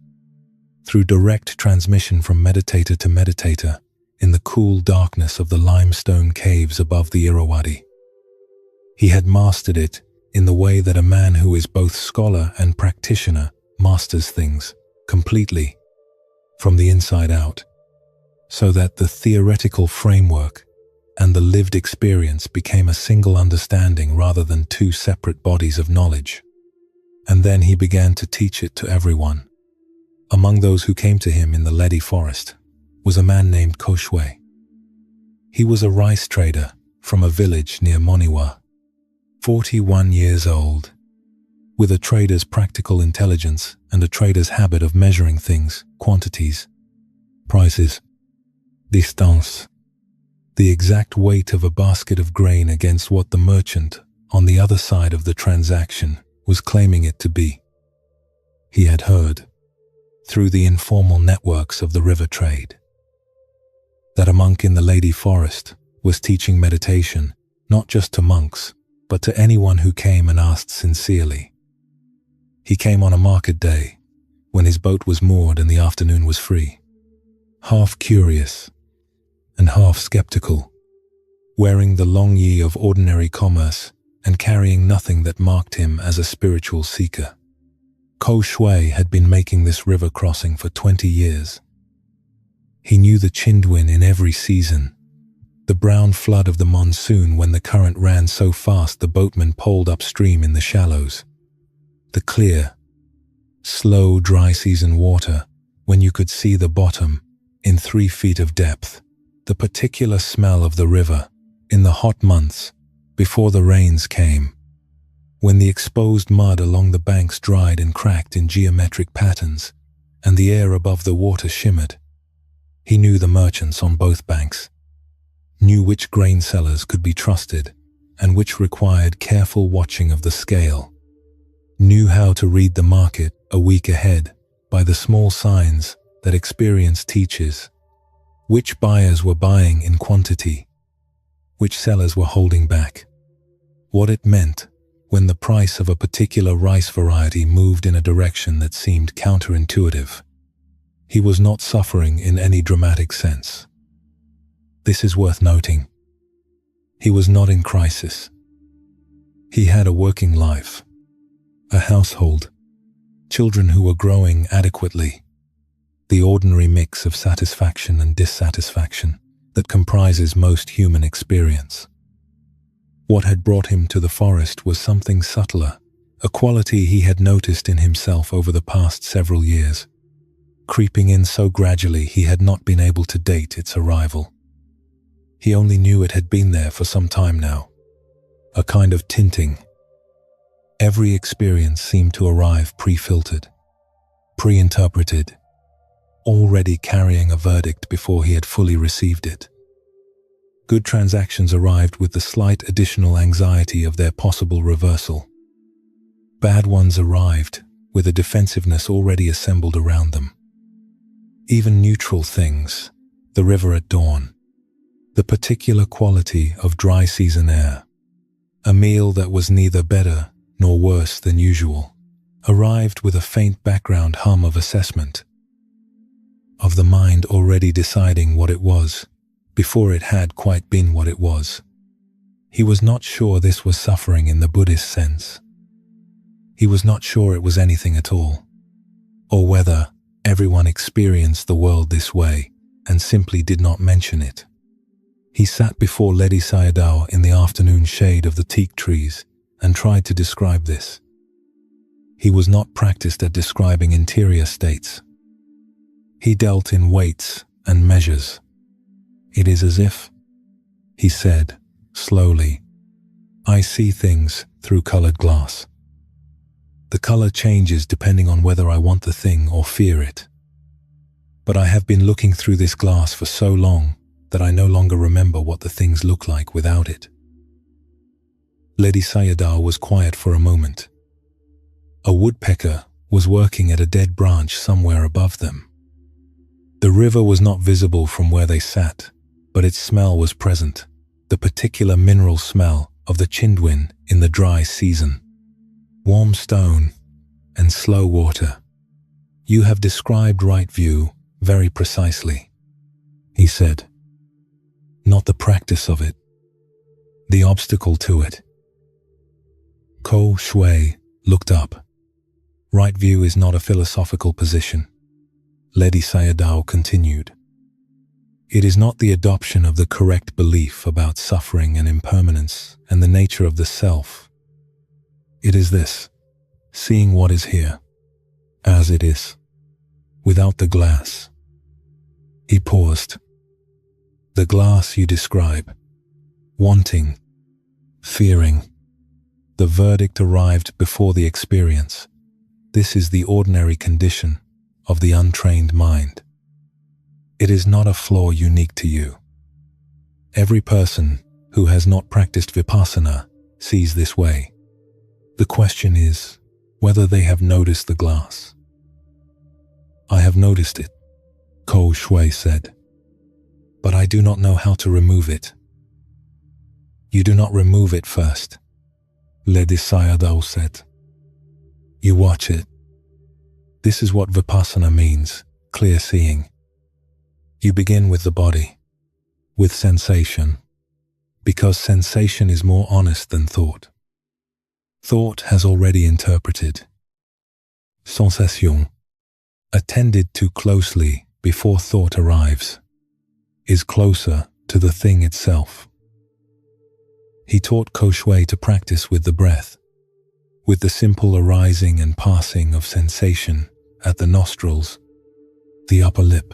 through direct transmission from meditator to meditator in the cool darkness of the limestone caves above the Irrawaddy. He had mastered it in the way that a man who is both scholar and practitioner masters things completely, from the inside out, so that the theoretical framework and the lived experience became a single understanding rather than two separate bodies of knowledge. And then he began to teach it to everyone. Among those who came to him in the Ledi forest was a man named Koshwe. He was a rice trader from a village near Moniwa, 41 years old, with a trader's practical intelligence and a trader's habit of measuring things, quantities, prices, distance, the exact weight of a basket of grain against what the merchant on the other side of the transaction was claiming it to be. He had heard, through the informal networks of the river trade, that a monk in the Ledi forest was teaching meditation not just to monks, but to anyone who came and asked sincerely. He came on a market day, when his boat was moored and the afternoon was free, half curious and half skeptical, wearing the long yi of ordinary commerce and carrying nothing that marked him as a spiritual seeker. Ko Shui had been making this river crossing for 20 years. He knew the Chindwin in every season, the brown flood of the monsoon when the current ran so fast the boatmen poled upstream in the shallows, the clear, slow dry season water when you could see the bottom in 3 feet of depth, the particular smell of the river in the hot months before the rains came, when the exposed mud along the banks dried and cracked in geometric patterns and the air above the water shimmered. He knew the merchants on both banks, knew which grain sellers could be trusted and which required careful watching of the scale, knew how to read the market a week ahead by the small signs that experience teaches, which buyers were buying in quantity, which sellers were holding back, what it meant when the price of a particular rice variety moved in a direction that seemed counterintuitive. He was not suffering in any dramatic sense. This is worth noting. He was not in crisis. He had a working life, a household, children who were growing adequately, the ordinary mix of satisfaction and dissatisfaction that comprises most human experience. What had brought him to the forest was something subtler, a quality he had noticed in himself over the past several years, creeping in so gradually he had not been able to date its arrival. He only knew it had been there for some time now, a kind of tinting. Every experience seemed to arrive pre-filtered, pre-interpreted, already carrying a verdict before he had fully received it. Good transactions arrived with the slight additional anxiety of their possible reversal. Bad ones arrived with a defensiveness already assembled around them. Even neutral things, the river at dawn, the particular quality of dry season air, a meal that was neither better nor worse than usual, arrived with a faint background hum of assessment, of the mind already deciding what it was, before it had quite been what it was. He was not sure this was suffering in the Buddhist sense. He was not sure it was anything at all, or whether everyone experienced the world this way and simply did not mention it. He sat before Ledi Sayadaw in the afternoon shade of the teak trees and tried to describe this. He was not practiced at describing interior states. He dealt in weights and measures. It is as if, he said, slowly, I see things through colored glass. The color changes depending on whether I want the thing or fear it. But I have been looking through this glass for so long that I no longer remember what the things look like without it. Lady Sayadaw was quiet for a moment. A woodpecker was working at a dead branch somewhere above them. The river was not visible from where they sat, but its smell was present, the particular mineral smell of the chindwin in the dry season. Warm stone and slow water. You have described right view very precisely, he said. Not the practice of it, the obstacle to it. Ko Shui looked up. Right view is not a philosophical position, Lady Sayadaw continued. It is not the adoption of the correct belief about suffering and impermanence and the nature of the self. It is this, seeing what is here, as it is, without the glass. He paused. The glass you describe, wanting, fearing. The verdict arrived before the experience. This is the ordinary condition of the untrained mind. It is not a flaw unique to you. Every person who has not practiced vipassana sees this way. The question is whether they have noticed the glass. I have noticed it, Ko Shui said, but I do not know how to remove it. You do not remove it first, Lady Sayadaw said. You watch it. This is what vipassana means, clear seeing. You begin with the body, with sensation, because sensation is more honest than thought. Thought has already interpreted. Sensation, attended to closely before thought arrives, is closer to the thing itself. He taught Ko Shui to practice with the breath, with the simple arising and passing of sensation at the nostrils, the upper lip,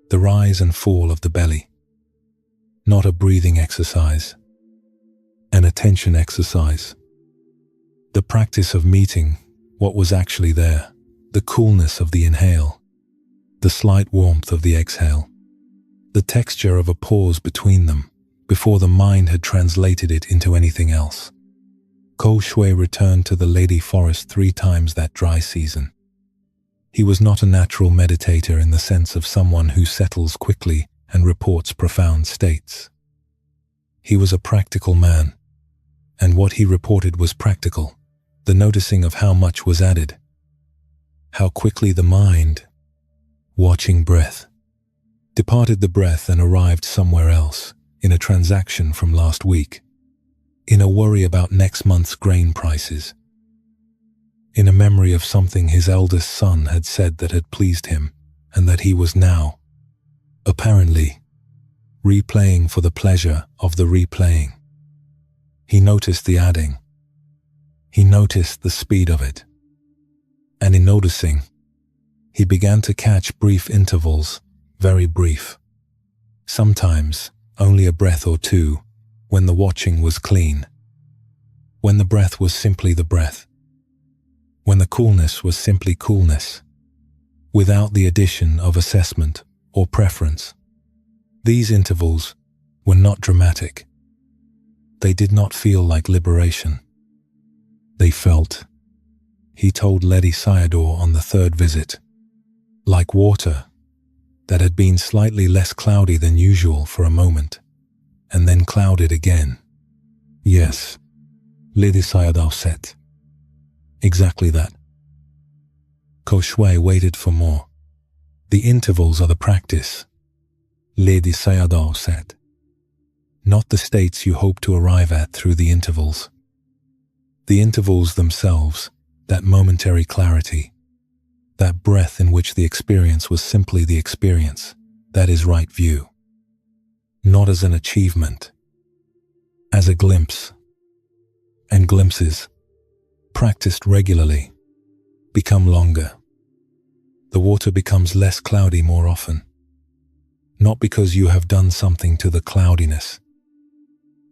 the rise and fall of the belly. Not a breathing exercise, an attention exercise. The practice of meeting what was actually there, the coolness of the inhale, the slight warmth of the exhale, the texture of a pause between them before the mind had translated it into anything else. Ko Shui returned to the Lady Forest 3 times that dry season. He was not a natural meditator in the sense of someone who settles quickly and reports profound states. He was a practical man, and what he reported was practical, the noticing of how much was added, how quickly the mind, watching breath, departed the breath and arrived somewhere else, in a transaction from last week, in a worry about next month's grain prices, in a memory of something his eldest son had said that had pleased him and that he was now, apparently, replaying for the pleasure of the replaying. He noticed the adding. He noticed the speed of it. And in noticing, he began to catch brief intervals, very brief. Sometimes only a breath or two, when the watching was clean. When the breath was simply the breath. When the coolness was simply coolness, without the addition of assessment or preference. These intervals were not dramatic. They did not feel like liberation. They felt, he told Lady Sayadaw on the 3rd visit, like water that had been slightly less cloudy than usual for a moment, and then clouded again. Yes, Lady Sayadaw said. Exactly that. Ko Shui waited for more. The intervals are the practice, Lady Sayadaw said. Not the states you hope to arrive at through the intervals. The intervals themselves, that momentary clarity, that breath in which the experience was simply the experience, that is right view. Not as an achievement, as a glimpse. And glimpses, practiced regularly, become longer. The water becomes less cloudy more often. Not because you have done something to the cloudiness,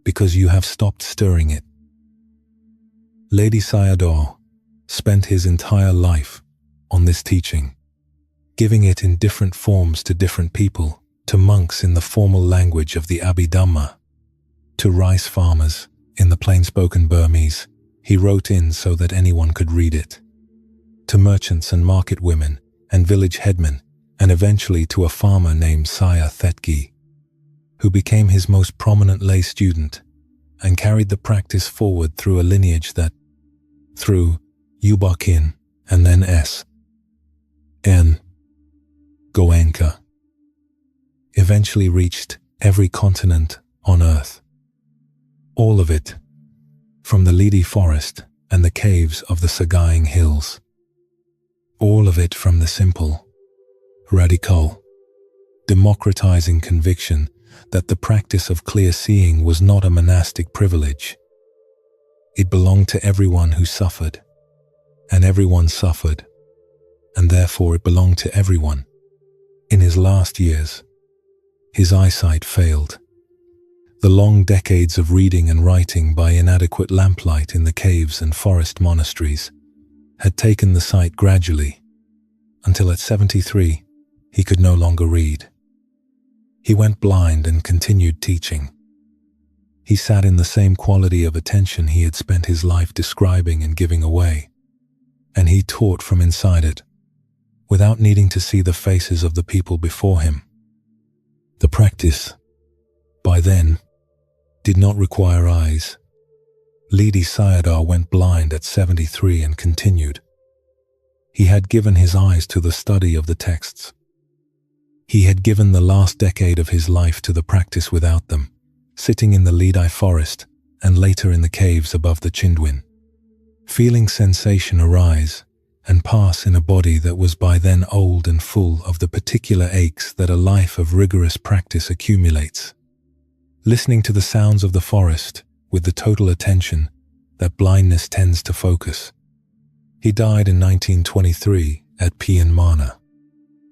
because you have stopped stirring it. Lady Sayadaw, spent his entire life on this teaching, giving it in different forms to different people, to monks in the formal language of the Abhidhamma, to rice farmers in the plain-spoken Burmese he wrote in so that anyone could read it, to merchants and market women and village headmen, and eventually to a farmer named Saya Thetgi, who became his most prominent lay student and carried the practice forward through a lineage that, through Yubakin and then N. Goenka, eventually reached every continent on earth. All of it, from the Ledi forest and the caves of the Sagaing hills. All of it from the simple, radical, democratizing conviction that the practice of clear seeing was not a monastic privilege. It belonged to everyone who suffered, and everyone suffered, and therefore it belonged to everyone. In his last years, his eyesight failed. The long decades of reading and writing by inadequate lamplight in the caves and forest monasteries had taken the sight gradually, until at 73 he could no longer read. He went blind and continued teaching. He sat in the same quality of attention he had spent his life describing and giving away, and he taught from inside it, without needing to see the faces of the people before him. The practice, by then, did not require eyes. Ledi Sayadaw went blind at 73 and continued. He had given his eyes to the study of the texts. He had given the last decade of his life to the practice without them, sitting in the Ledi forest and later in the caves above the Chindwin, feeling sensation arise and pass in a body that was by then old and full of the particular aches that a life of rigorous practice accumulates, listening to the sounds of the forest with the total attention that blindness tends to focus. He died in 1923 at Phien Mana,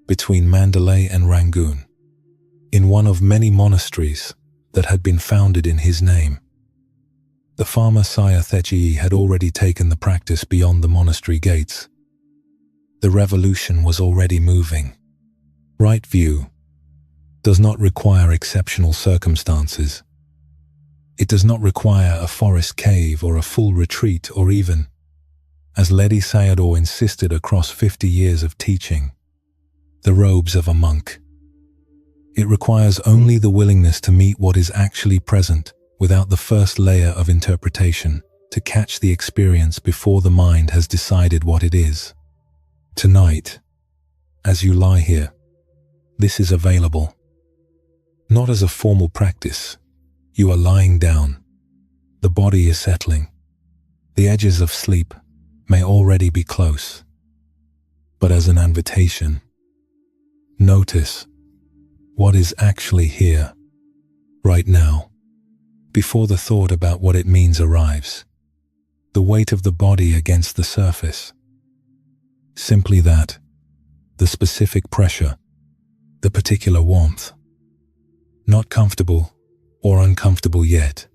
between Mandalay and Rangoon, in one of many monasteries that had been founded in his name. The farmer Saya Thetgi had already taken the practice beyond the monastery gates. The revolution was already moving. Right view does not require exceptional circumstances. It does not require a forest cave or a full retreat or even, as Ledi Sayadaw insisted across 50 years of teaching, the robes of a monk. It requires only the willingness to meet what is actually present without the first layer of interpretation, to catch the experience before the mind has decided what it is. Tonight, as you lie here, this is available. Not as a formal practice. You are lying down. The body is settling. The edges of sleep may already be close. But as an invitation, notice what is actually here, right now, before the thought about what it means arrives. The weight of the body against the surface. Simply that, the specific pressure, the particular warmth. Not comfortable or uncomfortable yet.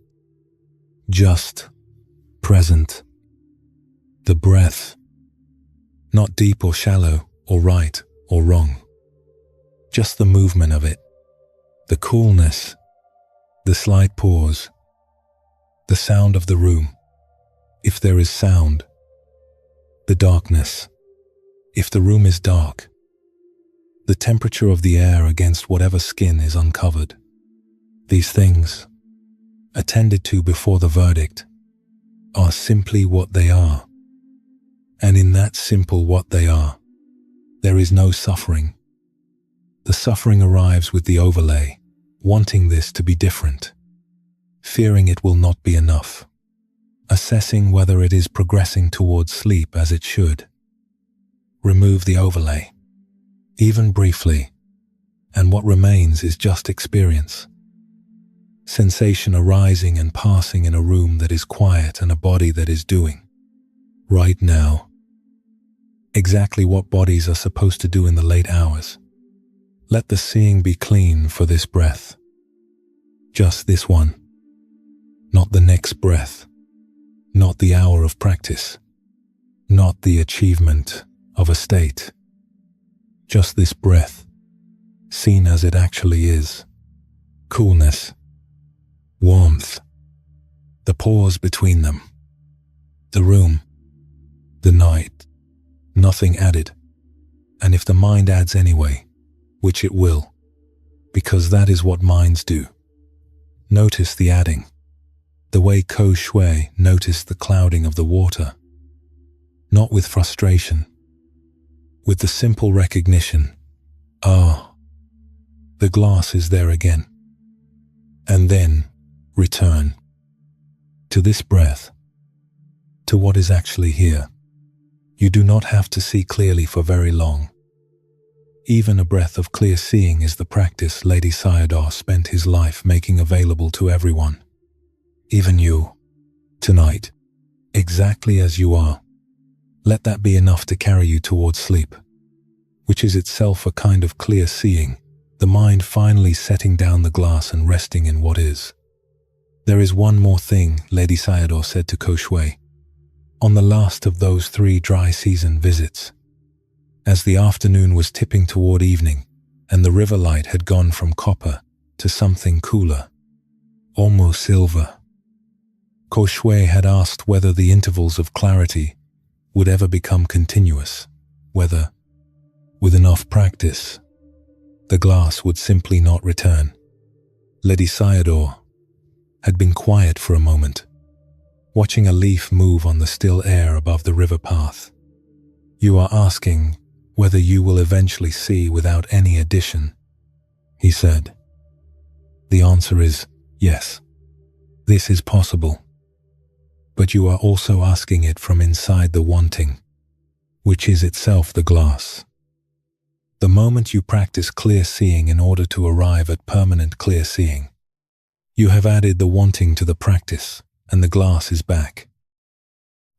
Just present. The breath. Not deep or shallow or right or wrong. Just the movement of it. The coolness. The slight pause. The sound of the room, if there is sound. The darkness, if the room is dark. The temperature of the air against whatever skin is uncovered. These things, attended to before the verdict, are simply what they are. And in that simple what they are, there is no suffering. The suffering arrives with the overlay, wanting this to be different, fearing it will not be enough, assessing whether it is progressing towards sleep as it should. Remove the overlay, even briefly, and what remains is just experience. Sensation arising and passing in a room that is quiet and a body that is doing. Right now. Exactly what bodies are supposed to do in the late hours. Let the seeing be clean for this breath. Just this one. Not the next breath. Not the hour of practice. not the achievement of a state. Just this breath, seen as it actually is. Coolness, warmth, the pause between them, the room, the night, nothing added. And if the mind adds anyway, which it will, because that is what minds do. Notice the adding, the way Ko Shui noticed the clouding of the water, not with frustration, with the simple recognition, the glass is there again. And then return to this breath, to what is actually here. You do not have to see clearly for very long. Even a breath of clear seeing is the practice Lady Sayadaw spent his life making available to everyone. Even you, tonight, exactly as you are. Let that be enough to carry you towards sleep, which is itself a kind of clear seeing, the mind finally setting down the glass and resting in what is. There is one more thing, Lady Sayadaw said to Ko Shui. On the last of those 3 dry season visits, as the afternoon was tipping toward evening and the river light had gone from copper to something cooler, almost silver, Ko Shui had asked whether the intervals of clarity would ever become continuous, whether, with enough practice, the glass would simply not return. Lady Sayadaw had been quiet for a moment, watching a leaf move on the still air above the river path. You are asking whether you will eventually see without any addition, he said. The answer is yes. This is possible. But you are also asking it from inside the wanting, which is itself the glass. The moment you practice clear seeing in order to arrive at permanent clear seeing, you have added the wanting to the practice, and the glass is back.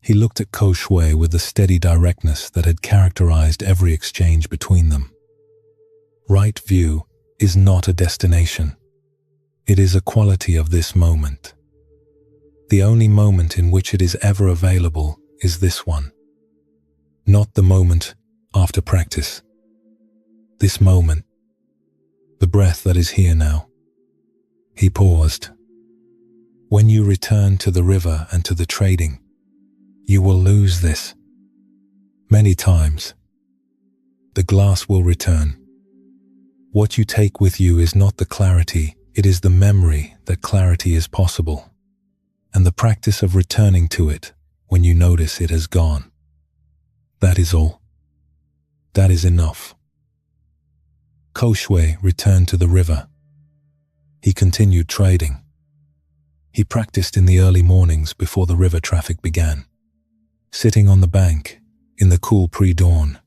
He looked at Ko Shui with the steady directness that had characterized every exchange between them. Right view is not a destination. It is a quality of this moment. The only moment in which it is ever available is this one, not the moment after practice. This moment, the breath that is here now. He paused. When you return to the river and to the trading, you will lose this. Many times, the glass will return. What you take with you is not the clarity, it is the memory that clarity is possible, and the practice of returning to it when you notice it has gone. That is all. That is enough. Ko Shui returned to the river. He continued trading. He practiced in the early mornings before the river traffic began, sitting on the bank in the cool pre-dawn,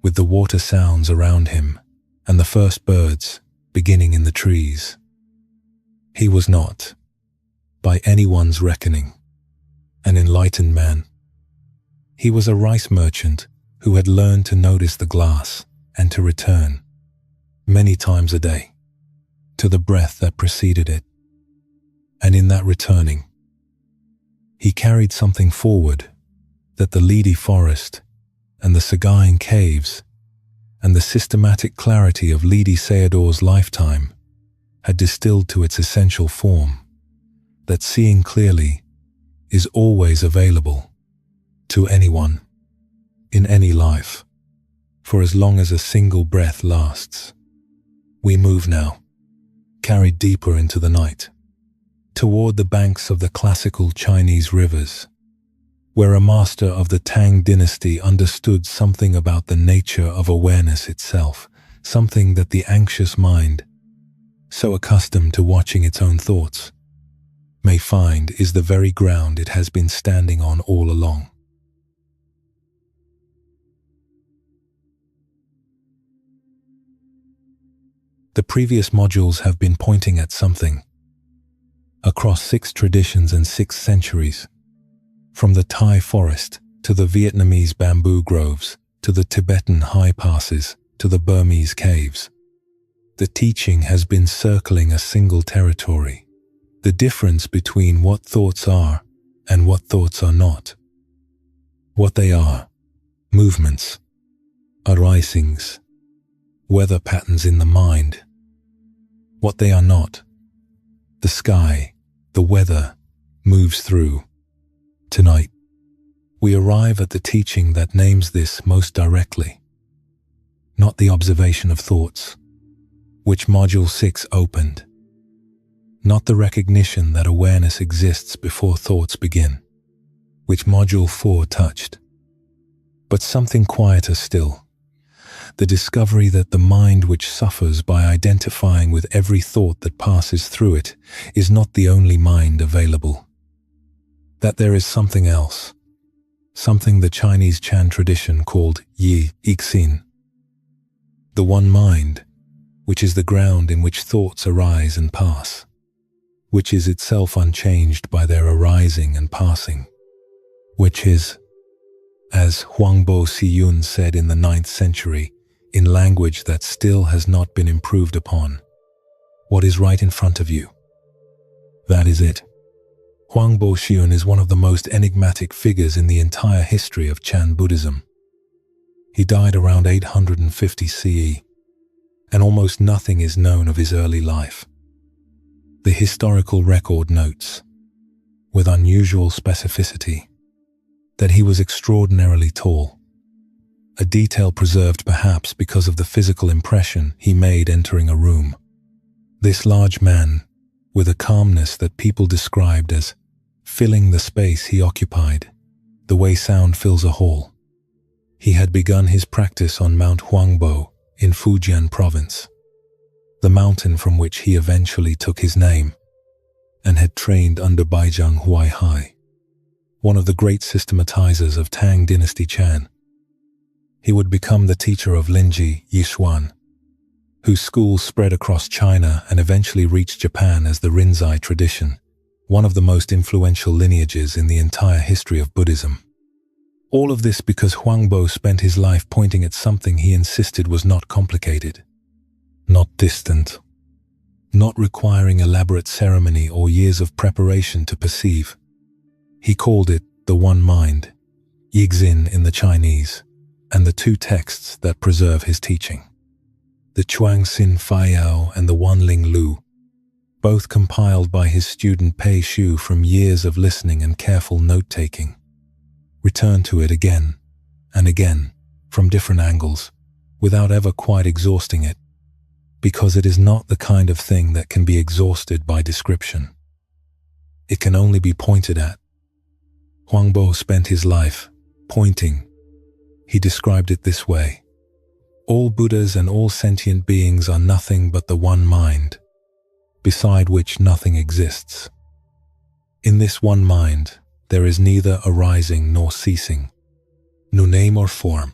with the water sounds around him and the first birds beginning in the trees. He was not, by anyone's reckoning, an enlightened man. He was a rice merchant who had learned to notice the glass and to return, many times a day, to the breath that preceded it. And in that returning, he carried something forward that the Ledi forest and the Sagaing caves and the systematic clarity of Ledi Sayadaw's lifetime had distilled to its essential form, that seeing clearly is always available to anyone, in any life, for as long as a single breath lasts. We move now, carried deeper into the night, toward the banks of the classical Chinese rivers, where a master of the Tang dynasty understood something about the nature of awareness itself, something that the anxious mind, so accustomed to watching its own thoughts, may find is the very ground it has been standing on all along. The previous modules have been pointing at something. Across 6 traditions and 6 centuries, from the Thai forest to the Vietnamese bamboo groves to the Tibetan high passes to the Burmese caves, the teaching has been circling a single territory, the difference between what thoughts are and what thoughts are not. What they are: movements, arisings, weather patterns in the mind. What they are not: the sky, the weather, moves through. Tonight, we arrive at the teaching that names this most directly. Not the observation of thoughts, which Module 6 opened. Not the recognition that awareness exists before thoughts begin, which Module 4 touched. But something quieter still. The discovery that the mind which suffers by identifying with every thought that passes through it is not the only mind available. That there is something else, something the Chinese Chan tradition called Yi Ixin. The one mind, which is the ground in which thoughts arise and pass, which is itself unchanged by their arising and passing, which is, as Huangbo Siyun said in the 9th century, in language that still has not been improved upon, what is right in front of you. That is it. Huangbo Siyun is one of the most enigmatic figures in the entire history of Chan Buddhism. He died around 850 CE, and almost nothing is known of his early life. The historical record notes, with unusual specificity, that he was extraordinarily tall, a detail preserved perhaps because of the physical impression he made entering a room. This large man, with a calmness that people described as filling the space he occupied, the way sound fills a hall. He had begun his practice on Mount Huangbo in Fujian province, the mountain from which he eventually took his name, and had trained under Baizhang Huaihai, one of the great systematizers of Tang dynasty Chan. He would become the teacher of Linji Yixuan, whose schools spread across China and eventually reached Japan as the Rinzai tradition, one of the most influential lineages in the entire history of Buddhism. All of this because Huangbo spent his life pointing at something he insisted was not complicated, not distant, not requiring elaborate ceremony or years of preparation to perceive. He called it the One Mind, Yixin in the Chinese, and the two texts that preserve his teaching, the Chuang Xin Faiyao and the Wanling Lu, both compiled by his student Pei Shu from years of listening and careful note-taking. Return to it again and again from different angles without ever quite exhausting it, because it is not the kind of thing that can be exhausted by description. It can only be pointed at. Huangbo spent his life pointing. He described it this way: all Buddhas and all sentient beings are nothing but the one mind, beside which nothing exists. In this one mind, there is neither arising nor ceasing, no name or form,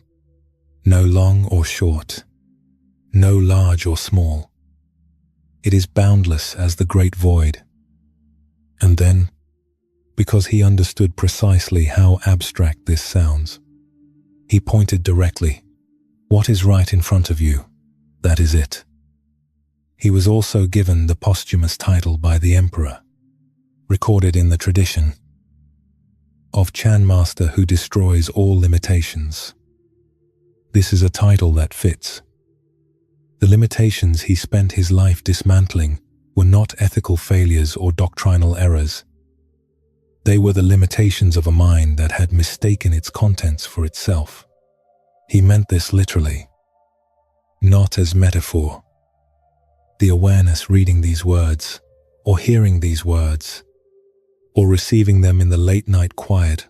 no long or short, no large or small. It is boundless as the great void. And then, because he understood precisely how abstract this sounds, he pointed directly. What is right in front of you, that is it. He was also given the posthumous title by the emperor, recorded in the tradition, of Chan Master who destroys all limitations. This is a title that fits. The limitations he spent his life dismantling were not ethical failures or doctrinal errors. They were the limitations of a mind that had mistaken its contents for itself. He meant this literally, not as metaphor. The awareness reading these words, or hearing these words, or receiving them in the late-night quiet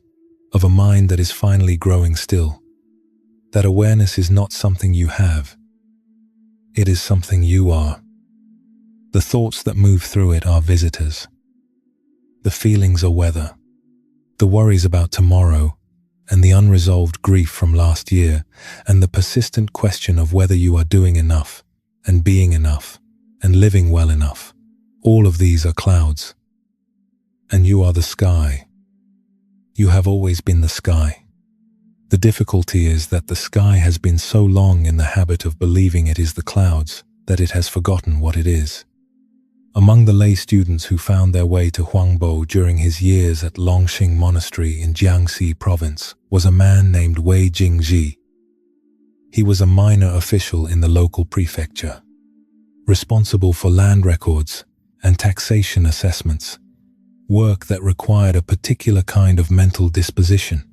of a mind that is finally growing still. That awareness is not something you have. It is something you are. The thoughts that move through it are visitors. The feelings are weather. The worries about tomorrow, and the unresolved grief from last year, and the persistent question of whether you are doing enough, and being enough, and living well enough. All of these are clouds. And you are the sky. You have always been the sky. The difficulty is that the sky has been so long in the habit of believing it is the clouds that it has forgotten what it is. Among the lay students who found their way to Huangbo during his years at Longxing Monastery in Jiangxi Province was a man named Wei Jingji. He was a minor official in the local prefecture, responsible for land records and taxation assessments, work that required a particular kind of mental disposition,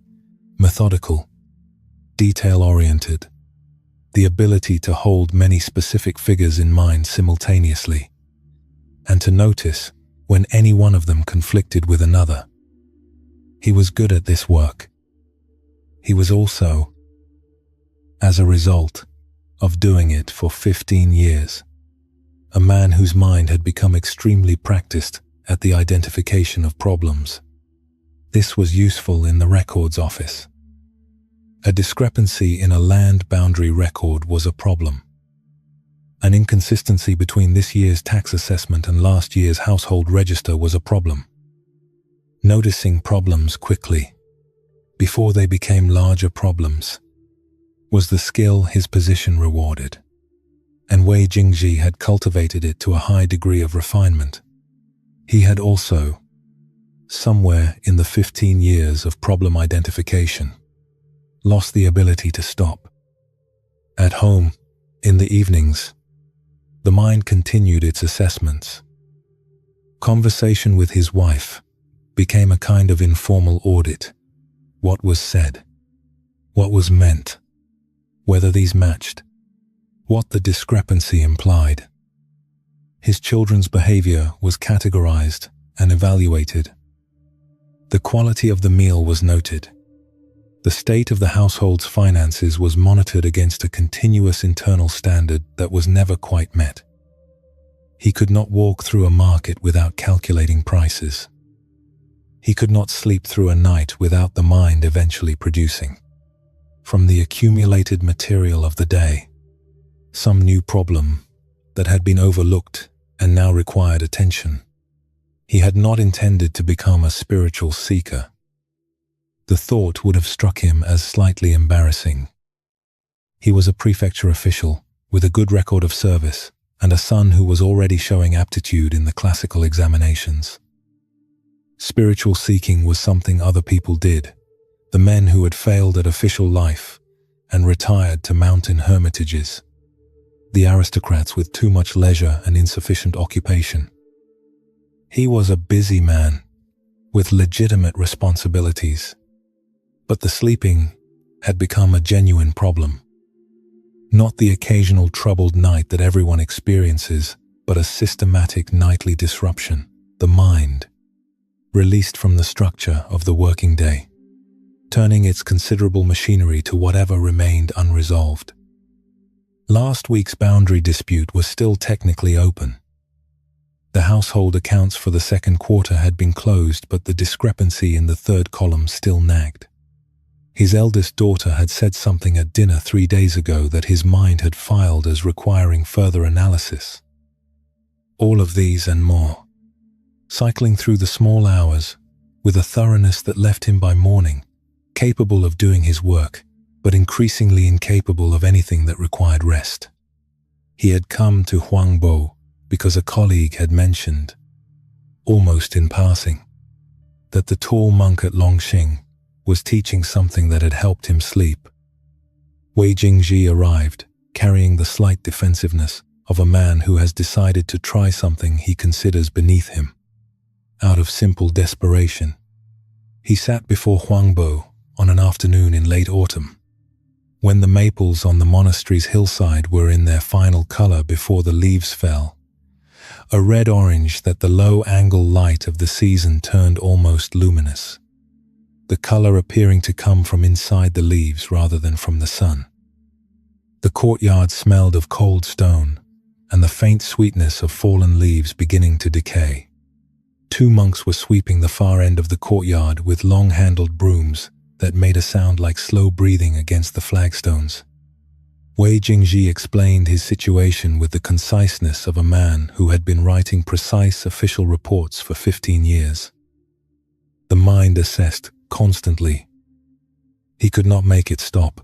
methodical, detail-oriented, the ability to hold many specific figures in mind simultaneously, and to notice when any one of them conflicted with another. He was good at this work. He was also, as a result of doing it for 15 years, a man whose mind had become extremely practiced at the identification of problems. This was useful in the records office. A discrepancy in a land boundary record was a problem. An inconsistency between this year's tax assessment and last year's household register was a problem. Noticing problems quickly, before they became larger problems, was the skill his position rewarded, and Wei Jingji had cultivated it to a high degree of refinement. He had also, somewhere in the 15 years of problem identification, lost the ability to stop. At home, in the evenings, the mind continued its assessments. Conversation with his wife became a kind of informal audit. What was said, what was meant, whether these matched, what the discrepancy implied. His children's behavior was categorized and evaluated. The quality of the meal was noted. The state of the household's finances was monitored against a continuous internal standard that was never quite met. He could not walk through a market without calculating prices. He could not sleep through a night without the mind eventually producing, from the accumulated material of the day, some new problem that had been overlooked and now required attention. He had not intended to become a spiritual seeker. The thought would have struck him as slightly embarrassing. He was a prefecture official with a good record of service and a son who was already showing aptitude in the classical examinations. Spiritual seeking was something other people did, the men who had failed at official life and retired to mountain hermitages, the aristocrats with too much leisure and insufficient occupation. He was a busy man with legitimate responsibilities. But the sleeping had become a genuine problem. Not the occasional troubled night that everyone experiences, but a systematic nightly disruption, the mind, released from the structure of the working day, turning its considerable machinery to whatever remained unresolved. Last week's boundary dispute was still technically open. The household accounts for the second quarter had been closed, but the discrepancy in the third column still nagged. His eldest daughter had said something at dinner 3 days ago that his mind had filed as requiring further analysis. All of these and more, cycling through the small hours with a thoroughness that left him by morning, capable of doing his work, but increasingly incapable of anything that required rest. He had come to Huangbo because a colleague had mentioned, almost in passing, that the tall monk at Longxing was teaching something that had helped him sleep. Wei Jingji arrived, carrying the slight defensiveness of a man who has decided to try something he considers beneath him. Out of simple desperation, he sat before Huangbo on an afternoon in late autumn, when the maples on the monastery's hillside were in their final color before the leaves fell, a red-orange that the low-angle light of the season turned almost luminous, the color appearing to come from inside the leaves rather than from the sun. The courtyard smelled of cold stone and the faint sweetness of fallen leaves beginning to decay. 2 monks were sweeping the far end of the courtyard with long-handled brooms that made a sound like slow breathing against the flagstones. Wei Jingji explained his situation with the conciseness of a man who had been writing precise official reports for 15 years. The mind assessed constantly. He could not make it stop.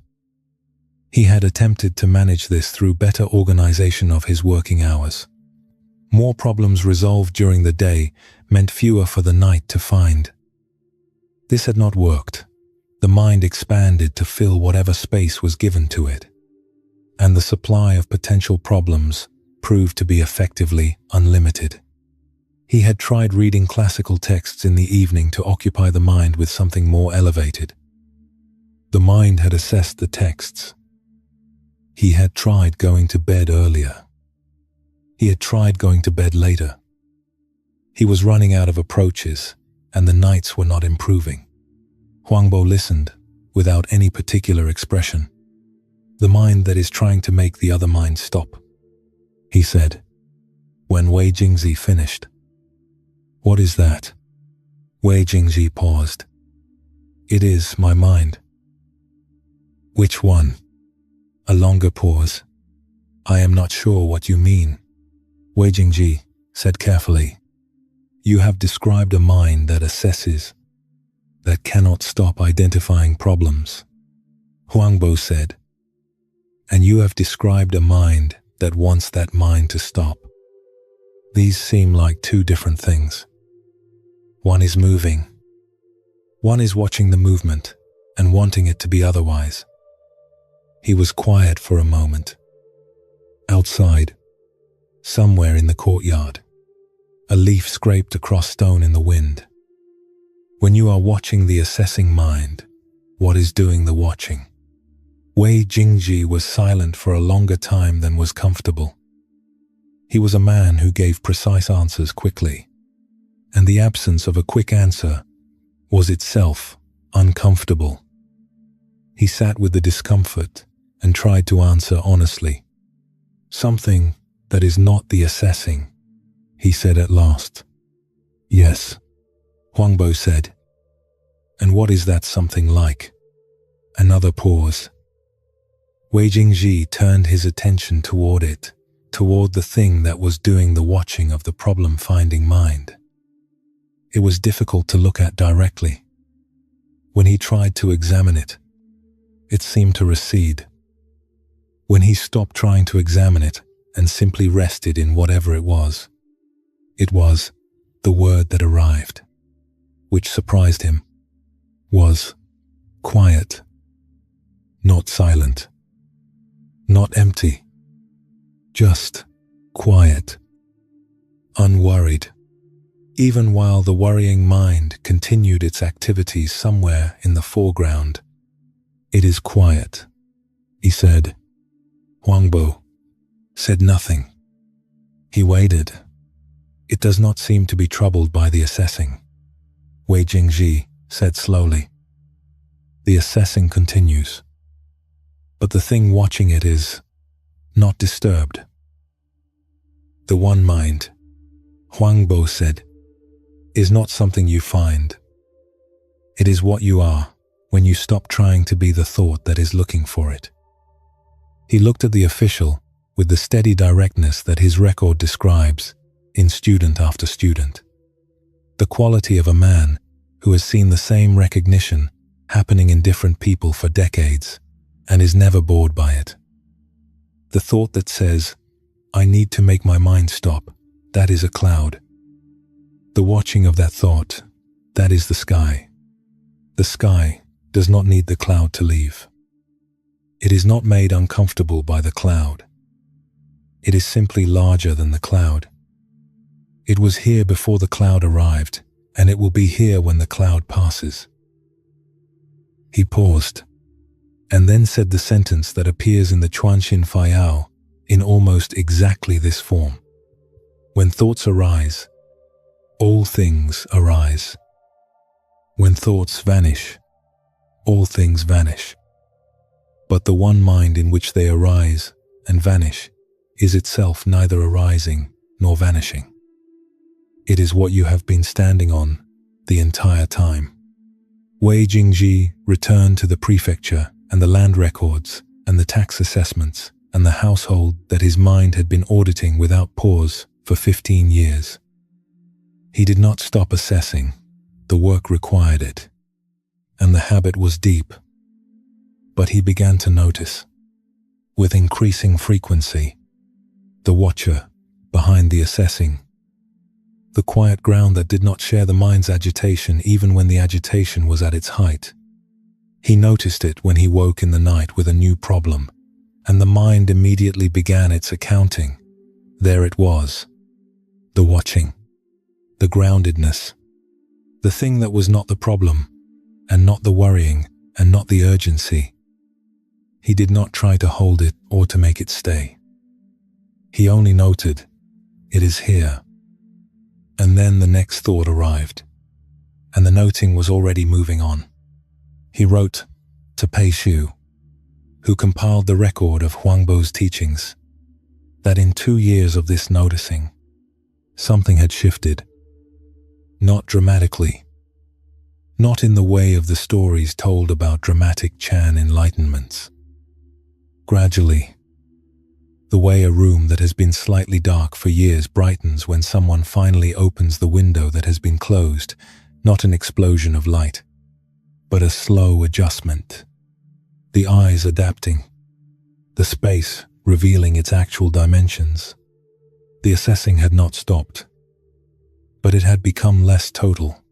He had attempted to manage this through better organization of his working hours. More problems resolved during the day meant fewer for the night to find. This had not worked. The mind expanded to fill whatever space was given to it, and the supply of potential problems proved to be effectively unlimited. He had tried reading classical texts in the evening to occupy the mind with something more elevated. The mind had assessed the texts. He had tried going to bed earlier. He had tried going to bed later. He was running out of approaches, and the nights were not improving. Huangbo listened, without any particular expression. The mind that is trying to make the other mind stop, he said, when Wei Jingzi finished. What is that? Wei Jingzi paused. It is my mind. Which one? A longer pause. I am not sure what you mean. Wei Jingji said carefully. You have described a mind that assesses, that cannot stop identifying problems. Huangbo said. And you have described a mind that wants that mind to stop. These seem like two different things. One is moving. One is watching the movement and wanting it to be otherwise. He was quiet for a moment. Outside, somewhere in the courtyard, a leaf scraped across stone in the wind. When you are watching the assessing mind, what is doing the watching? Wei Jingji was silent for a longer time than was comfortable. He was a man who gave precise answers quickly, and the absence of a quick answer was itself uncomfortable. He sat with the discomfort and tried to answer honestly. Something that is not the assessing, he said at last. Yes, Huangbo said. And what is that something like? Another pause. Wei Jingji turned his attention toward it, toward the thing that was doing the watching of the problem-finding mind. It was difficult to look at directly. When he tried to examine it, it seemed to recede. When he stopped trying to examine it and simply rested in whatever it was the word that arrived, which surprised him, was quiet, not silent, not empty, just quiet, unworried, even while the worrying mind continued its activities somewhere in the foreground. It is quiet, he said. Huangbo said nothing. He waited. It does not seem to be troubled by the assessing, Wei Jingji said slowly. The assessing continues, but the thing watching it is not disturbed. The one mind, Huangbo said, is not something you find. It is what you are when you stop trying to be the thought that is looking for it. He looked at the official with the steady directness that his record describes in student after student. The quality of a man who has seen the same recognition happening in different people for decades and is never bored by it. The thought that says, I need to make my mind stop, that is a cloud. The watching of that thought, that is the sky. The sky does not need the cloud to leave. It is not made uncomfortable by the cloud. It is simply larger than the cloud. It was here before the cloud arrived, and it will be here when the cloud passes. He paused, and then said the sentence that appears in the Chuanxin Faiyao in almost exactly this form. When thoughts arise, all things arise. When thoughts vanish, all things vanish. But the one mind in which they arise and vanish is itself neither arising nor vanishing. It is what you have been standing on the entire time. Wei Jingji returned to the prefecture and the land records and the tax assessments and the household that his mind had been auditing without pause for 15 years. He did not stop assessing. The work required it, and the habit was deep. But he began to notice, with increasing frequency, the watcher behind the assessing. The quiet ground that did not share the mind's agitation even when the agitation was at its height. He noticed it when he woke in the night with a new problem, and the mind immediately began its accounting. There it was. The watching. The groundedness. The thing that was not the problem, and not the worrying, and not the urgency. He did not try to hold it or to make it stay. He only noted, it is here. And then the next thought arrived, and the noting was already moving on. He wrote to Pei Shu, who compiled the record of Huangbo's teachings, that in 2 years of this noticing, something had shifted. Not dramatically, not in the way of the stories told about dramatic Chan enlightenments. Gradually, the way a room that has been slightly dark for years brightens when someone finally opens the window that has been closed, not an explosion of light, but a slow adjustment. The eyes adapting, the space revealing its actual dimensions. The assessing had not stopped, but it had become less total,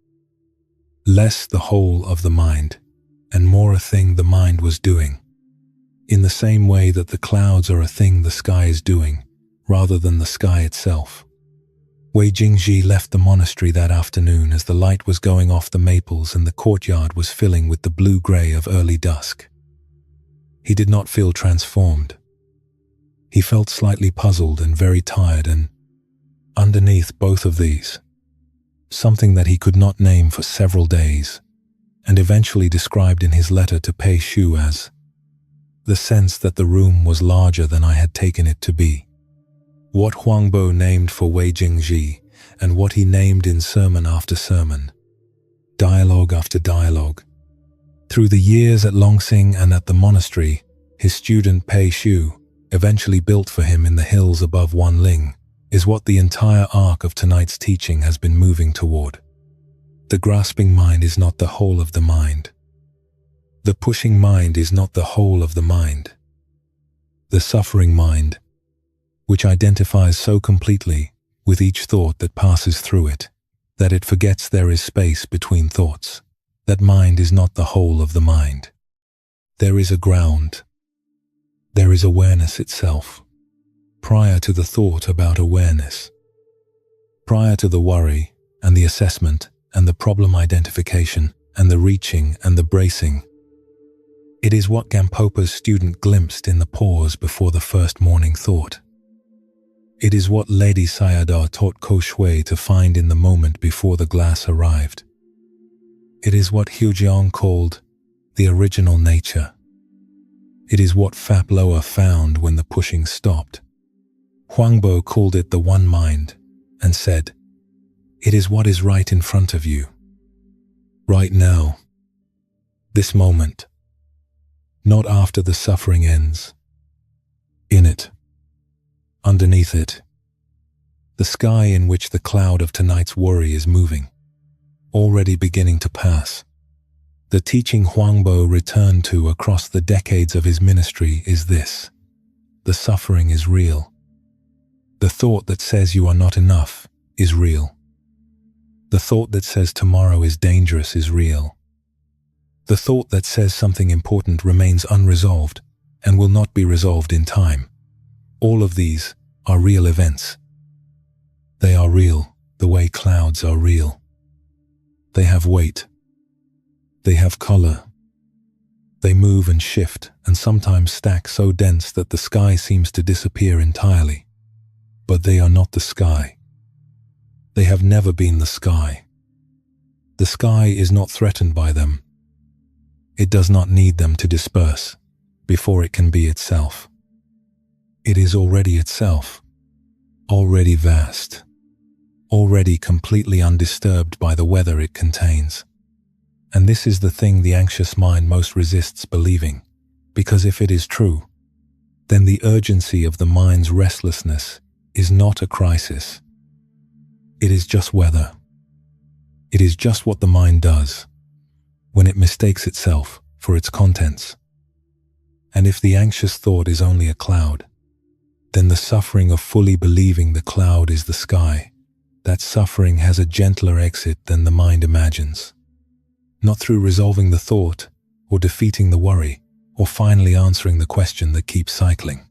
less the whole of the mind, and more a thing the mind was doing. In the same way that the clouds are a thing the sky is doing, rather than the sky itself. Wei Jingji left the monastery that afternoon as the light was going off the maples and the courtyard was filling with the blue-grey of early dusk. He did not feel transformed. He felt slightly puzzled and very tired, and underneath both of these, something that he could not name for several days, and eventually described in his letter to Pei Shu as the sense that the room was larger than I had taken it to be. What Huangbo named for Wei Jingji, and what he named in sermon after sermon, dialogue after dialogue. Through the years at Longsing and at the monastery, his student Pei Shu, eventually built for him in the hills above Wanling, is what the entire arc of tonight's teaching has been moving toward. The grasping mind is not the whole of the mind. The pushing mind is not the whole of the mind. The suffering mind, which identifies so completely with each thought that passes through it, that it forgets there is space between thoughts. That mind is not the whole of the mind. There is a ground. There is awareness itself, prior to the thought about awareness, prior to the worry and the assessment and the problem identification and the reaching and the bracing. It is what Gampopa's student glimpsed in the pause before the first morning thought. It is what Lady Sayadaw taught Ko Shui to find in the moment before the glass arrived. It is what Hujiang called the original nature. It is what Phap Loa found when the pushing stopped. Huangbo called it the one mind and said, it is what is right in front of you. Right now. This moment. Not after the suffering ends. In it. Underneath it. The sky in which the cloud of tonight's worry is moving. Already beginning to pass. The teaching Huangbo returned to across the decades of his ministry is this. The suffering is real. The thought that says you are not enough is real. The thought that says tomorrow is dangerous is real. The thought that says something important remains unresolved and will not be resolved in time. All of these are real events. They are real the way clouds are real. They have weight. They have color. They move and shift and sometimes stack so dense that the sky seems to disappear entirely. But they are not the sky. They have never been the sky. The sky is not threatened by them. It does not need them to disperse before it can be itself. It is already itself, already vast, already completely undisturbed by the weather it contains. And this is the thing the anxious mind most resists believing, because if it is true, then the urgency of the mind's restlessness is not a crisis. It is just weather. It is just what the mind does when it mistakes itself for its contents. And if the anxious thought is only a cloud, than the suffering of fully believing the cloud is the sky. That suffering has a gentler exit than the mind imagines. Not through resolving the thought, or defeating the worry, or finally answering the question that keeps cycling.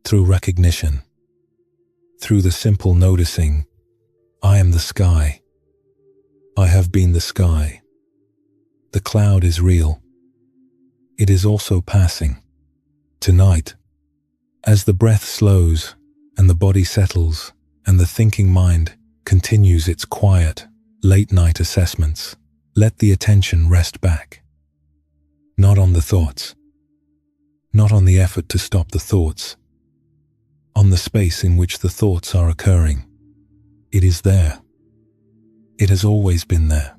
Through recognition. Through the simple noticing, I am the sky. I have been the sky. The cloud is real. It is also passing. Tonight, as the breath slows and the body settles and the thinking mind continues its quiet, late-night assessments, let the attention rest back. Not on the thoughts. Not on the effort to stop the thoughts. On the space in which the thoughts are occurring. It is there. It has always been there.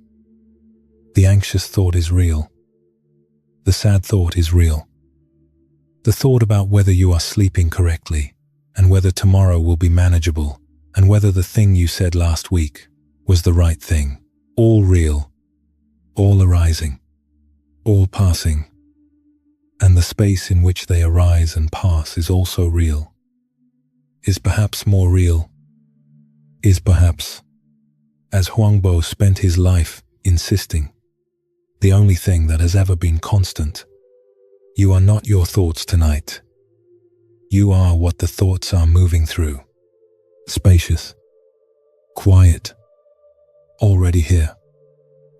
The anxious thought is real. The sad thought is real. The thought about whether you are sleeping correctly, and whether tomorrow will be manageable, and whether the thing you said last week was the right thing. All real. All arising. All passing. And the space in which they arise and pass is also real. Is perhaps more real. Is perhaps, as Huangbo spent his life insisting, the only thing that has ever been constant. You are not your thoughts tonight. You are what the thoughts are moving through. Spacious. Quiet. Already here.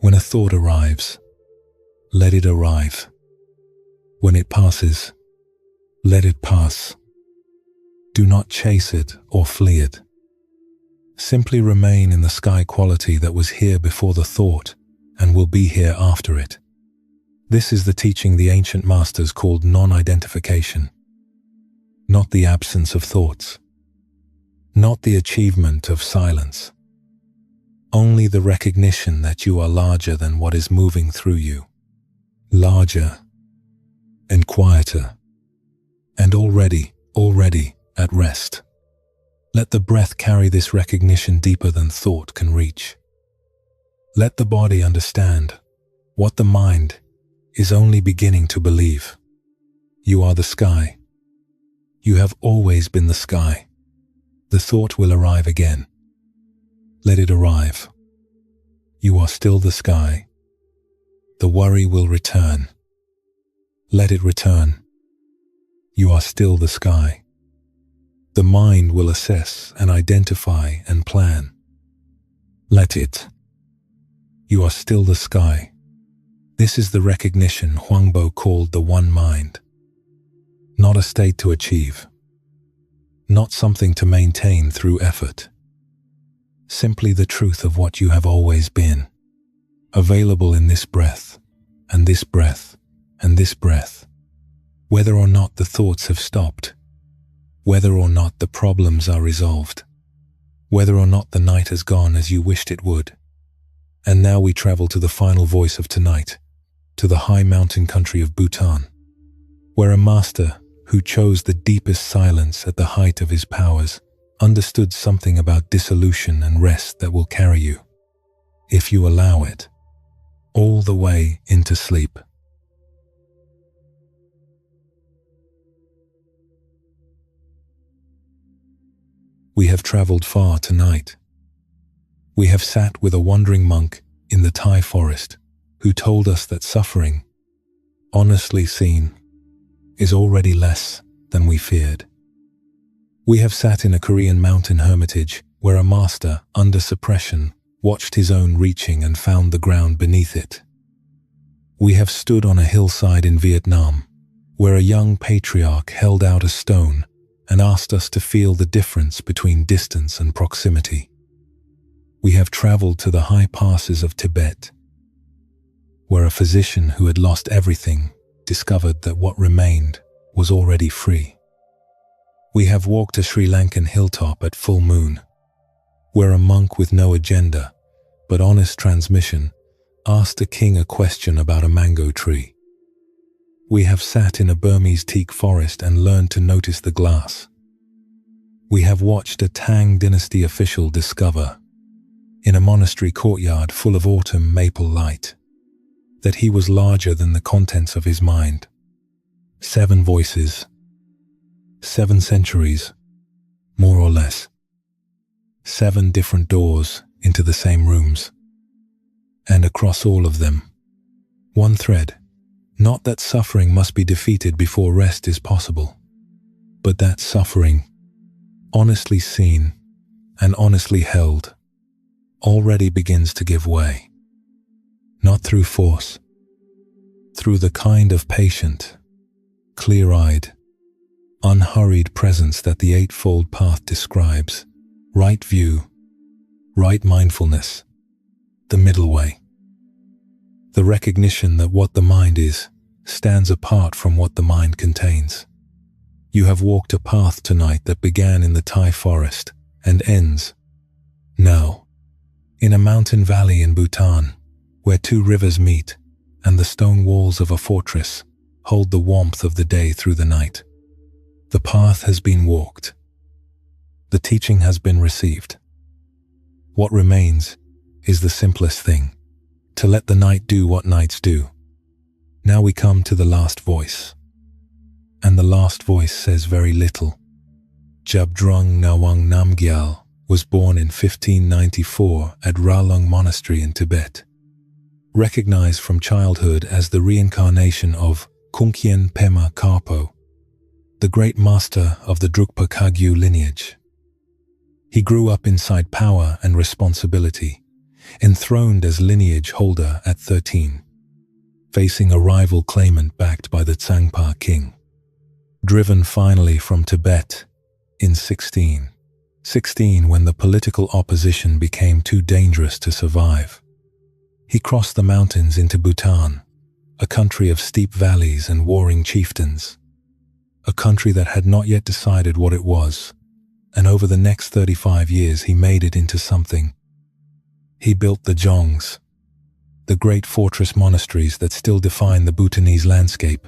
When a thought arrives, let it arrive. When it passes, let it pass. Do not chase it or flee it. Simply remain in the sky quality that was here before the thought and will be here after it. This is the teaching the ancient masters called non-identification. Not the absence of thoughts. Not the achievement of silence. Only the recognition that you are larger than what is moving through you. Larger and quieter and already at rest. Let the breath carry this recognition deeper than thought can reach. Let the body understand what the mind is only beginning to believe. You are the sky. You have always been the sky. The thought will arrive again. Let it arrive. You are still the sky. The worry will return. Let it return. You are still the sky. The mind will assess and identify and plan. Let it. You are still the sky. This is the recognition Huangbo called the one mind. Not a state to achieve. Not something to maintain through effort. Simply the truth of what you have always been. Available in this breath, and this breath, and this breath. Whether or not the thoughts have stopped. Whether or not the problems are resolved. Whether or not the night has gone as you wished it would. And now we travel to the final voice of tonight, to the high mountain country of Bhutan, where a master who chose the deepest silence at the height of his powers understood something about dissolution and rest that will carry you, if you allow it, all the way into sleep. We have traveled far tonight. We have sat with a wandering monk in the Thai forest who told us that suffering, honestly seen, is already less than we feared. We have sat in a Korean mountain hermitage where a master, under suppression, watched his own reaching and found the ground beneath it. We have stood on a hillside in Vietnam where a young patriarch held out a stone and asked us to feel the difference between distance and proximity. We have traveled to the high passes of Tibet, where a physician who had lost everything discovered that what remained was already free. We have walked a Sri Lankan hilltop at full moon, where a monk with no agenda but honest transmission asked a king a question about a mango tree. We have sat in a Burmese teak forest and learned to notice the glass. We have watched a Tang dynasty official discover, in a monastery courtyard full of autumn maple light, that he was larger than the contents of his mind. 7 voices. 7 centuries, more or less. 7 different doors into the same rooms. And across all of them, one thread. Not that suffering must be defeated before rest is possible, but that suffering, honestly seen and honestly held, already begins to give way. Not through force, through the kind of patient, clear-eyed, unhurried presence that the Eightfold Path describes. Right view, right mindfulness, the middle way. The recognition that what the mind is stands apart from what the mind contains. You have walked a path tonight that began in the Thai forest and ends, now, in a mountain valley in Bhutan, where 2 rivers meet and the stone walls of a fortress hold the warmth of the day through the night. The path has been walked. The teaching has been received. What remains is the simplest thing, to let the night do what nights do. Now we come to the last voice. And the last voice says very little. Jabdrung Nawang Namgyal was born in 1594 at Ralung Monastery in Tibet. Recognized from childhood as the reincarnation of Kunkien Pema Karpo, the great master of the Drukpa Kagyu lineage. He grew up inside power and responsibility, enthroned as lineage holder at 13, facing a rival claimant backed by the Tsangpa king. Driven finally from Tibet in 16 when the political opposition became too dangerous to survive. He crossed the mountains into Bhutan, a country of steep valleys and warring chieftains, a country that had not yet decided what it was, and over the next 35 years he made it into something. He built the Jongs, the great fortress monasteries that still define the Bhutanese landscape.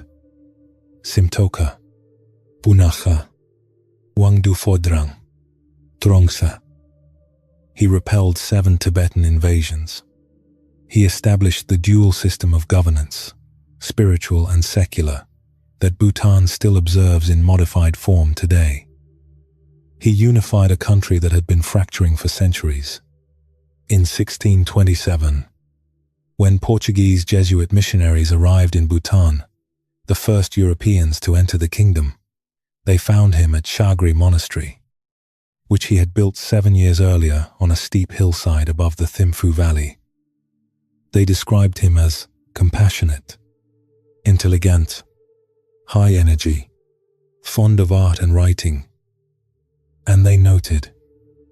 Simtoka, Punakha, Wangdu Phodrang, Trongsa. He repelled 7 Tibetan invasions. He established the dual system of governance, spiritual and secular, that Bhutan still observes in modified form today. He unified a country that had been fracturing for centuries. In 1627, when Portuguese Jesuit missionaries arrived in Bhutan, the first Europeans to enter the kingdom, they found him at Chagri Monastery, which he had built 7 years earlier on a steep hillside above the Thimphu Valley. They described him as compassionate, intelligent, high energy, fond of art and writing, and they noted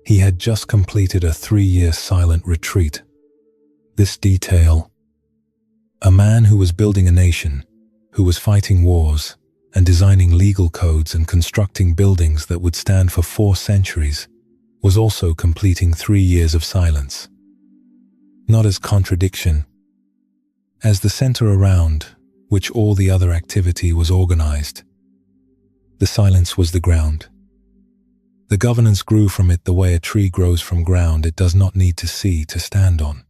he had just completed a 3-year silent retreat. This detail, a man who was building a nation, who was fighting wars and designing legal codes and constructing buildings that would stand for 4 centuries, was also completing 3 years of silence. Not as contradiction, as the center around which all the other activity was organized. The silence was the ground. The governance grew from it the way a tree grows from ground it does not need to see to stand on.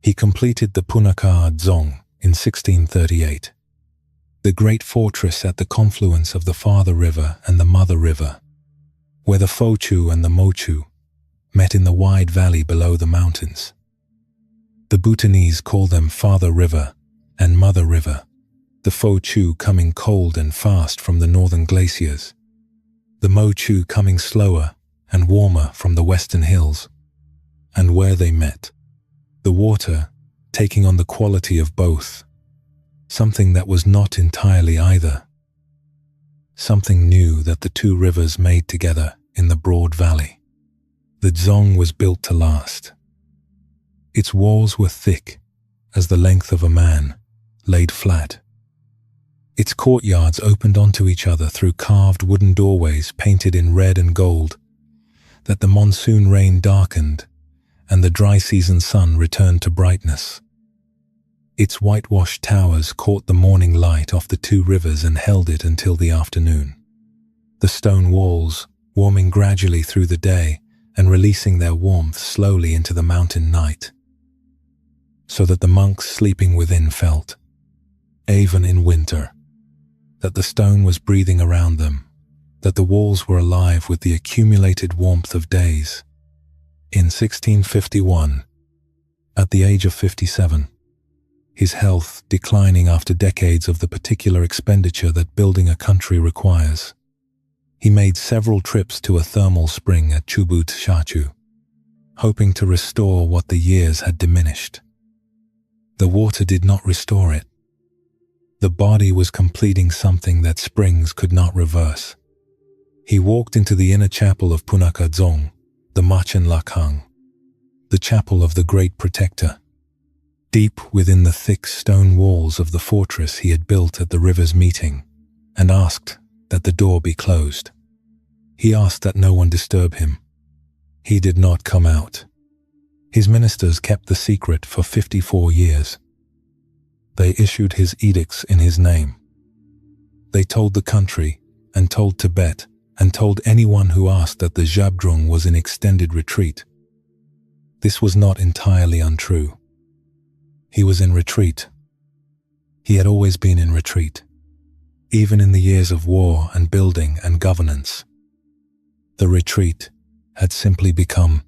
He completed the Punakha Dzong in 1638, the great fortress at the confluence of the Father River and the Mother River, where the Fochu and the Mochu met in the wide valley below the mountains. The Bhutanese call them Father River and Mother River, the Fochu coming cold and fast from the northern glaciers, the Mochu coming slower and warmer from the western hills. And where they met, the water taking on the quality of both, something that was not entirely either, something new that the 2 rivers made together in the broad valley. The Dzong was built to last. Its walls were thick as the length of a man, laid flat. Its courtyards opened onto each other through carved wooden doorways painted in red and gold, that the monsoon rain darkened and the dry season sun returned to brightness. Its whitewashed towers caught the morning light off the 2 rivers and held it until the afternoon. The stone walls, warming gradually through the day and releasing their warmth slowly into the mountain night, so that the monks sleeping within felt, even in winter, that the stone was breathing around them, that the walls were alive with the accumulated warmth of days. In 1651, at the age of 57, his health declining after decades of the particular expenditure that building a country requires, he made several trips to a thermal spring at Chubut Shachu, hoping to restore what the years had diminished. The water did not restore it. The body was completing something that springs could not reverse. He walked into the inner chapel of Punakha Dzong, the Machen Lakhang, the chapel of the Great Protector. Deep within the thick stone walls of the fortress he had built at the river's meeting, and asked that the door be closed. He asked that no one disturb him. He did not come out. His ministers kept the secret for 54 years. They issued his edicts in his name. They told the country, and told Tibet, and told anyone who asked that the Jabdrung was in extended retreat. This was not entirely untrue. He was in retreat. He had always been in retreat, even in the years of war and building and governance. The retreat had simply become,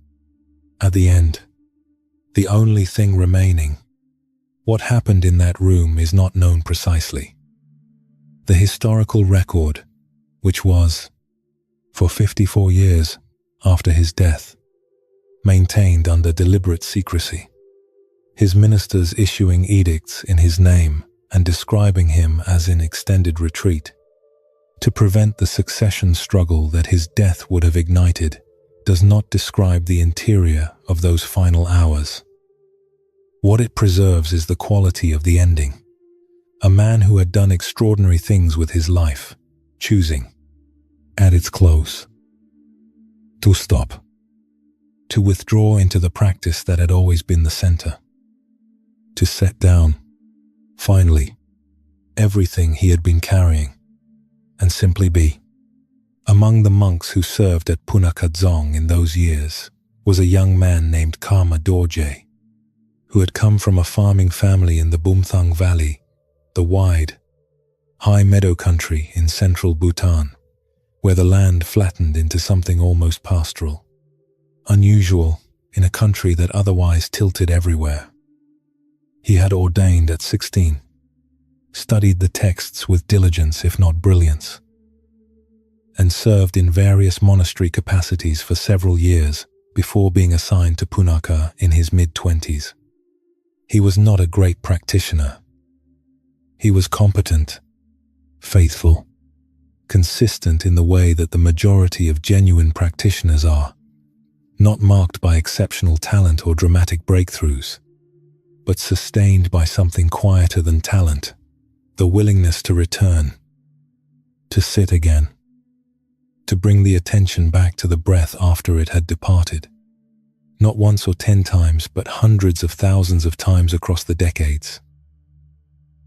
at the end, the only thing remaining. What happened in that room is not known precisely. The historical record, which was, for 54 years after his death, maintained under deliberate secrecy, his ministers issuing edicts in his name and describing him as in extended retreat, to prevent the succession struggle that his death would have ignited, does not describe the interior of those final hours. What it preserves is the quality of the ending. A man who had done extraordinary things with his life, choosing, at its close, to stop, to withdraw into the practice that had always been the center, to set down, finally, everything he had been carrying, and simply be. Among the monks who served at Punakha Dzong in those years was a young man named Karma Dorje, who had come from a farming family in the Bumthang Valley, the wide, high meadow country in central Bhutan, where the land flattened into something almost pastoral, unusual in a country that otherwise tilted everywhere. He had ordained at 16, studied the texts with diligence if not brilliance, and served in various monastery capacities for several years before being assigned to Punakha in his mid-20s. He was not a great practitioner. He was competent, faithful, consistent in the way that the majority of genuine practitioners are, not marked by exceptional talent or dramatic breakthroughs, but sustained by something quieter than talent, the willingness to return, to sit again, to bring the attention back to the breath after it had departed, not once or 10 times, but hundreds of thousands of times across the decades.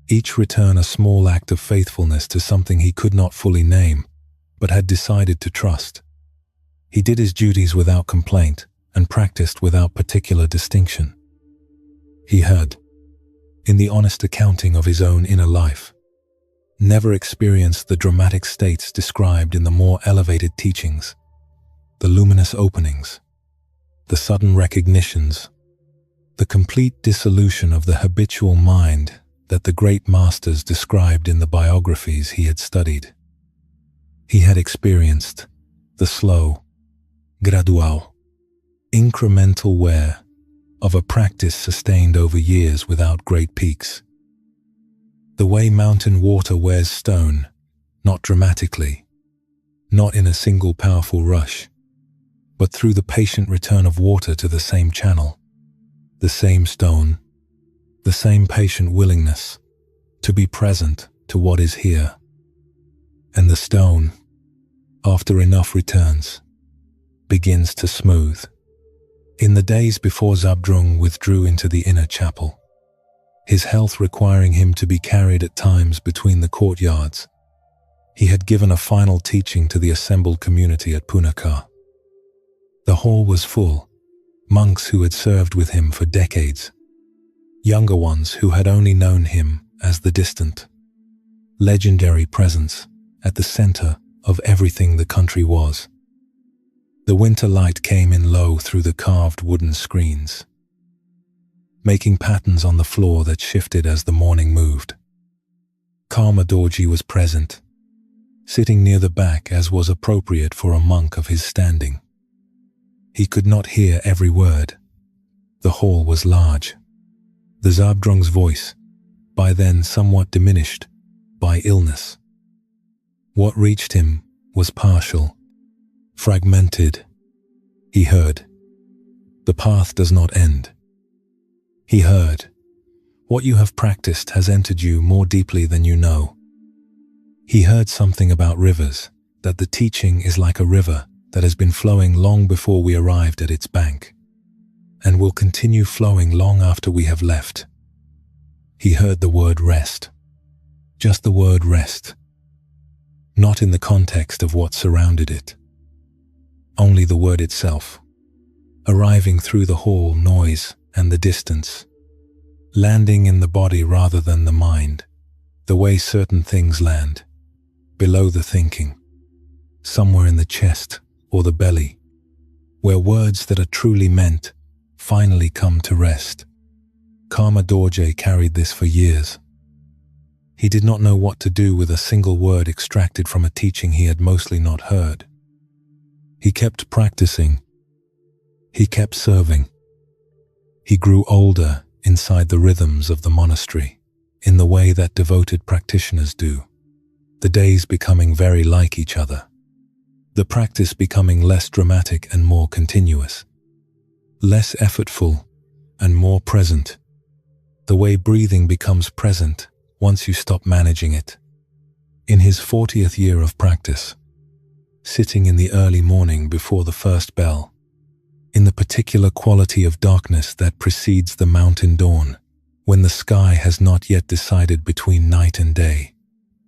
Each return a small act of faithfulness to something he could not fully name, but had decided to trust. He did his duties without complaint and practiced without particular distinction. He had, in the honest accounting of his own inner life, never experienced the dramatic states described in the more elevated teachings, the luminous openings, the sudden recognitions, the complete dissolution of the habitual mind that the great masters described in the biographies he had studied. He had experienced the slow, gradual, incremental wear of a practice sustained over years without great peaks. The way mountain water wears stone, not dramatically, not in a single powerful rush, but through the patient return of water to the same channel, the same stone, the same patient willingness to be present to what is here. And the stone, after enough returns, begins to smooth. In the days before Zabdrung withdrew into the inner chapel, his health requiring him to be carried at times between the courtyards, he had given a final teaching to the assembled community at Punakha. The hall was full, monks who had served with him for decades, younger ones who had only known him as the distant, legendary presence at the center of everything the country was. The winter light came in low through the carved wooden screens, making patterns on the floor that shifted as the morning moved. Karma Dorji was present, sitting near the back as was appropriate for a monk of his standing. He could not hear every word. The hall was large. The Zabdrung's voice, by then somewhat diminished by illness. What reached him was partial, fragmented. He heard, "The path does not end." He heard, "What you have practiced has entered you more deeply than you know." He heard something about rivers, that the teaching is like a river that has been flowing long before we arrived at its bank, and will continue flowing long after we have left. He heard the word rest, just the word rest, not in the context of what surrounded it, only the word itself, arriving through the hall noise and the distance, landing in the body rather than the mind, the way certain things land, below the thinking, somewhere in the chest or the belly, where words that are truly meant finally come to rest. Karma Dorje carried this for years. He did not know what to do with a single word extracted from a teaching he had mostly not heard. He kept practicing. He kept serving. He grew older inside the rhythms of the monastery, in the way that devoted practitioners do, the days becoming very like each other, the practice becoming less dramatic and more continuous, less effortful and more present, the way breathing becomes present once you stop managing it. In his 40th year of practice, sitting in the early morning before the first bell, in the particular quality of darkness that precedes the mountain dawn, when the sky has not yet decided between night and day,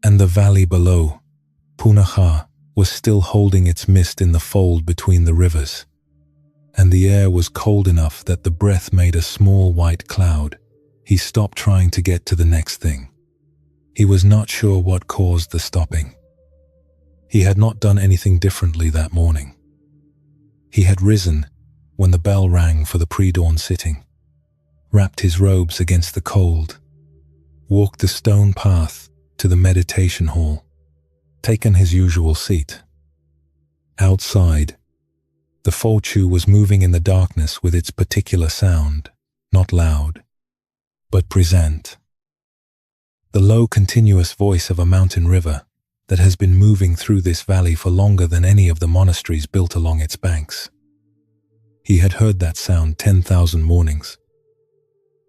and the valley below, Punaha, was still holding its mist in the fold between the rivers, and the air was cold enough that the breath made a small white cloud, he stopped trying to get to the next thing. He was not sure what caused the stopping. He had not done anything differently that morning. He had risen when the bell rang for the pre-dawn sitting, wrapped his robes against the cold, walked the stone path to the meditation hall, taken his usual seat. Outside, the Fochu was moving in the darkness with its particular sound, not loud, but present. The low continuous voice of a mountain river that has been moving through this valley for longer than any of the monasteries built along its banks. He had heard that sound 10,000 mornings.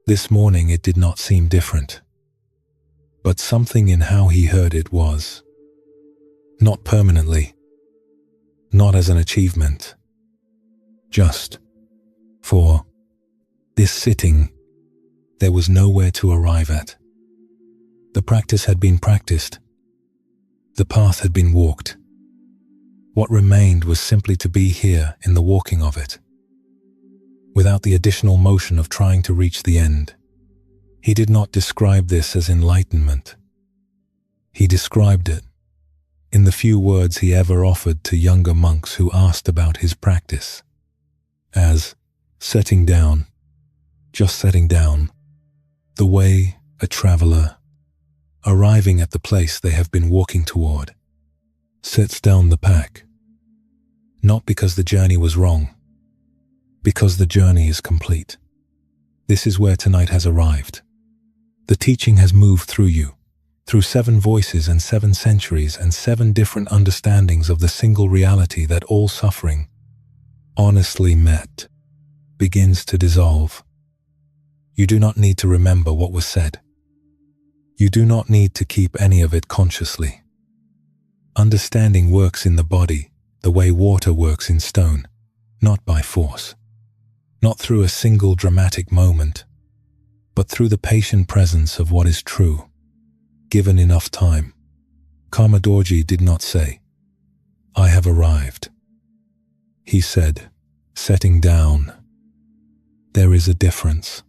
This morning it did not seem different. But something in how he heard it was not permanently, not as an achievement, just for this sitting. There was nowhere to arrive at. The practice had been practiced. The path had been walked. What remained was simply to be here in the walking of it, without the additional motion of trying to reach the end. He did not describe this as enlightenment. He described it, in the few words he ever offered to younger monks who asked about his practice, as setting down, just setting down, the way a traveler, arriving at the place they have been walking toward, sets down the pack, not because the journey was wrong, because the journey is complete. This is where tonight has arrived. The teaching has moved through you, through 7 voices and 7 centuries and 7 different understandings of the single reality that all suffering, honestly met, begins to dissolve. You do not need to remember what was said. You do not need to keep any of it consciously. Understanding works in the body the way water works in stone, not by force, not through a single dramatic moment, but through the patient presence of what is true, given enough time. Karma Dorji did not say, "I have arrived." He said, setting down. There is a difference.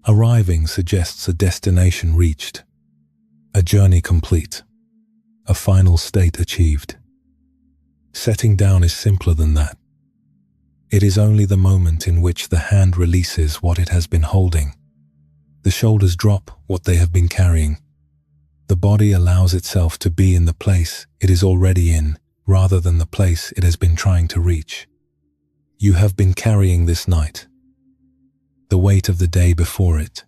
Arriving suggests a destination reached, a journey complete. a final state achieved. Setting down is simpler than that. It is only the moment in which the hand releases what it has been holding. The shoulders drop what they have been carrying. The body allows itself to be in the place it is already in, rather than the place it has been trying to reach. You have been carrying this night, the weight of the day before it,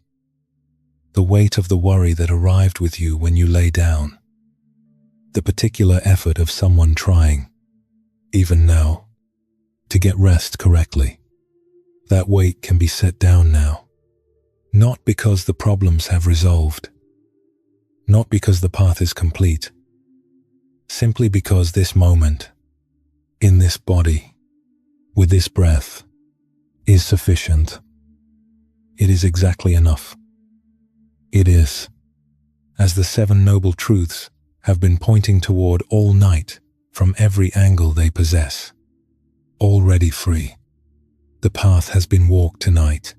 the weight of the worry that arrived with you when you lay down, the particular effort of someone trying, even now, to get rest correctly. That weight can be set down now, not because the problems have resolved, not because the path is complete, simply because this moment, in this body, with this breath, is sufficient. It is exactly enough. It is, as the 7 noble truths have been pointing toward all night from every angle they possess, already free. The path has been walked tonight.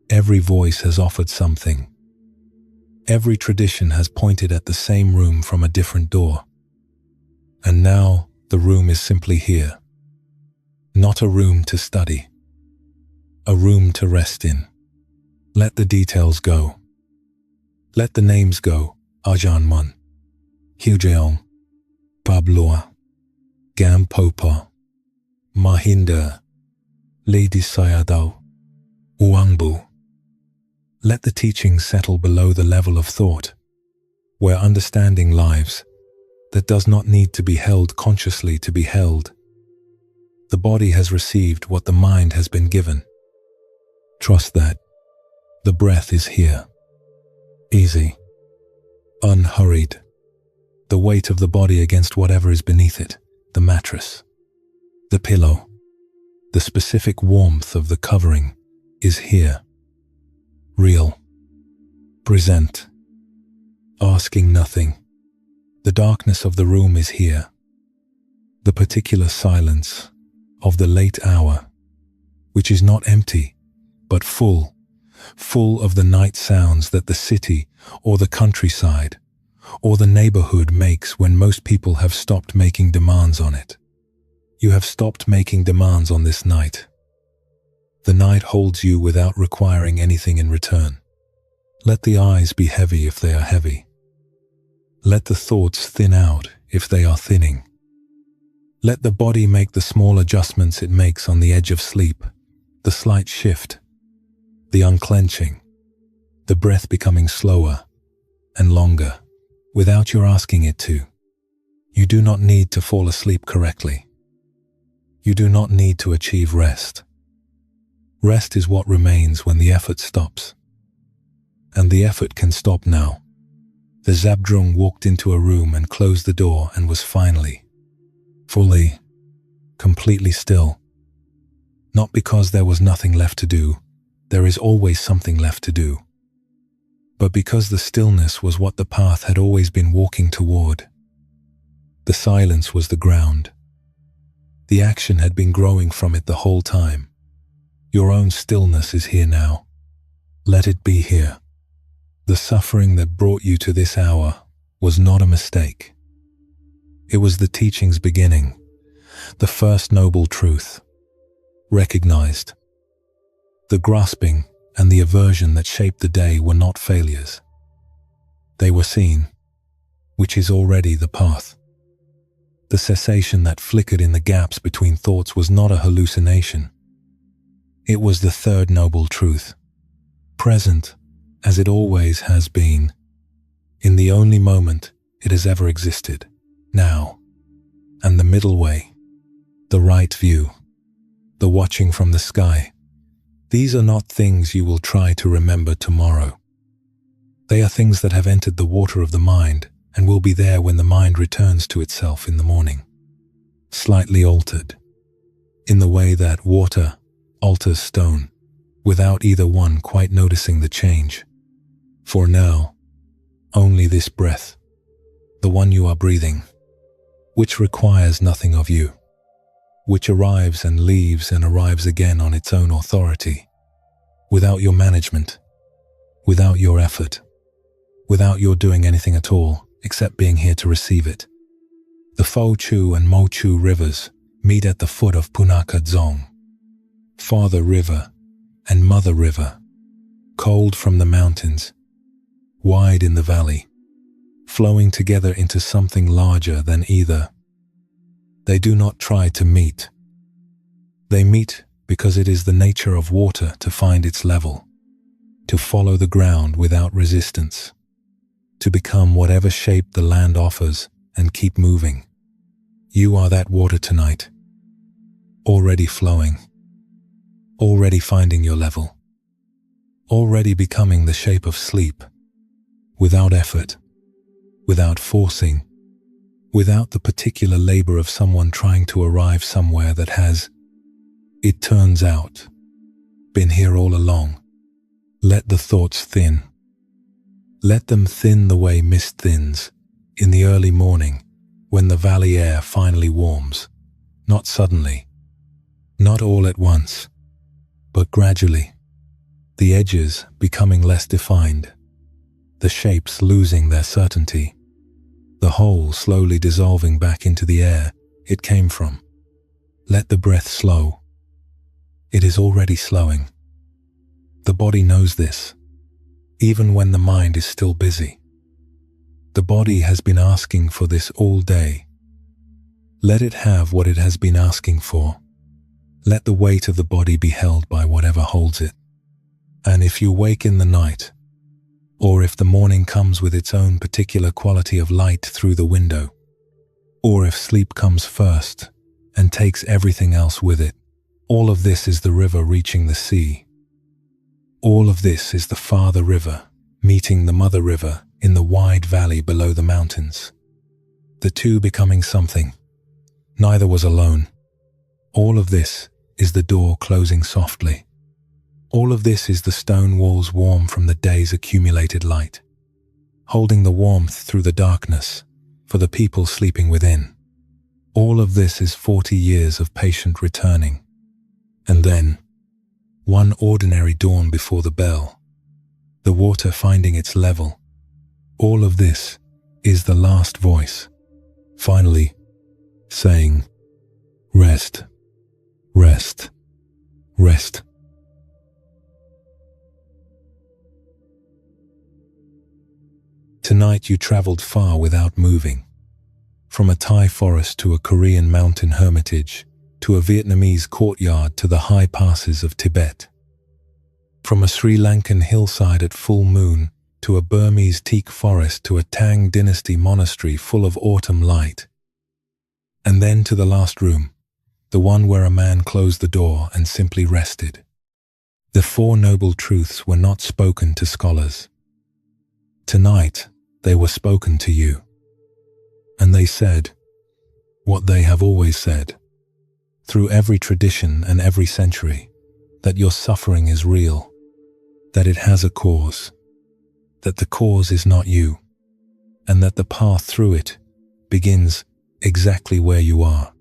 Every voice has offered something. Every tradition has pointed at the same room from a different door. And now the room is simply here. Not a room to study. A room to rest in. Let the details go. Let the names go. Ajahn Mun, Hugjeong, Pabloa, Gam Popa, Mahinda, Lady Sayadaw, Uangbu. Let the teachings settle below the level of thought, where understanding lives that does not need to be held consciously to be held. The body has received what the mind has been given. Trust that. The breath is here. Easy. Unhurried. The weight of the body against whatever is beneath it, the mattress, the pillow, the specific warmth of the covering is here. Real. Present. Asking nothing. The darkness of the room is here. The particular silence of the late hour, which is not empty, but full of the night sounds that the city or the countryside or the neighborhood makes when most people have stopped making demands on it. You have stopped making demands on this night. The night holds you without requiring anything in return. Let the eyes be heavy if they are heavy. Let the thoughts thin out if they are thinning. Let the body make the small adjustments it makes on the edge of sleep, the slight shift, the unclenching, the breath becoming slower and longer, without your asking it to. You do not need to fall asleep correctly. You do not need to achieve rest. Rest is what remains when the effort stops. And the effort can stop now. The Zabdrung walked into a room and closed the door and was finally, fully, completely still. Not because there was nothing left to do, there is always something left to do, but because the stillness was what the path had always been walking toward. The silence was the ground. The action had been growing from it the whole time. Your own stillness is here now. Let it be here. The suffering that brought you to this hour was not a mistake. It was the teaching's beginning, the first noble truth, recognized. The grasping and the aversion that shaped the day were not failures. They were seen, which is already the path. The cessation that flickered in the gaps between thoughts was not a hallucination. It was the third noble truth, present as it always has been, in the only moment it has ever existed, now. And the middle way, the right view, the watching from the sky, these are not things you will try to remember tomorrow. They are things that have entered the water of the mind and will be there when the mind returns to itself in the morning, slightly altered, in the way that water alters stone, without either one quite noticing the change. For now, only this breath, the one you are breathing, which requires nothing of you, which arrives and leaves and arrives again on its own authority, without your management, without your effort, without your doing anything at all, except being here to receive it. The Fo Chu and Mo Chu rivers meet at the foot of Punaka Dzong. Father River and Mother River, cold from the mountains, wide in the valley, flowing together into something larger than either. They do not try to meet. They meet because it is the nature of water to find its level, to follow the ground without resistance, to become whatever shape the land offers and keep moving. You are that water tonight, already flowing, already finding your level, already becoming the shape of sleep, without effort, without forcing, without the particular labor of someone trying to arrive somewhere that has, it turns out, been here all along. Let the thoughts thin. Let them thin the way mist thins in the early morning when the valley air finally warms, not suddenly, not all at once, but gradually, the edges becoming less defined, the shapes losing their certainty, the whole slowly dissolving back into the air it came from. Let the breath slow. It is already slowing. The body knows this, even when the mind is still busy. The body has been asking for this all day. Let it have what it has been asking for. Let the weight of the body be held by whatever holds it. And if you wake in the night, or if the morning comes with its own particular quality of light through the window, or if sleep comes first and takes everything else with it, all of this is the river reaching the sea. All of this is the Father River meeting the Mother River in the wide valley below the mountains. The two becoming something. Neither was alone. All of this is the door closing softly. All of this is the stone walls warm from the day's accumulated light, holding the warmth through the darkness for the people sleeping within. All of this is 40 years of patient returning. And then, one ordinary dawn before the bell, the water finding its level. All of this is the last voice, finally saying, rest, rest, rest. Tonight you traveled far without moving, from a Thai forest to a Korean mountain hermitage, to a Vietnamese courtyard to the high passes of Tibet. From a Sri Lankan hillside at full moon to a Burmese teak forest to a Tang dynasty monastery full of autumn light. And then to the last room, the one where a man closed the door and simply rested. The Four Noble Truths were not spoken to scholars. Tonight, they were spoken to you. And they said what they have always said, through every tradition and every century, that your suffering is real, that it has a cause, that the cause is not you, and that the path through it begins exactly where you are,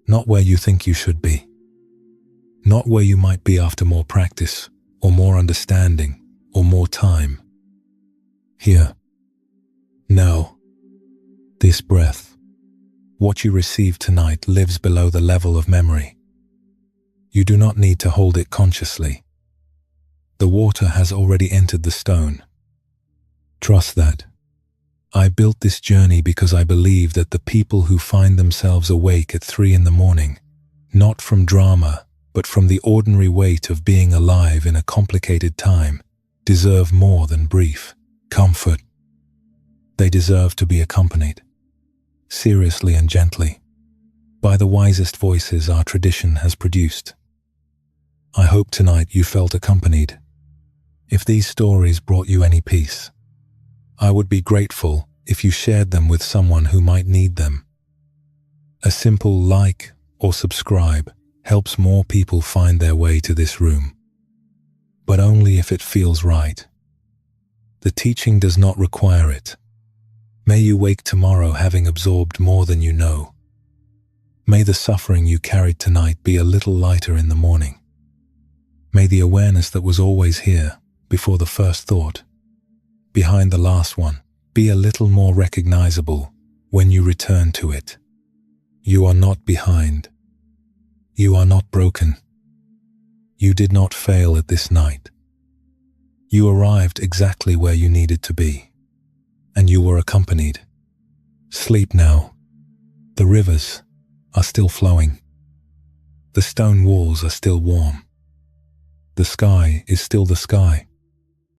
not where you think you should be, not where you might be after more practice, or more understanding, or more time. Here, now, this breath, what you receive tonight lives below the level of memory. You do not need to hold it consciously. The water has already entered the stone. Trust that. I built this journey because I believe that the people who find themselves awake at 3 a.m, not from drama, but from the ordinary weight of being alive in a complicated time, deserve more than brief comfort. They deserve to be accompanied, seriously and gently, by the wisest voices our tradition has produced. I hope tonight you felt accompanied. If these stories brought you any peace, I would be grateful if you shared them with someone who might need them. A simple like or subscribe helps more people find their way to this room, but only if it feels right. The teaching does not require it. May you wake tomorrow having absorbed more than you know. May the suffering you carried tonight be a little lighter in the morning. May the awareness that was always here, before the first thought, behind the last one, be a little more recognizable when you return to it. You are not behind. You are not broken. You did not fail at this night. You arrived exactly where you needed to be, and you were accompanied. Sleep now. The rivers are still flowing. The stone walls are still warm. The sky is still the sky.